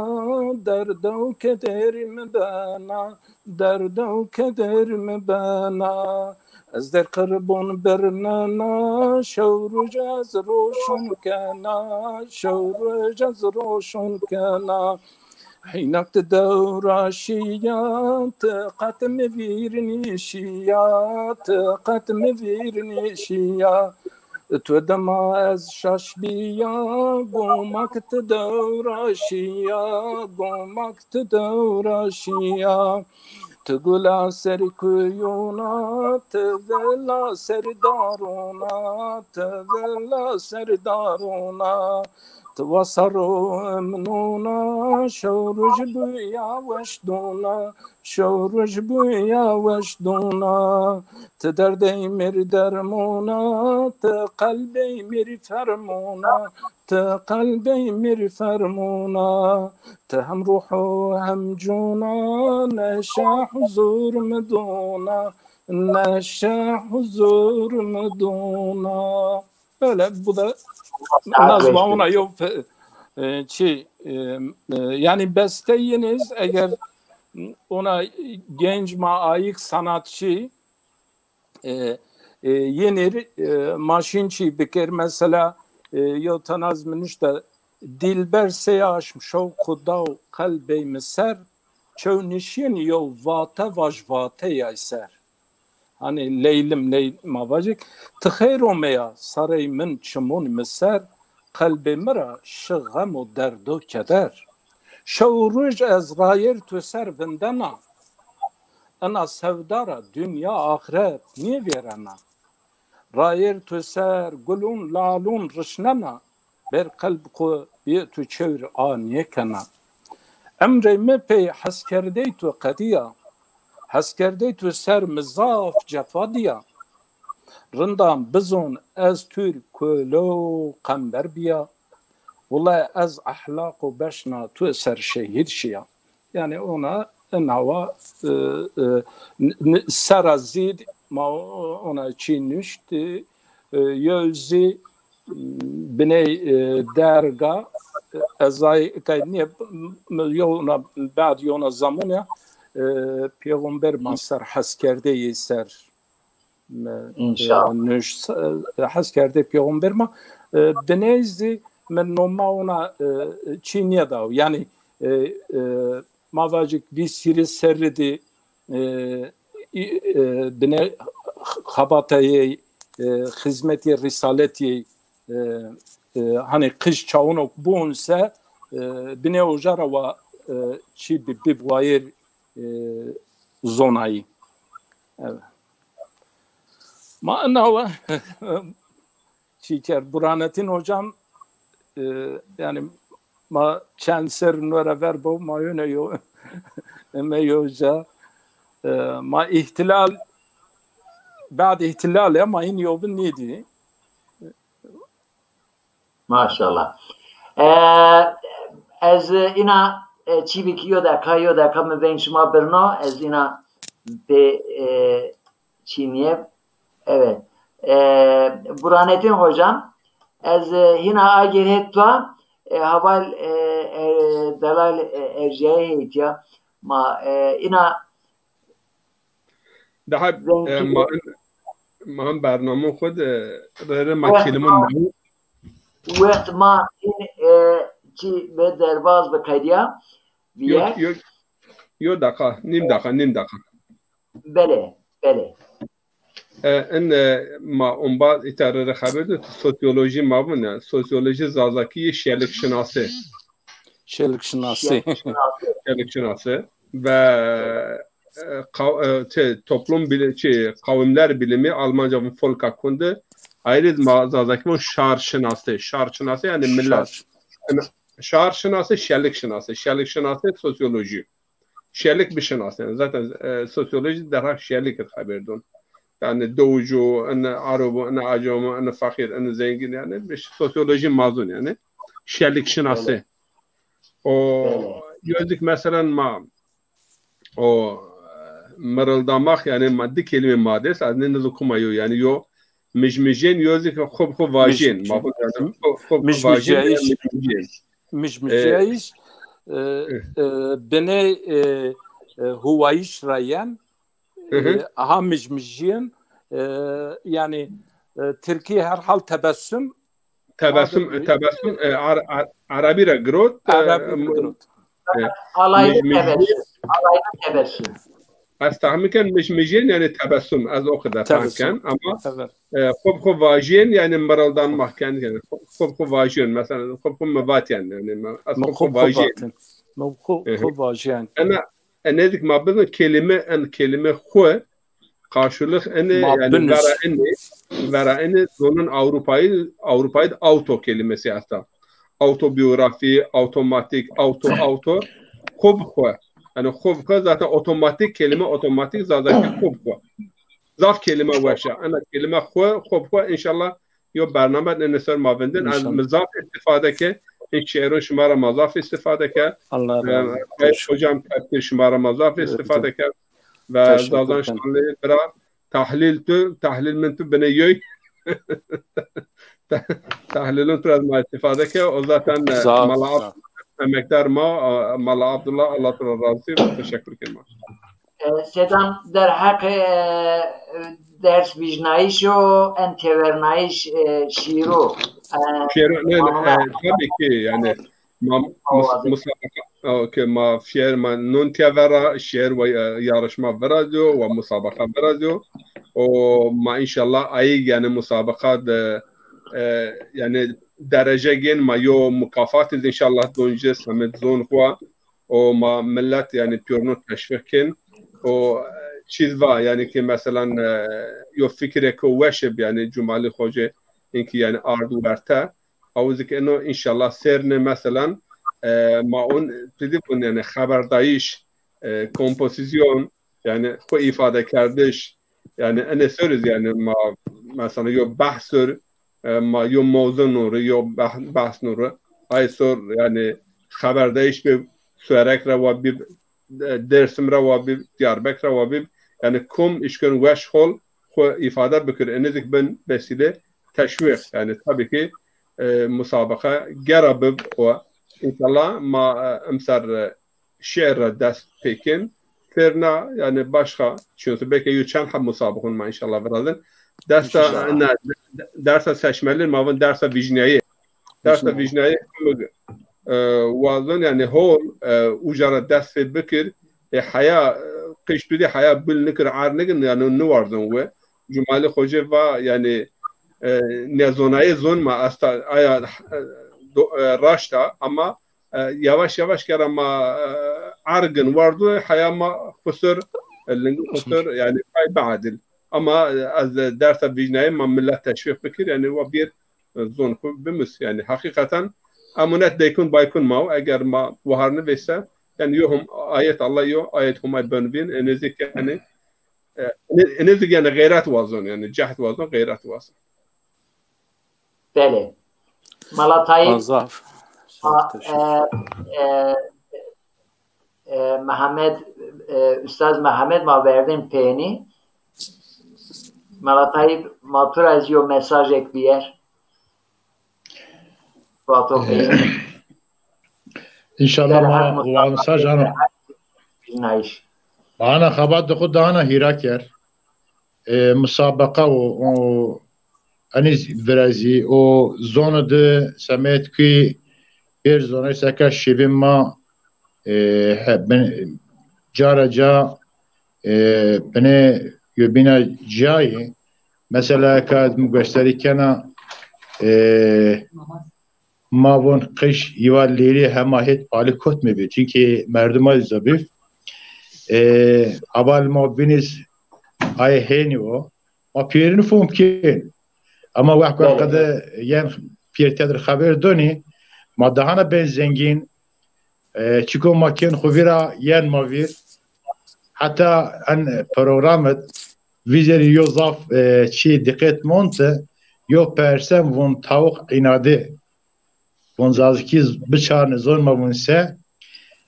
derdo kederim bana derdo kederim bana از در قربون برنانا شور جز روشن کنا شور جز روشن کنا حینک دورا شیات قتم ویرنی شیات قتم ویرنی شیات تو دما از شش بیا گمکت دورا شیا گمکت دورا شیا تقولا سر کیونا تقولا سر دارونا تقولا سر دارونا توصرو منونا شورج بیا وشدونا شورج بیا وشدونا تدردی مر درمونا تقلبی مر فرمونا تقلبي مر فرمونا تهم روحو هم جونا نشا حضور مدونا نشا حضور مدونا böyle bu da nazmağına yok yani besteyiniz eğer ona genç maayık sanatçı yenir maşinçi bikir mesela yo tanaz minişte dilber seyaş şevku dav kalbey miser çöwnişin yo vate vajvate yayser hani leylim mavacık tıkheyro meya saray min çimun miser kalbe mira şıgam u derdo keder şevruj ez rayir tu ser vindana ana sevdara dünya ahiret niye verana راير تسار قلون لالون رشننا بر قلب قو بيتو تشور آنيكنا أمري مبي حس كرديتو قديا حس كرديتو سر مزاف جفاديا رندام بزون از تور كولو قنبر بيا والله از أحلاق بشنا تو سر شهيد شيا يعني ona نوا سرازيد ما ona çinüştü yüzü bine derga azay kayniye yoluna بعد yona zamana peygamber masar haskerde yeser inşallah nüş haskerde peygamber ma denizdi men noma ona Çin'ye da yani mavacık bir siri serredi bine xabatayı hizmeti risaleti hani kış çağını bunsa bine ojara ve çi bir vayır zonayı evet ma ana çiker Burhanettin hocam yani ma chancer nora verbo ma yöneyo meyoja ما ihtilal بعد ihtilal ama in yobun neydi? Maşallah. Ez ina çivikiyo da kayo da kamu benchma berno ez ina be Çiniye evet. Burhanettin hocam ez hina agiretwa haval dalal erjeye hitya ma ina ده ما هم برنامه خود داره مکلمون وقت ما این چی به درواز بکردیا یو دقیقه نیم دقیقه بله ان ما اون بعد اتاره خبر سوسیولوژی ما بونه سوسیولوژی زازاکی شیلک شناسی شیلک شناسی ve toplum kavimler bilimi Almanca bu folka kundu. Ayrıca mazadaki bu şar şinası yani millet. Şar şinası, şerlik şinası sosyoloji. Şerlik bir şinası yani zaten sosyoloji derhal şerlik haberdun. Yani doğucu, Arabı, Acamı, fakir, zengin yani bir sosyoloji mazun yani. Şerlik şinası. O gözlük mesela o mırıldamak yani maddi kelime maddesi adını ne okumayıyor yani yo mecmecen gözlük خوب vajin mecmeceyiz bene huvayiş rayan aha mecmecen yani Türkiye herhal tebessüm Arabi grot alaylı tebessüm استعمل مش مجين يعني تبسم از او kadar كان ama خوب واجين يعني mırıldanmak yani خوب واجين مثلا خوب مبات yani خوب واجين انا dedik mabın kelime خو karşılık yani vera zonun Avrupa'yı auto kelimesi hatta autobiyografi otomatik auto خوب yani خوب zaten otomatik kelime otomatik zaten خوب zaf kelime veşe ana kelime خوب inşallah yo برنامه نسر ماوندن از مضاف استفاده که این شعر شماره مضاف استفاده کرد hocam تفسیر شماره مضاف استفاده کرد و زادان شامل برا تحلیل من تو بنیوی تحلیلون تو از ما استفاده کرد و zaten ملعب emektar Mala Abdullah Allah razı teşekkür ederim. Sedam der hak ders vicnaiş o entevernaiş şiiro. Tabii ki yani musabaka şiir non tevera şiir ve yarışma veradyo ve musabaka veradyo o ma inşallah ay yani musabaka yani derece gen ma yo mukafat inşallah donje samet zon hua o ma millet yani pürnü teşvikin o çiz var yani ki mesela yo fikre ko veşeb yani cumali hoca inki yani ardu verta avuzik eno inşallah serne mesela ma on pridipun yani haberdayış kompozisyon yani ko ifade kardeş yani ene söylüyoruz yani ma mesela yo bahsör ما یو موضوع نوره یا بحث نوره ayısor yani haberde hiçbir sürekli ve bir dersim ve bir Diyarbakır ve bir yani kum işkön veşhol ifade bükür enezik ben vesile teşvik yani tabii ki musabaka gerabib ve inşallah ma emsar şiir dest pekin ferna yani başka çünkü belki yüçen hab musabakun ma inşallah birazdan dersa seçmeli mavın dersa vicniyayı وازن yani hol ujara dest bikir haya kışbidi haya bil nikir arnigin yani ne vardın ve cumali hoca va yani ne zonayı zon ma asta aya raşta ama yavaş yavaş kere ama argın vardı haya ma kusur yani badil ama az derse vicnayı ma millet teşvik bikir yani ve bir zon bimiz yani hakikaten amunet deykun baykun mav eğer ma vaharını vese yani yohum ayet Allah yo ayet humay benvin enezik yani enezik yani gayret vazon yani cahd vazon gayret vazon. Beli. Malatay Mehmet Üstad Mehmet ma verdin peyni Malatay matur az yo mesaj ekliyer. İnşallah ma mesaj ana ana xabat de dana hiraker musabaka o aniz verazi o zona de samet ki bir zona seka şibim ma ben caraca bene yobina cayi mesela kad gösteri kana mavon kış yuvalleri hemahet pali kot mi? Çünkü merduma zabif aval mabiniz ay heni o. Ma piyerini fom ki ama vahkan kada yan piyertedir haber doni ma dahana ben zengin çiko makin khuvira yan mavir hatta an programet vizeri yozaf çi dikkat monte yo persem von tavuk inade von zazkiz bıçağını zorma bunse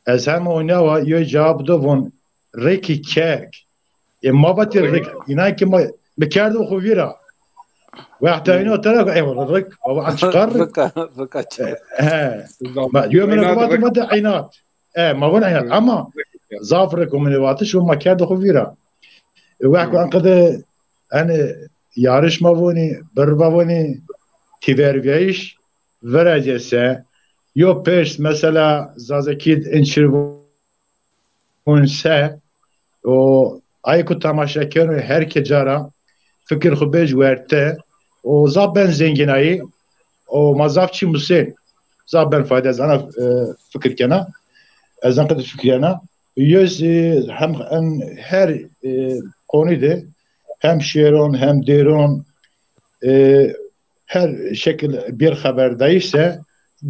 az hem oynava yo cevap da von reki kek ما بتر رك هناك ما بكاردو خوفيرا واحتاجنا ترى ايوه الرك او اشقر ركات ما يوم من الوقت ما عينات ما بون عينات اما ظافركم من الوقت شو ما كاردو خوفيرا واحد انقذ انا يارش ما بوني بربوني تيفرفيش ورجسه يو بيرس مثلا زازكيد انشرونسه و ayku tamaşakir her kecara fikir xubej verte o zaben zenginayı o mazafçı musen zaben fayda zana fikir kana azan kadar fikir kana yüz hem her konuda hem şeron hem deron her şekil bir haberdaysa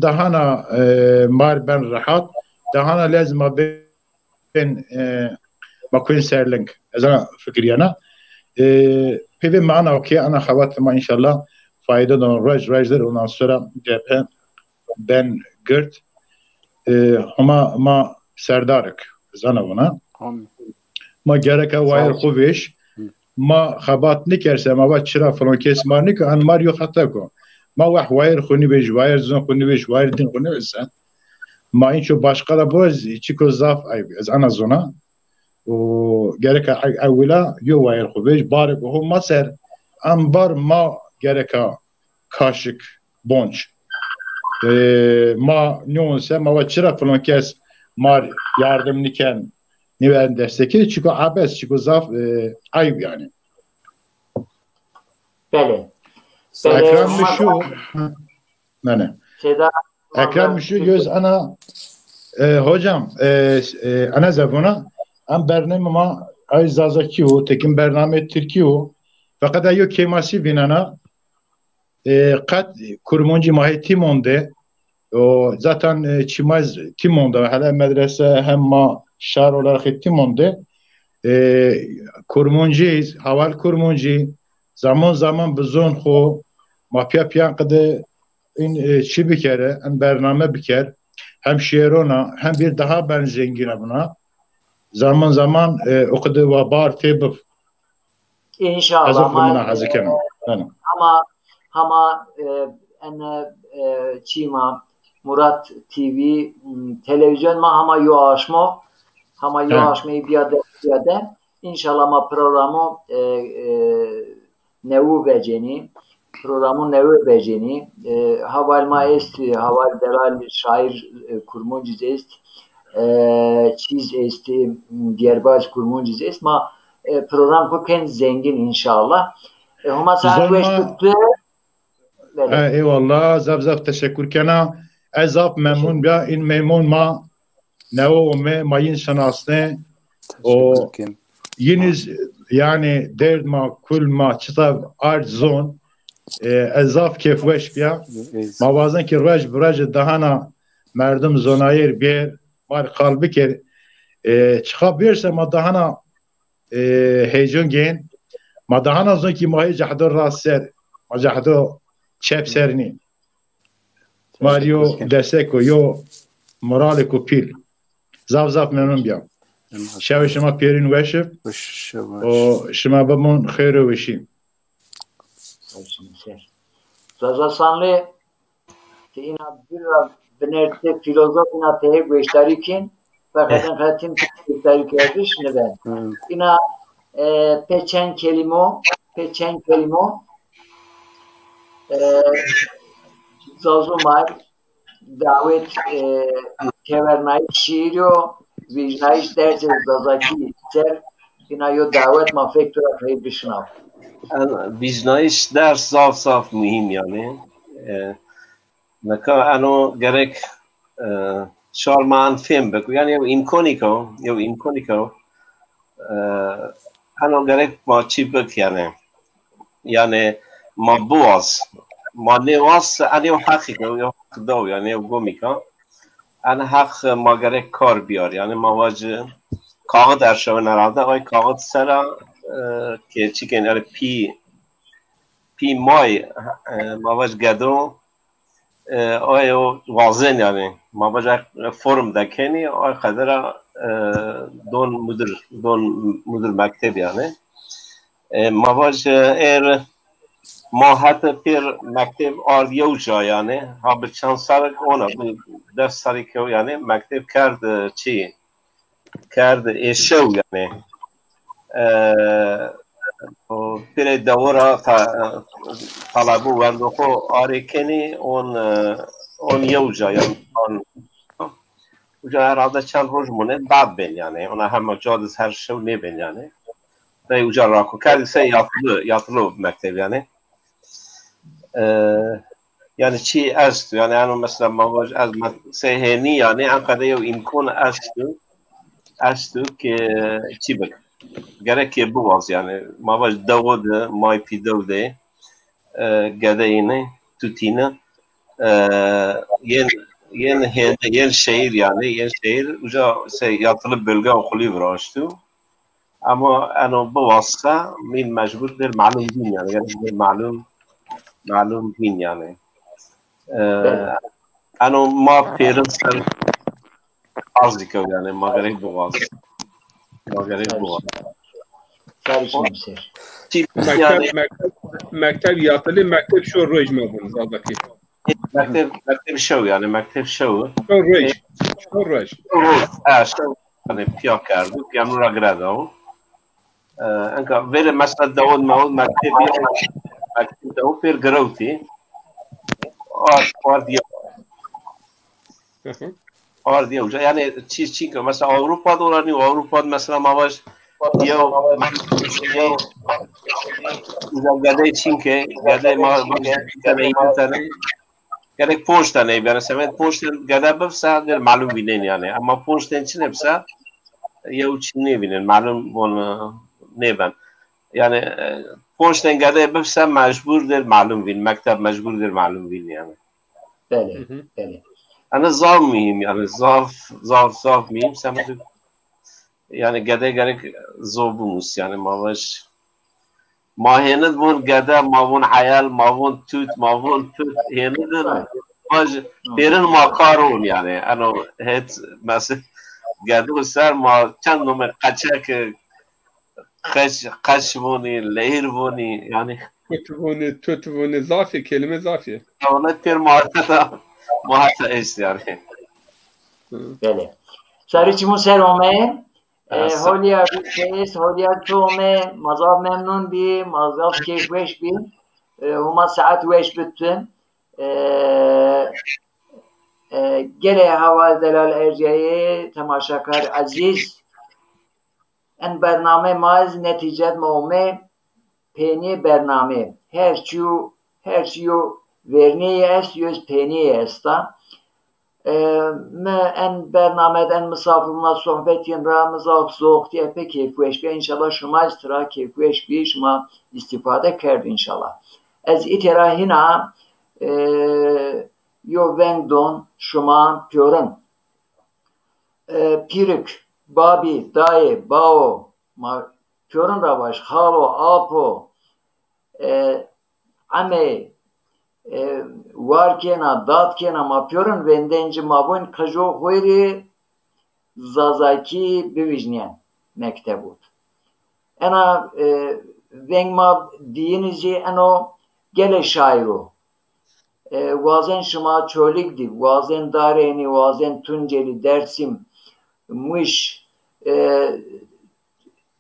dahana mar ben rahat dahana lazım ben ماكوين سيرلينك اذا فكري انا بيبي معنا اوكي انا خواتم ان شاء الله فايده دون راجدر ونصرا جبهه بن جرت هما ما سردارك زانا بنا ما gerek واير خويش ما خبات نكرسه ما بات شرا فلان كيس مارنيك ان ماريو خطاكو ما واحد واير خوني بيج واير زون خوني بيج واير دين خوني بس ما انشو başka da boz çiko zaf ay az ana zona وجرك أولا يو واير خوبيش بارك وهو مصر أمبر ما جرك كاشك بونش ما نونسه ما وچرا فلان کس مار yardım niken niven destekli çünkü abes çünkü zaf ayıp yani. Bele. Ekrem şu ne? Ekrem şu göz ana hocam ana zabuna ام برنامه ما ای زازکی و تکیم برنامه ترکی و فقط ایو کیماسی بینانا قد کرمونجی ماهی تیمونده و zaten çimaz timonda hala medrese hem ma şar olarak timonde kurmunjiz haval kurmunji zaman zaman bizon xo ma piyan qede in çi bikere en bername biker hem şerona hem bir daha ben zengine buna zaman zaman okudu ve bar tebif İnşallah ama en çima Murat TV televizyon ma ama yoğaşma ama yoğaşmayı biyade inşallah ma programı nevu beceni programı nevu beceni haval ma est haval delal şair kurmunciz est چیز است دیرباز کرمونجیز است ما program koken zengin inşallah. Huma saat beş bitti. Eyvallah. Zaf teşekkür kana. Azap memnun ya in memnun ma nevo me mayın şanasne o yeniz yani derd ma kul ma çıtav art zone azaf kefveş ya ma bazen ki raj dahana merdum zonayir bir var kalbi ki çıkabilirse madahana heyecan gen madahana zon ki mahi cahdur raser cahdur çepserini Mario deseko yo morale pil zaf memnun biyam şavi şema pirin veşif o şema bamon khayru veşim Zaza sanli ki ina bir benerte filozofina tehe gösterikin fakat hatim gösteri kerdiş neden ina peçen kelimo zazumar davet tevernay şiiro vicnayış derse zazaki ser بنا یو دعوت ما فکر خیلی بشنو بیجنایش درس صاف مهم یعنی نکه انو گرک شارمان فهم بکو یعنی یو امکانی کو انو گرک ما چی بک یعنی ما بواز ما نواز انیو حقی کو یا حق دو یعنی یو گمی که ان حق ما گرک کار بیار یعنی ما واجه کاغذ در شو نراده آی کاغذ سرا که چی کنه یعنی پی مای ما واجه گدو آی وازن یعنی ما واجه فرم دکنی آی قدر دون مدیر مکتب یعنی ما واجه ما حتی پیر مکتب آریو جا یعنی ها به چند سال اونا دست سالی که یعنی مکتب کرد چی کرد ایشو یعنی پیر دورا طلبو وندو خو آری کنی اون یو جا یعنی اونجا اراده چند روز مونه بعد بین یعنی اونا همه جادز هر شو نبین یعنی به اونجا راکو کردی سه یاتلو مکتب یعنی یعنی چی است یعنی انو مثلا مواج از سهنی یعنی انقدر یو امکان است که چی بک گره که بواز یعنی مواج داود مای پی دوده گده اینه توتینه ین شهر یعنی ین شهر اونجا یاطل بلگه و خلی براشتو اما انو بواسطه من مجبور در معلوم دین یعنی معلوم بین یعنی انو ما پیرن سر آزی که یعنی ما گره بواز مکتب یاطلی مکتب شو رویج مبون زادکی مکتب شو یعنی مکتب شو رویج شو یعنی پیا کردو یعنی را گرداو انکه ویره مثلا داود ماود مکتب داود پیر گروتی آردی اونجا یعنی چی که مثلا اروپا دورانی و اروپا مثلا ماواش یو گده چین که گده ما گده پوشتن ای بیانه سمت پوشتن گده بفسه در معلوم بینین یعنی اما پوشتن چی نبسه یو چی نبینن معلوم بون نبن یعنی پوشتن گده بفسه مجبور در معلوم بین مکتب مجبور در معلوم بین یعنی بله انا زاف مهم یعنی زاف مهم سمت یعنی گده گرک زوبوس یعنی ماوش ماهند بون گده ماون عیال ماون توت هند ماج پیرن ما کارون یعنی انا هت مثلا گده سر ما چند نوع قچک قش بونی لهیر بونی یعنی توت بونی زافی کلمه زافیه اول پیر محتا است یعنی بله سری چیمون سرامه هولیا بیست هولیا تومه مزاف ممنون بی مزاف کیف وش بی هما ساعت وش بتن گله هوا دلال ارجعی تماشاکار عزیز ان برنامه ماز نتیجت مومه پینی برنامه هرچیو ورنی است یوز پینی استا ان برنامه‌den misafirimle sohbetin ramızak zoğuktiye pek keyifleş bir inşallah şuma istira keyifleş bir şuma istifade kerdi inşallah. Ez itirahina yo vendon şuma piorun pirik babi dayı bao ma piorun ravaş halo apo ame warkena datkena mapyorun vendenci mabun kajo hoyri zazaki bivijnyen mektebut. Ena vengma diyinizi eno gele şairu. Vazen şıma çölikdi, vazen dareni, vazen tunceli, dersim, mış,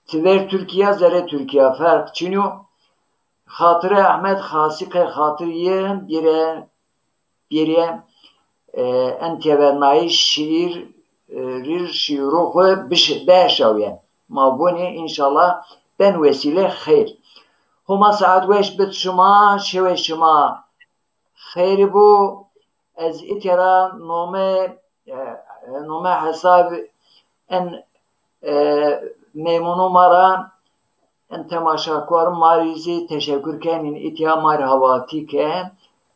tiver Türkiye, zere Türkiye fark çiniyor. Hatırı Ahmet Hasike hatırıyen bire entevernayı şiiru xwe beşawiyen mabuni inşallah ben vesile hayır. Huma saat veş bit şuma şeve şuma hayır bu az itira nome hesab en memnun mara en temaşakar marizi teşekkür kenin itya merhavati ke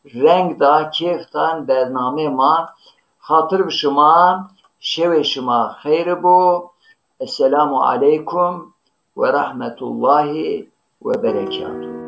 renk da keftan bername ma hatır şuma şeve şuma hayır bu esselamu aleyküm ve rahmetullahi ve berekatuhu.